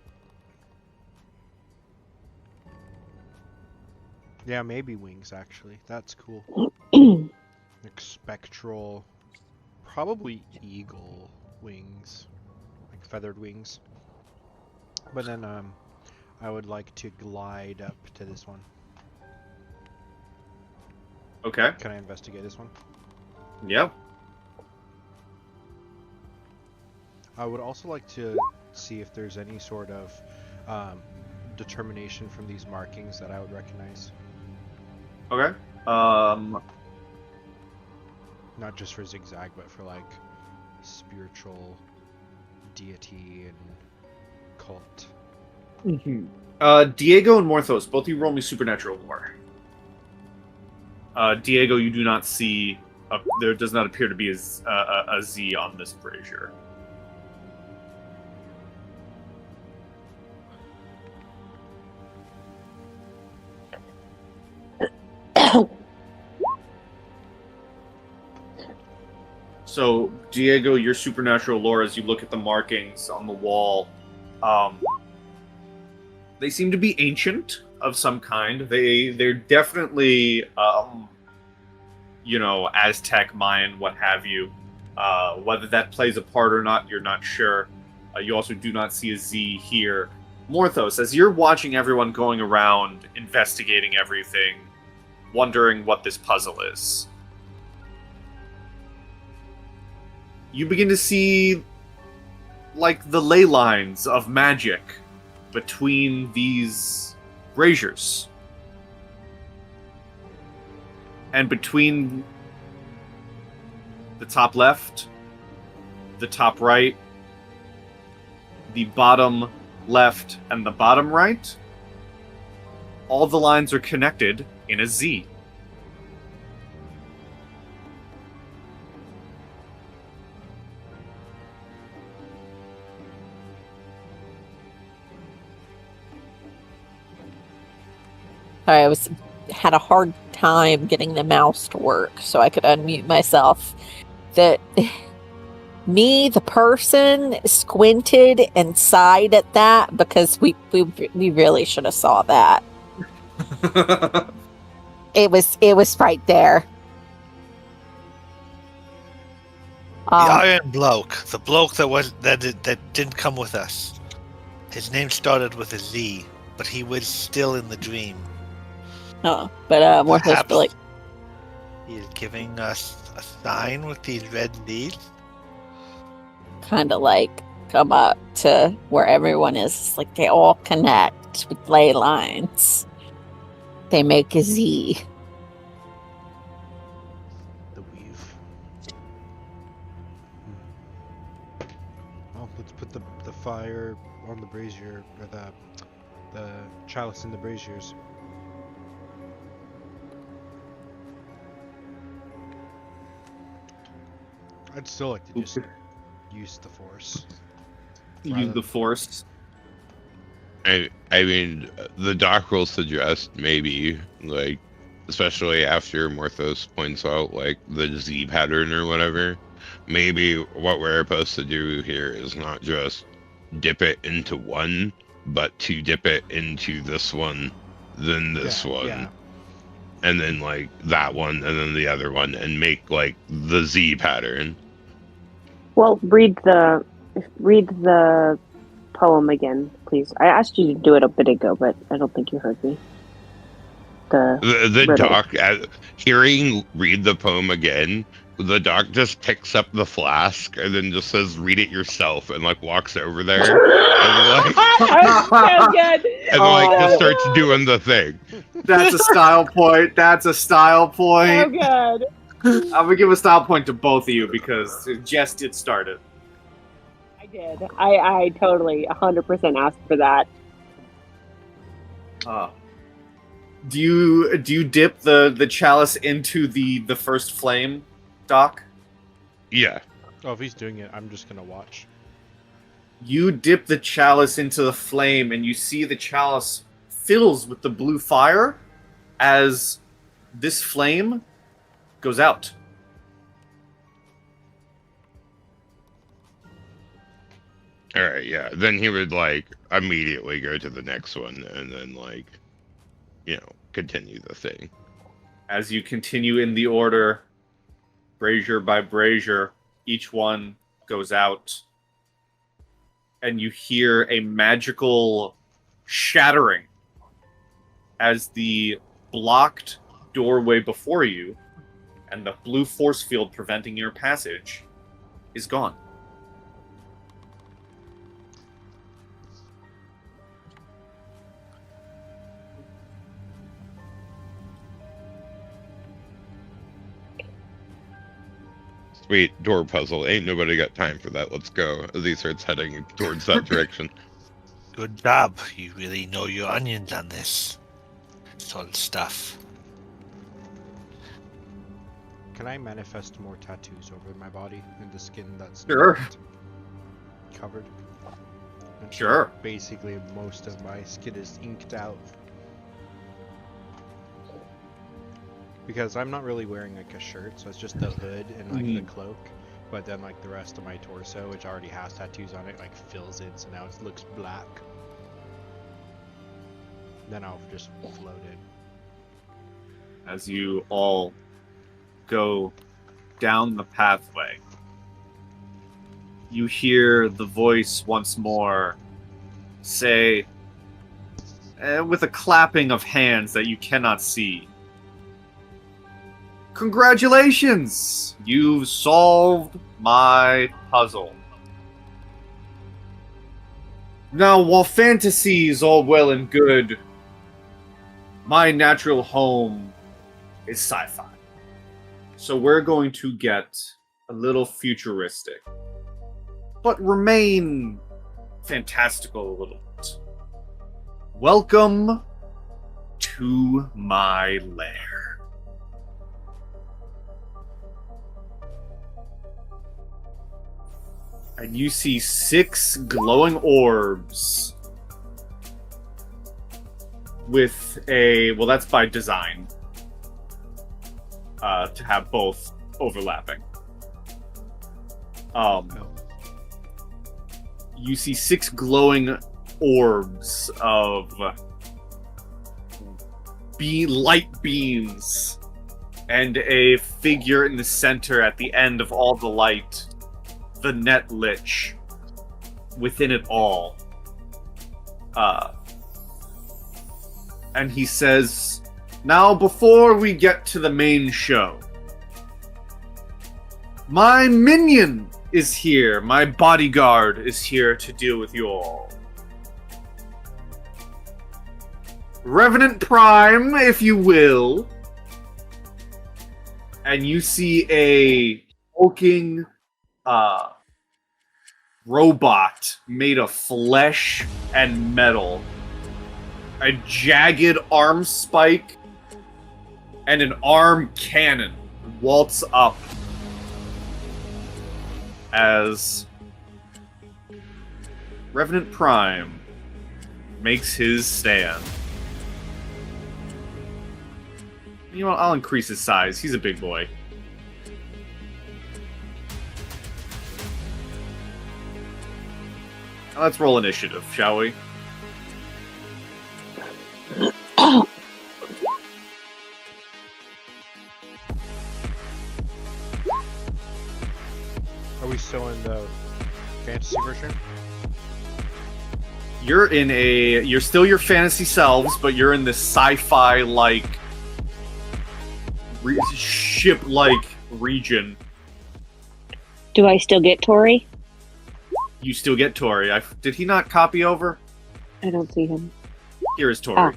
yeah, maybe wings actually. That's cool. Like spectral, probably eagle wings, like feathered wings. But then I would like to glide up to this one. Okay. Can I investigate this one? Yeah. I would also like to see if there's any sort of determination from these markings that I would recognize. Okay. Not just for ZigZag, but for like spiritual deity and cult. Diego and Morthos, both of you roll me supernatural lore. Diego, you do not see. There does not appear to be a Z on this brazier. So, Diego, your supernatural lore, as you look at the markings on the wall, they seem to be ancient of some kind. They're definitely, Aztec, Mayan, what have you. Whether that plays a part or not, you're not sure. You also do not see a Z here. Morthos, as you're watching everyone going around, investigating everything, wondering what this puzzle is, you begin to see, like, the ley lines of magic between these braziers. And between the top left, the top right, the bottom left, and the bottom right, all the lines are connected in a Z. I had a hard time getting the mouse to work so I could unmute myself. That me, the person, squinted and sighed at that because we really should have saw that. It was right there. The Iron Bloke, the bloke that didn't come with us. His name started with a Z, but he was still in the dream. But Morthos Perhaps be like, he's giving us a sign with these red Z's. kind of like come up to where everyone is. It's like they all connect with ley lines. They make a Z. The weave. Well, let's put the fire on the brazier, or the chalice in the braziers. I'd still like to just use the force. Use the force. I mean, the doc will suggest maybe, like, especially after Morthos points out, like, the Z pattern or whatever, maybe what we're supposed to do here is not just dip it into one, but to dip it into this one, then this one, Yeah. and then like that one, and then the other one, and make like the Z pattern. Well, read the poem again, please. I asked you to do it a bit ago, but I don't think you heard me. The riddle. doc, hearing read the poem again, the doc just picks up the flask and then just says, "Read it yourself," and like walks over there and like, So good. and like just starts doing the thing. That's a style point. That's a style So point. good. I'm gonna give a style point to both of you because Jess did start it. I did. I totally 100% asked for that. Do you dip the chalice into the first flame, Doc? Yeah. Oh, if he's doing it, I'm just gonna watch. You dip the chalice into the flame, and you see the chalice fills with the blue fire as this flame goes out. All right. Yeah. Then he would like immediately go to the next one and then like, continue the thing. As you continue in the order, brazier by brazier, each one goes out, and you hear a magical shattering as the blocked doorway before you and the blue force field preventing your passage is gone. Sweet, door puzzle. Ain't nobody got time for that. Let's go. As he starts heading towards that direction. Good job. You really know your onions on this sort of stuff. Can I manifest more tattoos over my body and the skin that's Sure. not covered? And so Sure. basically, most of my skin is inked out. Because I'm not really wearing like a shirt, so it's just the hood and like the cloak. But then like the rest of my torso, which already has tattoos on it, like fills in, so now it looks black. Then I'll just float in. As you all go down the pathway, you hear the voice once more say, with a clapping of hands that you cannot see, "Congratulations! You've solved my puzzle. Now, while fantasy is all well and good, my natural home is sci-fi. So we're going to get a little futuristic, but remain fantastical a little bit. Welcome to my lair." And you see 6 glowing orbs with a... Well, that's by design. To have both overlapping. You see 6 glowing orbs of light beams and a figure in the center at the end of all the light, the net lich within it all. And he says, "Now, before we get to the main show, my minion is here. My bodyguard is here to deal with you all. Revenant Prime, if you will." And you see a hulking robot made of flesh and metal, a jagged arm spike, and an arm cannon waltz up as Revenant Prime makes his stand. You know what? I'll increase his size. He's a big boy. Let's roll initiative, shall we? Are we still in the fantasy version? You're still your fantasy selves, but you're in this sci-fi like ship-like region. Do I still get Tori? You still get Tori. Did he not copy over? I don't see him. Here is Tori.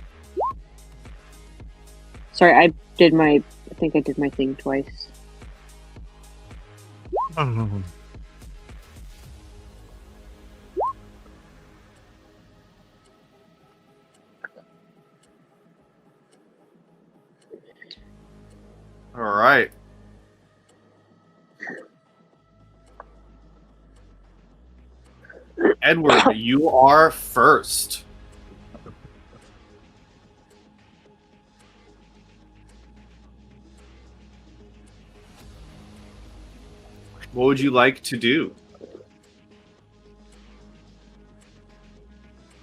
Sorry, I think I did my thing twice. All right. Edward, you are first. What would you like to do?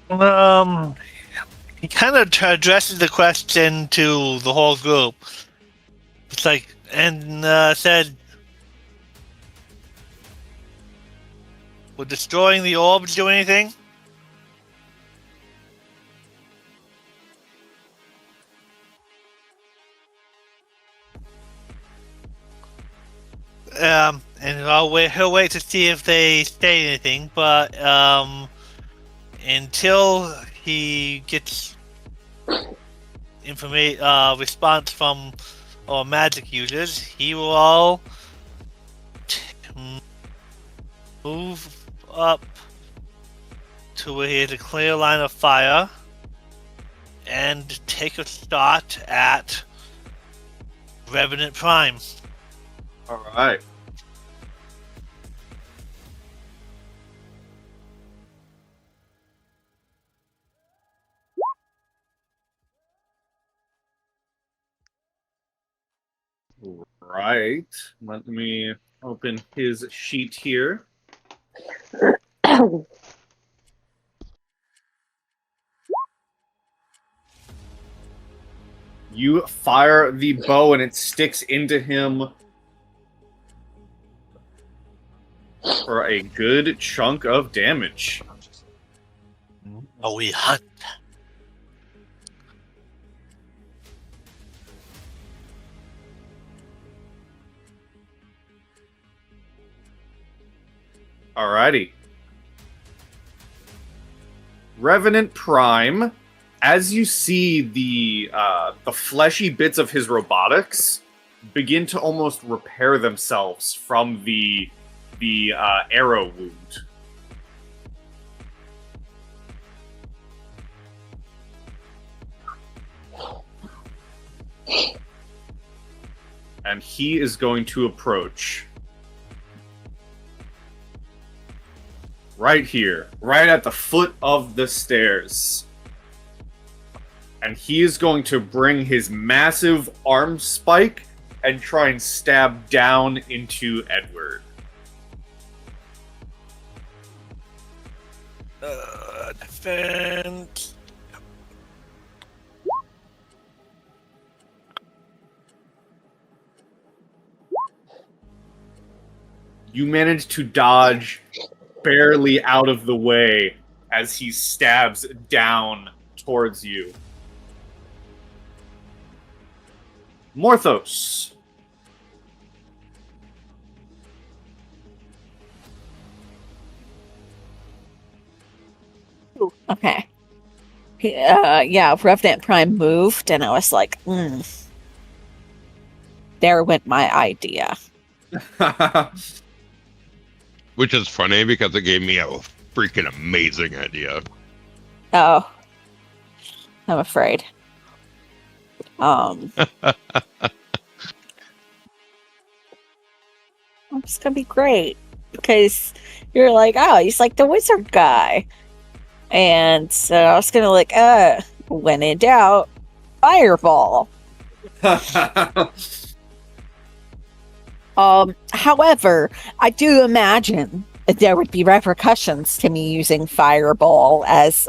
He kind of addresses the question to the whole group. It's like, and said, would destroying the orbs do anything? And he'll wait to see if they say anything, but until he gets response from magic users, he will move up to where he has a clear line of fire and take a shot at Revenant Prime. All right. Right. Let me open his sheet here. You fire the bow and it sticks into him for a good chunk of damage. Oh, we hunt. Alrighty. Revenant Prime, as you see the fleshy bits of his robotics begin to almost repair themselves from the arrow wound. And he is going to approach. Right here, right at the foot of the stairs. And he is going to bring his massive arm spike and try and stab down into Edward. Defense. You manage to dodge barely out of the way as he stabs down towards you. Morthos. Ooh, okay. Yeah, Revenant Prime moved, and I was like, there went my idea. Which is funny because it gave me a freaking amazing idea. Oh, I'm afraid. It's gonna be great because you're like, oh, he's like the wizard guy, and so I was gonna like, when in doubt, fireball. However, I do imagine there would be repercussions to me using fireball as,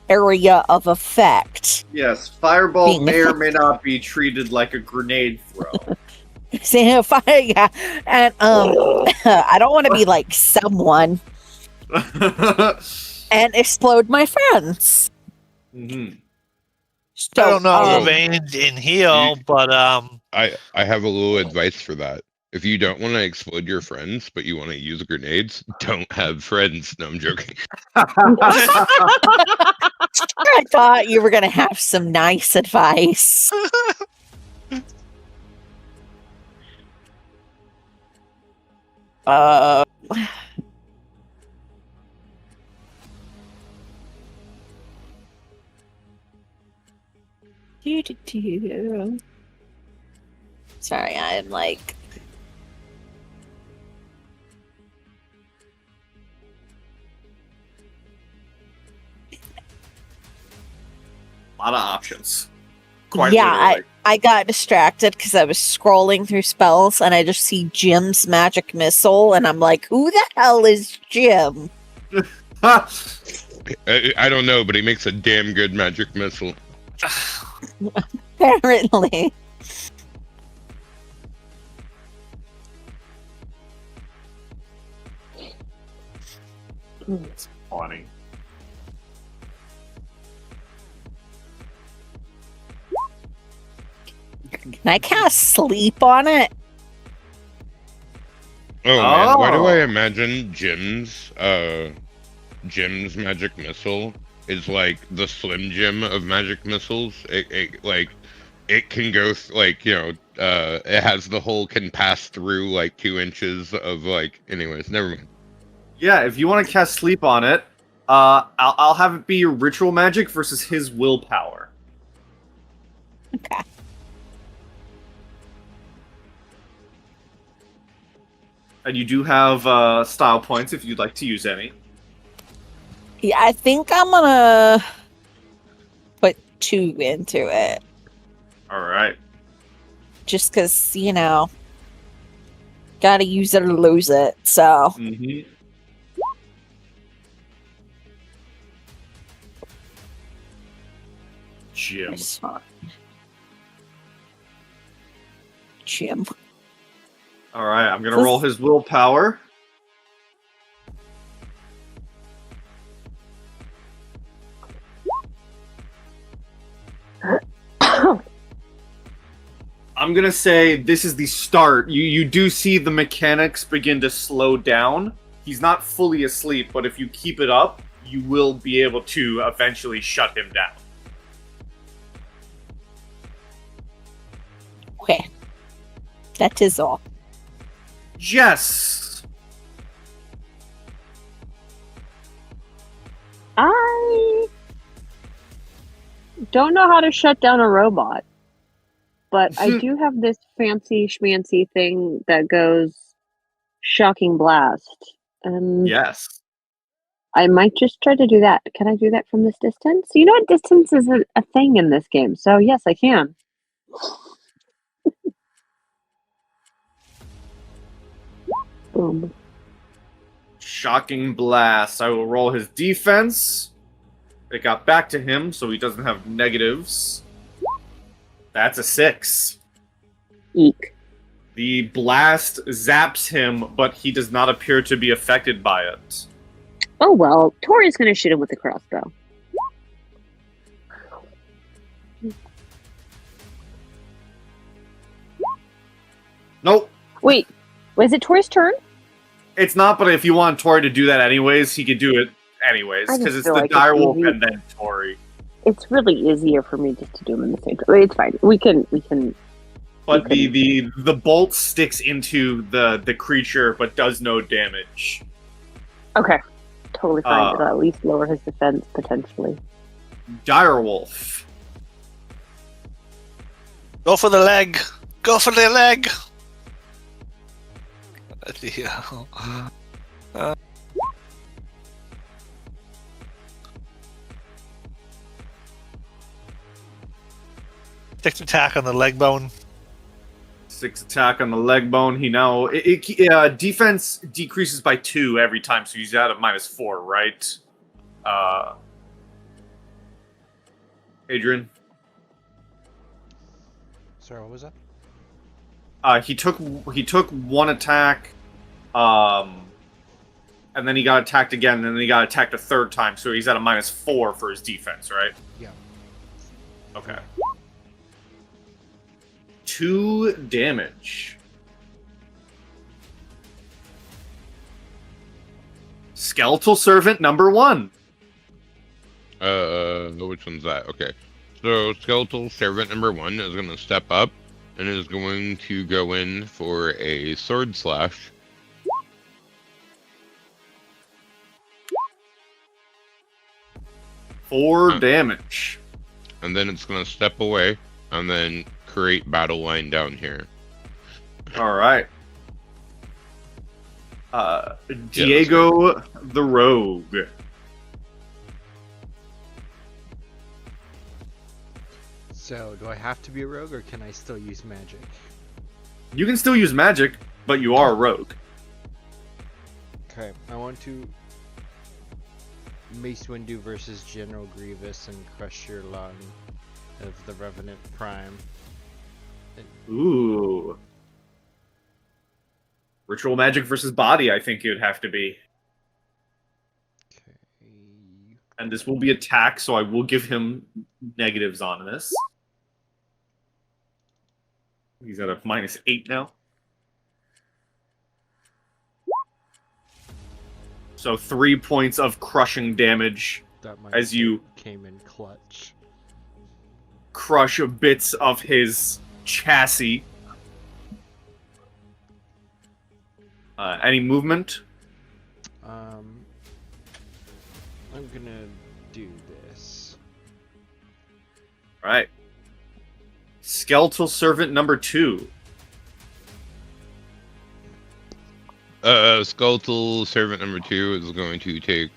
area of effect. Yes, fireball Being may or may not be treated like a grenade throw. So yeah, and I don't want to be like someone and explode my friends. Mhm. So, I don't know um, range in heal, but I have a little advice for that. If you don't want to explode your friends, but you want to use grenades, don't have friends. No, I'm joking. I thought you were gonna have some nice advice. Uh, do. Sorry, I'm like. A lot of options. Quite Yeah, literally. I got distracted because I was scrolling through spells and I just see Jim's magic missile and I'm like, who the hell is Jim? I don't know, but he makes a damn good magic missile. Apparently. It's funny. Can I cast sleep on it? Oh man, why do I Oh. imagine Jim's magic missile is like the Slim Jim of magic missiles? It can go it has the hole can pass through like 2 inches of like. Anyways, never mind. Yeah, if you want to cast sleep on it, I'll have it be your ritual magic versus his willpower. Okay. And you do have style points if you'd like to use any. Yeah, I think I'm gonna put 2 into it. All right. Just because, gotta use it or lose it. So, Mm-hmm. Jim. Jim. All right, I'm gonna roll his willpower. I'm gonna say this is the start. You do see the mechanics begin to slow down. He's not fully asleep, but if you keep it up, you will be able to eventually shut him down. Okay. That is all. Jess! I don't know how to shut down a robot, but I do have this fancy schmancy thing that goes shocking blast. And Yes. I might just try to do that. Can I do that from this distance? You know what? Distance is a thing in this game, so yes, I can. Boom. Shocking blast. I will roll his defense. It got back to him, so he doesn't have negatives. That's a 6. Eek. The blast zaps him, but he does not appear to be affected by it. Oh well, Tori's gonna shoot him with a crossbow. Nope. Wait, was it Tori's turn? It's not, but if you want Tori to do that anyways, he could do it anyways, I just because it's feel the like it's direwolf easy. and then Tori. It's really easier for me just to do them in the same time. It's fine. We can. But Okay. the bolt sticks into the creature, but does no damage. Okay. Totally fine. Uh, It'll at least lower his defense potentially. Direwolf. go for the leg. Go for the leg. Yeah. Sixth attack on the leg bone. 6 attack on the leg bone. He now defense decreases by 2 every time, so he's at a -4, right? Adrian. Sorry, what was that? He took 1 attack, and then he got attacked again, and then he got attacked a 3rd time, so he's at a -4 for his defense, right? Yeah. Okay. 2 damage. Skeletal Servant number 1. Which one's that? Okay. So Skeletal Servant number 1 is going to step up and is going to go in for a sword slash. Four damage. And then it's going to step away and then create battle line down here. All right. Diego the Rogue. So, do I have to be a rogue, or can I still use magic? You can still use magic, but you are a rogue. Okay, I want to Mace Windu versus General Grievous and crush your lung of the Revenant Prime. Ooh. Ritual magic versus body, I think it would have to be. Okay. And this will be attack, so I will give him negatives on this. He's at a -8 now. So 3 points of crushing damage That might as you came in clutch. crush bits of his chassis. Any movement? I'm gonna do this. All right. Skeletal Servant number 2. Skeletal Servant number 2 is going to take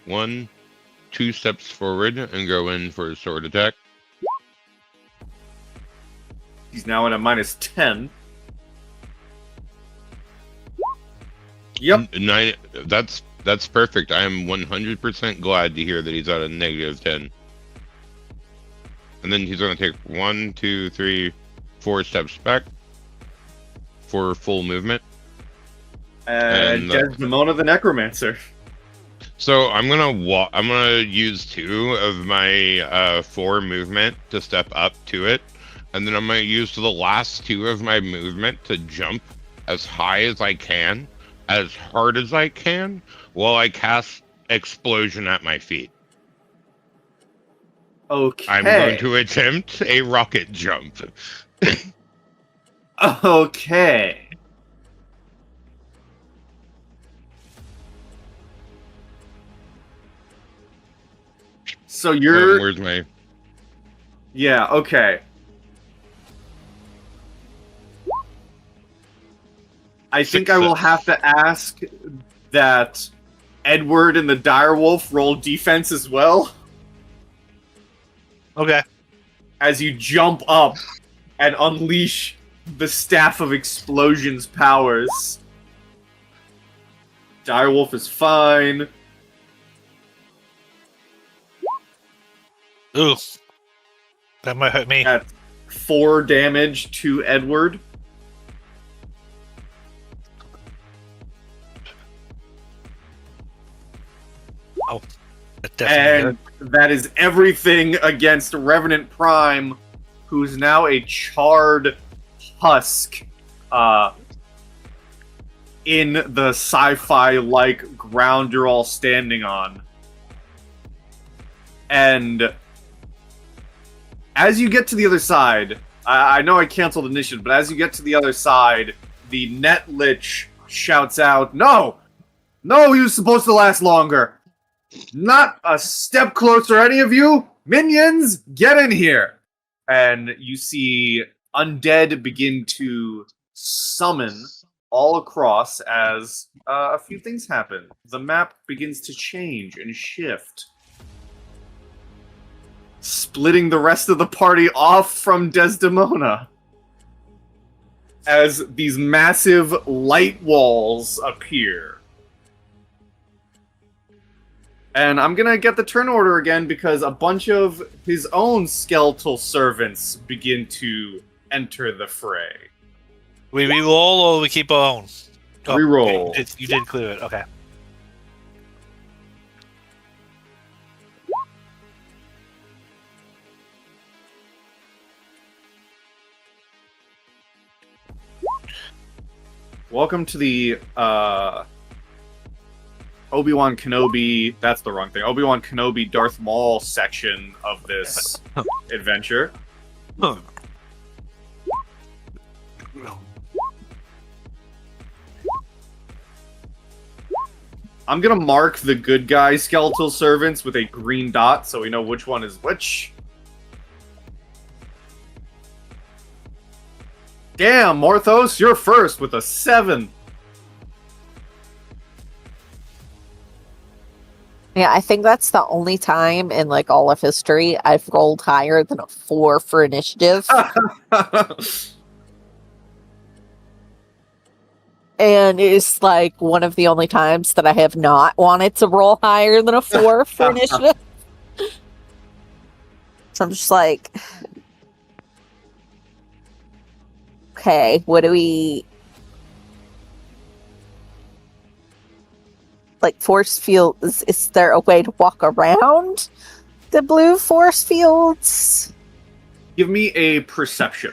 2 steps forward and go in for a sword attack. He's now at a -10. Yep. 9. That's perfect. I am 100% glad to hear that he's at a -10. And then he's going to take 1, 2, 3, 4 steps back for full movement. And Desdemona the Necromancer. So I'm gonna use 2 of my 4 movement to step up to it, and then I'm gonna use the last 2 of my movement to jump as high as I can, as hard as I can, while I cast Explosion at my feet. Okay. I'm going to attempt a rocket jump. Okay. So you're... Where's my... Yeah, okay. I think I will have to ask that Edward and the Direwolf roll defense as well. Okay. As you jump up and unleash the Staff of Explosion's powers. Direwolf is fine. Ooh. That might hurt me. That's 4 damage to Edward. Oh. That definitely And that is everything against Revenant Prime, who's now a charred husk in the sci-fi-like ground you're all standing on. And as you get to the other side, I know I canceled initiative, but as you get to the other side, the Net Lich shouts out, "No! No, he was supposed to last longer! Not a step closer, any of you! Minions, get in here!" And you see undead begin to summon all across as a few things happen. The map begins to change and shift, splitting the rest of the party off from Desdemona. as these massive light walls appear. And I'm gonna get the turn order again because a bunch of his own skeletal servants begin to enter the fray. We re-roll or we keep our own? Oh, Reroll. You did clear it. Okay. Welcome to the Obi-Wan Kenobi. That's the wrong thing. Obi-Wan Kenobi Darth Maul section of this adventure. Huh. I'm gonna mark the good guy skeletal servants with a green dot so we know which one is which. Damn, Morthos, you're first with a 7. Yeah, I think that's the only time in like all of history I've rolled higher than a 4 for initiative. And it's like one of the only times that I have not wanted to roll higher than a 4 for initiative. So I'm just like, okay, what do we... Like, force field, is there a way to walk around the blue force fields? Give me a perception.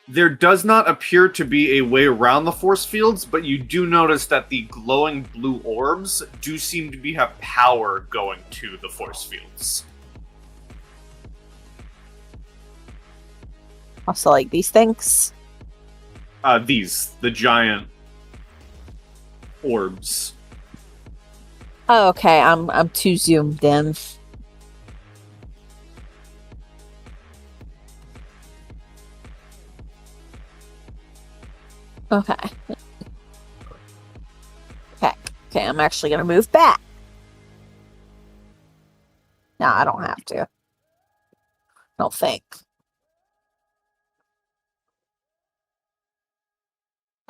There does not appear to be a way around the force fields, but you do notice that the glowing blue orbs do seem to have power going to the force fields. Also, like these things? The giant orbs. Oh, okay, I'm too zoomed in. Okay. Okay, I'm actually gonna move back. No, I don't have to. I don't think.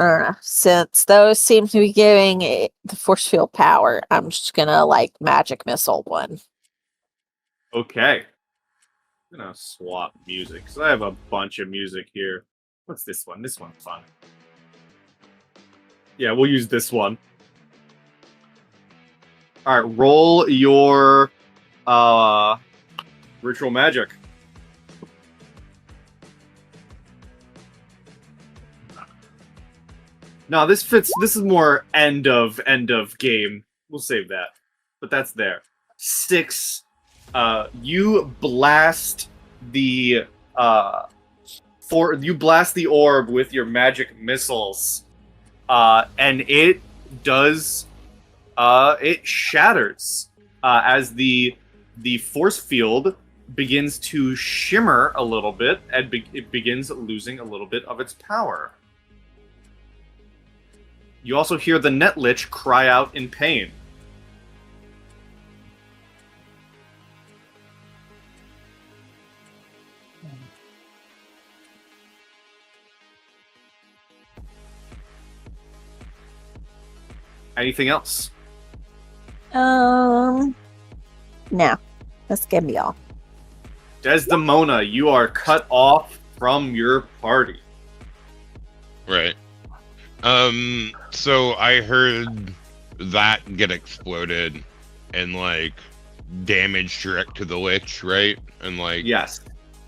I don't know. Since those seem to be giving it the force field power, I'm just gonna like magic missile one. Okay. I'm gonna swap music, because I have a bunch of music here. What's this one? This one's fun. Yeah, we'll use this one. Alright, roll your ritual magic. No, this fits. This is more end of game. We'll save that. But that's there. 6. You blast the you blast the orb with your magic missiles. And it does it shatters as the force field begins to shimmer a little bit and it begins losing a little bit of its power. You also hear the net lich cry out in pain. Anything else? No. That's gonna be all. Desdemona, you are cut off from your party. Right. So I heard that get exploded and like damage direct to the lich, right? And like Yes.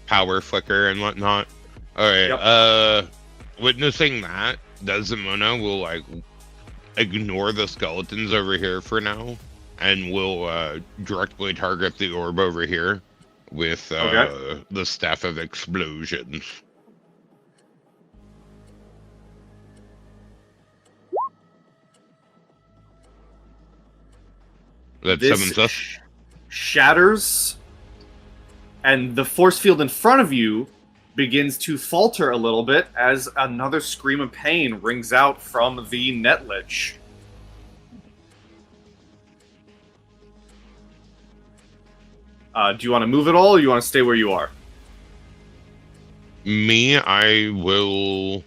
power flicker and whatnot. Alright, Yep. Witnessing that, Desdemona will like ignore the skeletons over here for now and will directly target the orb over here with the Staff of Explosions. That summons us. Shatters, and the force field in front of you begins to falter a little bit as another scream of pain rings out from the net lich. Do you want to move at all, or you want to stay where you are? Me, I will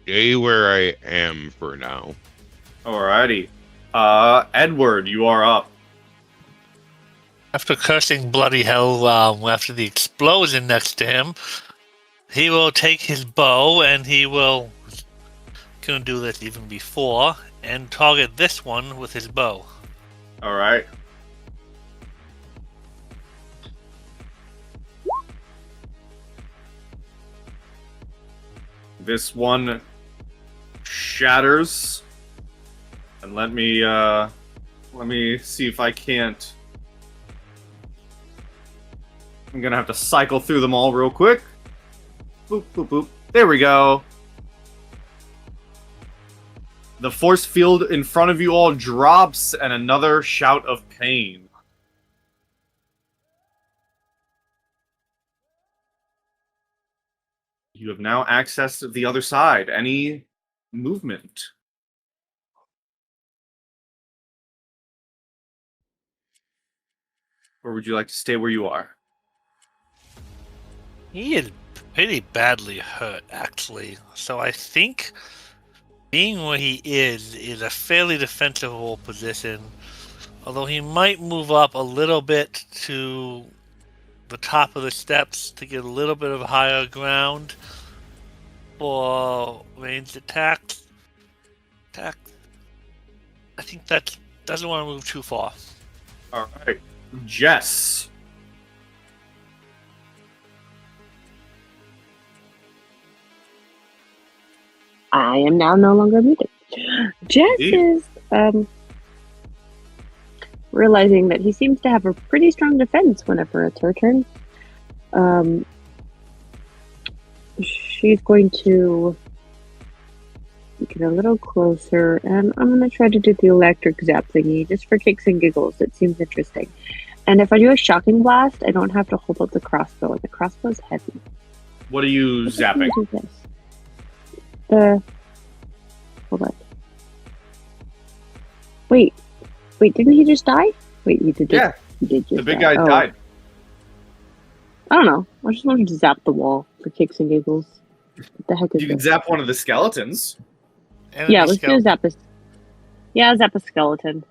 stay where I am for now. Alrighty. Edward, you are up. After cursing bloody hell after the explosion next to him, he will take his bow and he will gonna do this even before and target this one with his bow. Alright. This one shatters. And let me see if I can't. I'm gonna have to cycle through them all real quick. Boop, boop, boop. There we go. The force field in front of you all drops, and another shout of pain. You have now accessed the other side. Any movement? Or would you like to stay where you are? He is pretty badly hurt, actually. So I think being where he is a fairly defensible position. Although he might move up a little bit to the top of the steps to get a little bit of higher ground for ranged attacks. I think that doesn't want to move too far. All right, Jess. I am now no longer muted. Jess Indeed. is realizing that he seems to have a pretty strong defense whenever it's her turn. She's going to get a little closer, and I'm going to try to do the electric zap thingy just for kicks and giggles. It seems interesting. And if I do a shocking blast, I don't have to hold up the crossbow. The crossbow is heavy. What are you zapping? Do this. Hold on. Wait, didn't he just die? Wait, he did. Yeah, he did just the big die. guy Oh. died. I don't know. I just wanted to zap the wall for kicks and giggles. What the heck is You can this? zap one of the skeletons. Enemy Yeah, let's do a skeleton. zap. Yeah, zap a skeleton.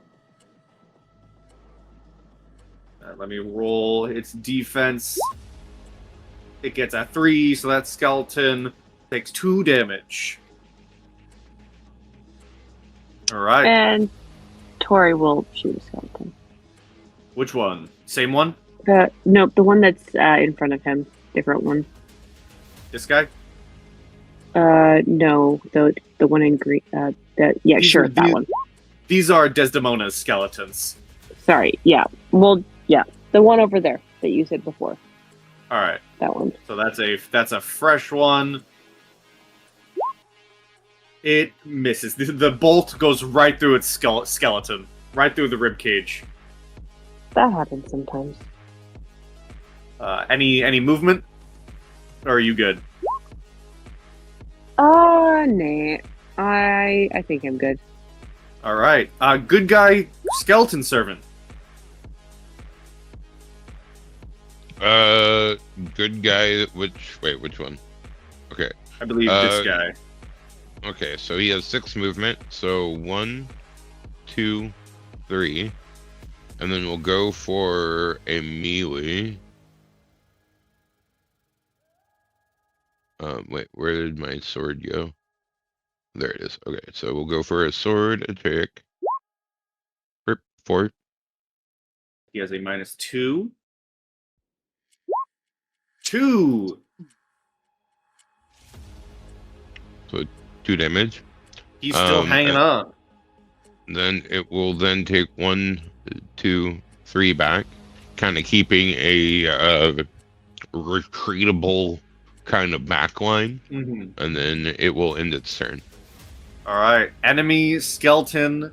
Let me roll its defense. It gets a 3, so that skeleton takes 2 damage. All right. And Tori will shoot a skeleton. Which one? Same one? Nope, the one that's in front of him. Different one. This guy? No, the one in green. Yeah, These sure, are that the- one. These are Desdemona's skeletons. Sorry, yeah. Well, yeah, the one over there that you said before. All right. That one. So that's a fresh one. It misses. The bolt goes right through its skeleton, right through the rib cage. That happens sometimes. Any movement? Or are you good? Nah. I think I'm good. All right. Good guy, skeleton servant. Good guy. Which one? Okay. I believe this guy. Okay, so he has 6 movement. So 1, 2, 3, and then we'll go for a melee. Wait, where did my sword go? There it is. Okay, so we'll go for a sword attack. 4. He has a -2. 2. So 2 damage. He's still hanging on. Then it will then take 1, 2, 3 back, kind of keeping a retreatable kind of backline, and then it will end its turn. All right. Enemy skeleton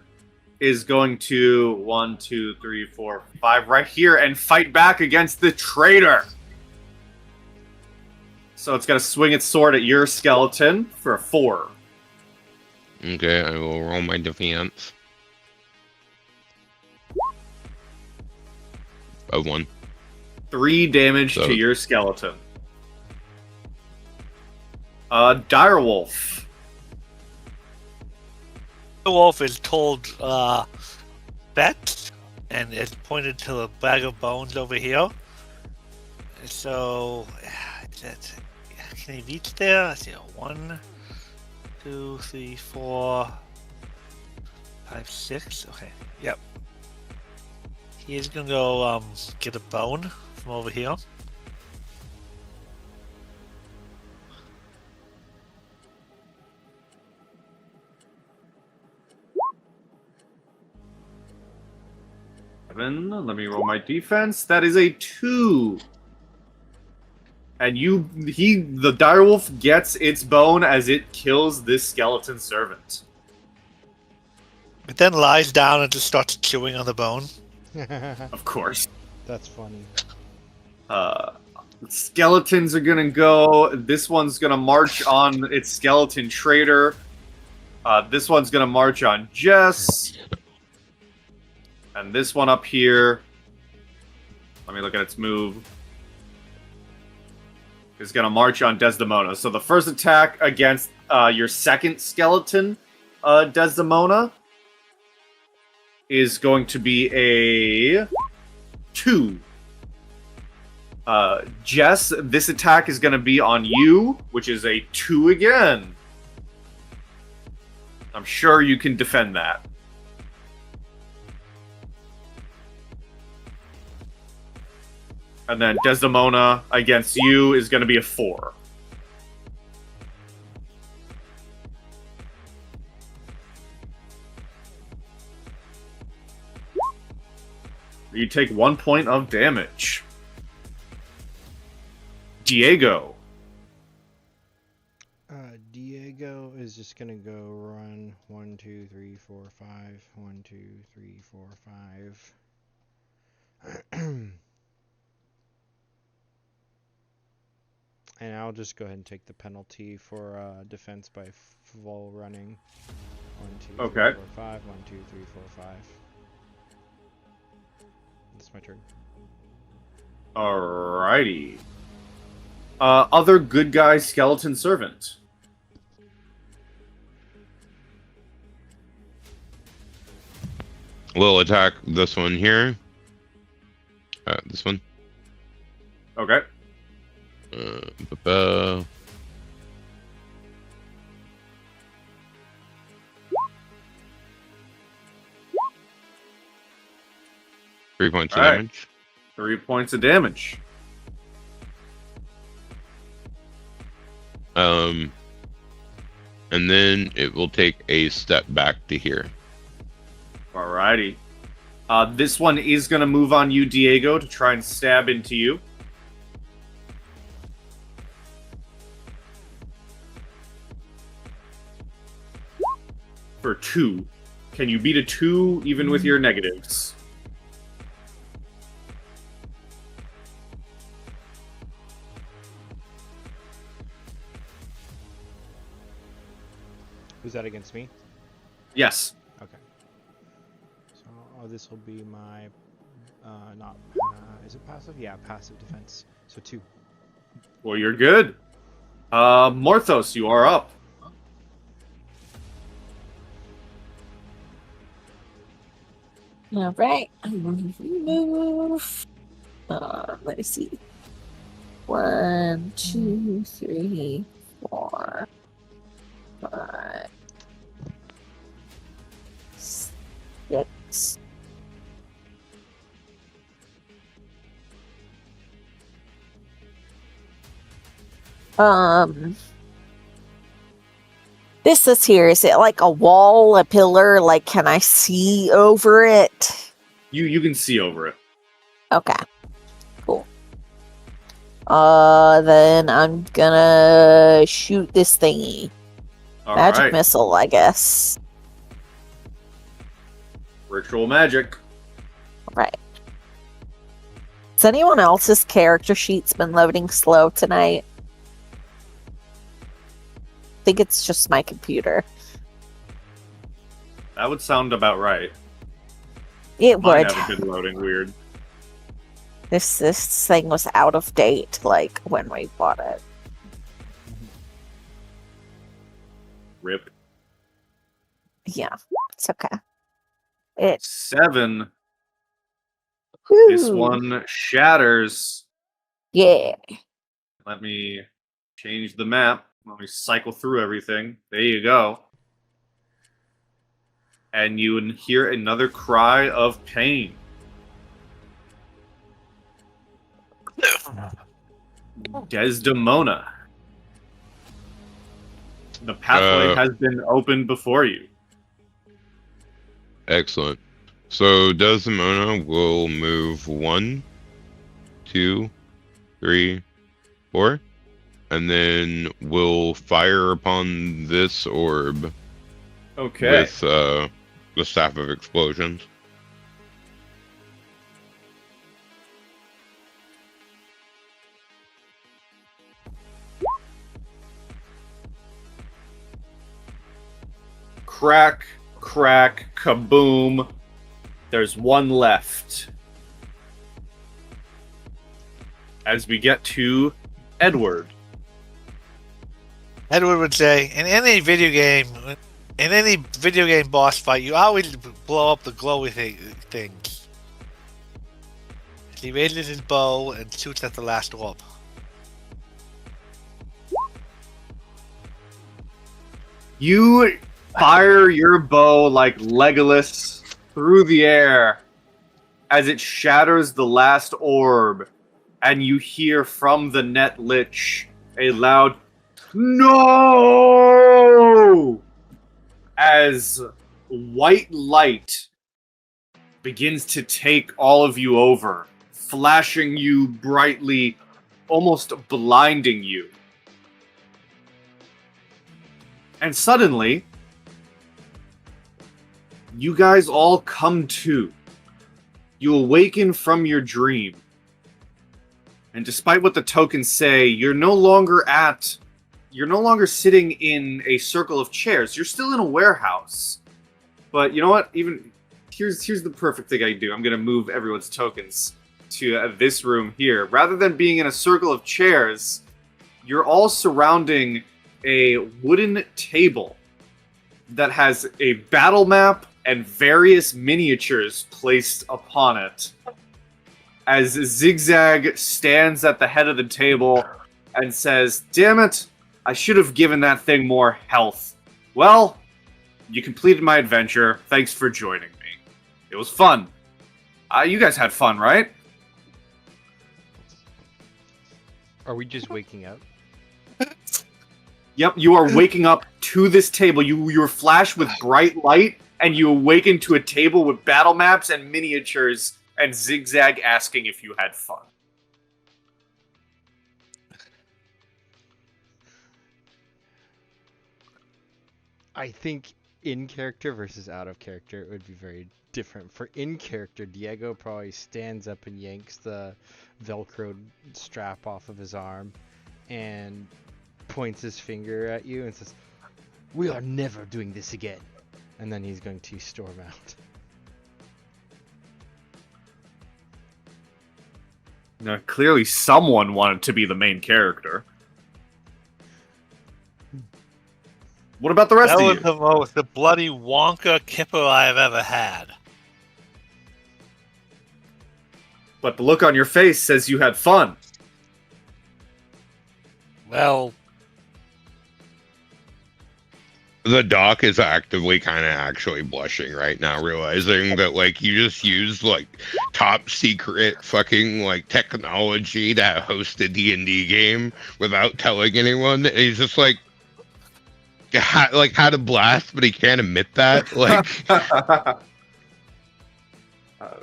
is going to 1, 2, 3, 4, 5 right here and fight back against the traitor. So it's going to swing its sword at your skeleton for a 4. Okay, I will roll my defense. A 1. 3 damage So- to your skeleton. Direwolf. The wolf is told bet, and it's pointed to the bag of bones over here. So, can he reach there? Let's see, 1, 2, 3, 4, 5, 6. Okay, yep. He is gonna go get a bone from over here. Let me roll my defense. That is a 2. And the direwolf gets its bone as it kills this skeleton servant. It then lies down and just starts chewing on the bone. Of course. That's funny. Skeletons are gonna go. This one's gonna march on its skeleton trader. This one's gonna march on Jess. And this one up here, let me look at its move, is going to march on Desdemona. So the first attack against your second skeleton, Desdemona, is going to be a 2. Jess, this attack is going to be on you, which is a 2 again. I'm sure you can defend that. And then Desdemona against you is going to be a 4. You take 1 point of damage. Diego. Diego is just gonna go run 1, 2, 3, 4, 5. 1, 2, 3, 4, 5. And I'll just go ahead and take the penalty for defense by full running. 1, 2, 3, Okay. 4, 5. 1, 2, 3, 4, 5. That's my turn. Alrighty. Other good guy skeleton servant. We'll attack this one here. This one. Okay. Ba-ba. Three points of All right. damage. 3 points of damage. And then it will take a step back to here. Alrighty. This one is going to move on you, Diego, to try and stab into you. For 2. Can you beat a 2 even with your negatives? Who's that against me? Yes. Okay. So this will be my not is it passive? Yeah, passive defense. So 2. Well, you're good. Morthos, you are up. All right. I'm going to remove. Let me see. 1, 2, 3, 4, 5, 6. This here, is it like a wall, a pillar? Like, can I see over it? You can see over it. Okay. Cool. Then I'm gonna shoot this thingy. All Magic right. missile, I guess. Ritual magic. Right. Has anyone else's character sheets been loading slow tonight? think it's just my computer. That would sound about right. It Mine would. haven't been loading weird. This thing was out of date, like when we bought it. Rip. Yeah, it's okay. It 7. This Woo. one shatters. Yeah. Let me change the map. Let me cycle through everything. There you go. And you hear another cry of pain. Desdemona. The pathway has been opened before you. Excellent. So Desdemona will move 1, 2, 3, 4, and then will fire upon this orb Okay. with the Staff of Explosions. Crack, crack, kaboom. There's one left. As we get to Edward. Edward would say, in any video game boss fight, you always blow up the glowy things. He raises his bow and shoots at the last orb. You fire your bow like Legolas through the air as it shatters the last orb, and you hear from the net lich a loud "No!" as white light begins to take all of you over, flashing you brightly, almost blinding you. And suddenly, you guys all come to. You awaken from your dream. And despite what the tokens say, you're no longer sitting in a circle of chairs. You're still in a warehouse. But you know what? Even here's the perfect thing I do. I'm going to move everyone's tokens to this room here. Rather than being in a circle of chairs, you're all surrounding a wooden table that has a battle map and various miniatures placed upon it. As ZigZag stands at the head of the table and says, "Damn it, I should have given that thing more health. Well, you completed my adventure. Thanks for joining me. It was fun. You guys had fun, right?" Are we just waking up? Yep, you are waking up to this table. You were flashed with bright light, and you awaken to a table with battle maps and miniatures, and ZigZag asking if you had fun. I think in character versus out of character it would be very different. For in character, Diego probably stands up and yanks the Velcro strap off of his arm and points his finger at you and says, "We are never doing this again." And then he's going to storm out. Now, clearly someone wanted to be the main character. What about the rest That of was you? the bloody Wonka kipper I've ever had. But the look on your face says you had fun. Well, The doc is actively kind of actually blushing right now, realizing that like you just used like top secret fucking like technology to host a D&D game without telling anyone. And he's just like had a blast, but he can't admit that. Like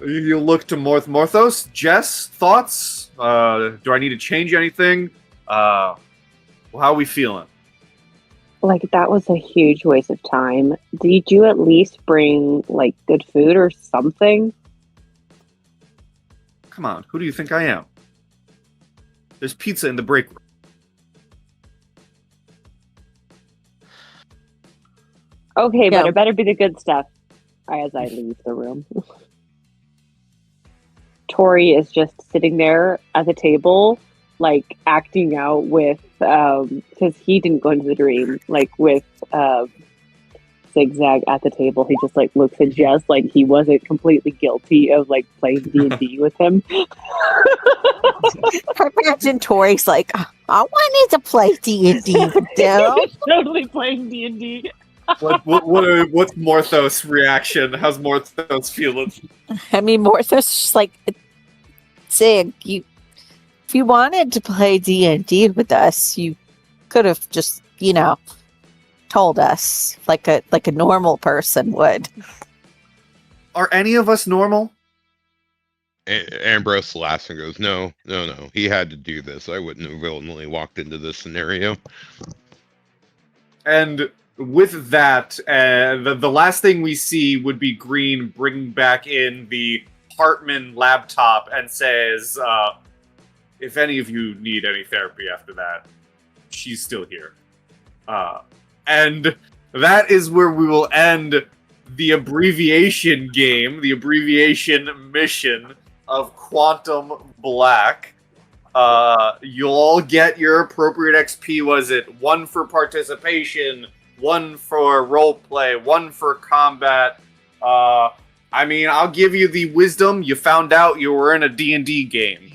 You look to Morthos. Jess, thoughts? Do I need to change anything? How are we feeling? Like, that was a huge waste of time. Did you at least bring, like, good food or something? Come on, who do you think I am? There's pizza in the break room. Okay, Yeah. but it better be the good stuff. As I leave the room, Tori is just sitting there at the table, like acting out with, because he didn't go into the dream, like with ZigZag at the table. He just like looks at Jess like he wasn't completely guilty of like playing D&D with him. I imagine Tori's like, I wanted to play D&D with them. He's totally playing D&D. What's Morthos' reaction? How's Morthos feeling? I mean, Morthos just like, Zig, if you wanted to play D&D with us, you could have just, told us like a normal person would. Are any of us normal? Ambrose laughs and goes, no. He had to do this. I wouldn't have willingly walked into this scenario. And with that, the last thing we see would be Green bringing back in the Hartman laptop and says, if any of you need any therapy after that, she's still here. And that is where we will end the abbreviation game, the abbreviation mission of Quantum Black. You'll all get your appropriate XP. Was it 1 for participation, 1 for roleplay, 1 for combat? I'll give you the wisdom. You found out you were in a D&D game.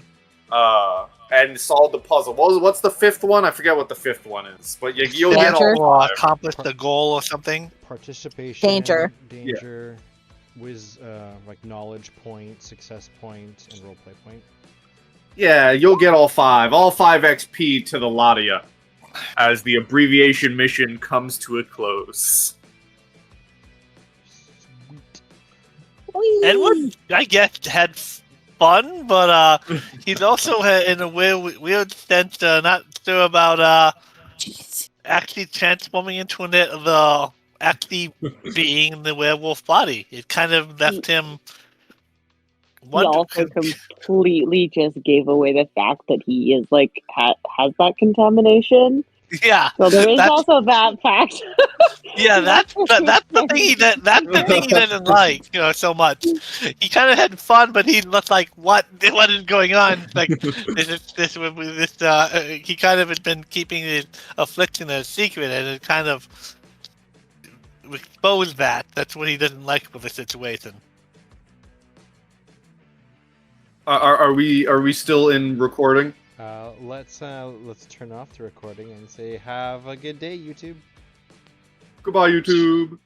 And solved the puzzle. What's the 5th one? I forget what the 5th one is. But you'll get all Or 5. accomplish the goal or something. Participation, Danger, like knowledge point, success point, and roleplay point. Yeah, you'll get all 5. All 5 XP to the lot of you as the abbreviation mission comes to a close. Edward, I guess, had fun, but he's also in a weird sense not sure about actually transforming into actually being the werewolf body. It kind of left him. He also completely just gave away the fact that he is like has that contamination. Yeah. So there is also that fact. Yeah, that's the thing he didn't like, so much. He kind of had fun, but he looked like what is going on? Like this. He kind of had been keeping his affliction a secret, and it kind of exposed that. That's what he didn't like with the situation. Are we still in recording? Let's turn off the recording and say have a good day, YouTube. Goodbye, YouTube.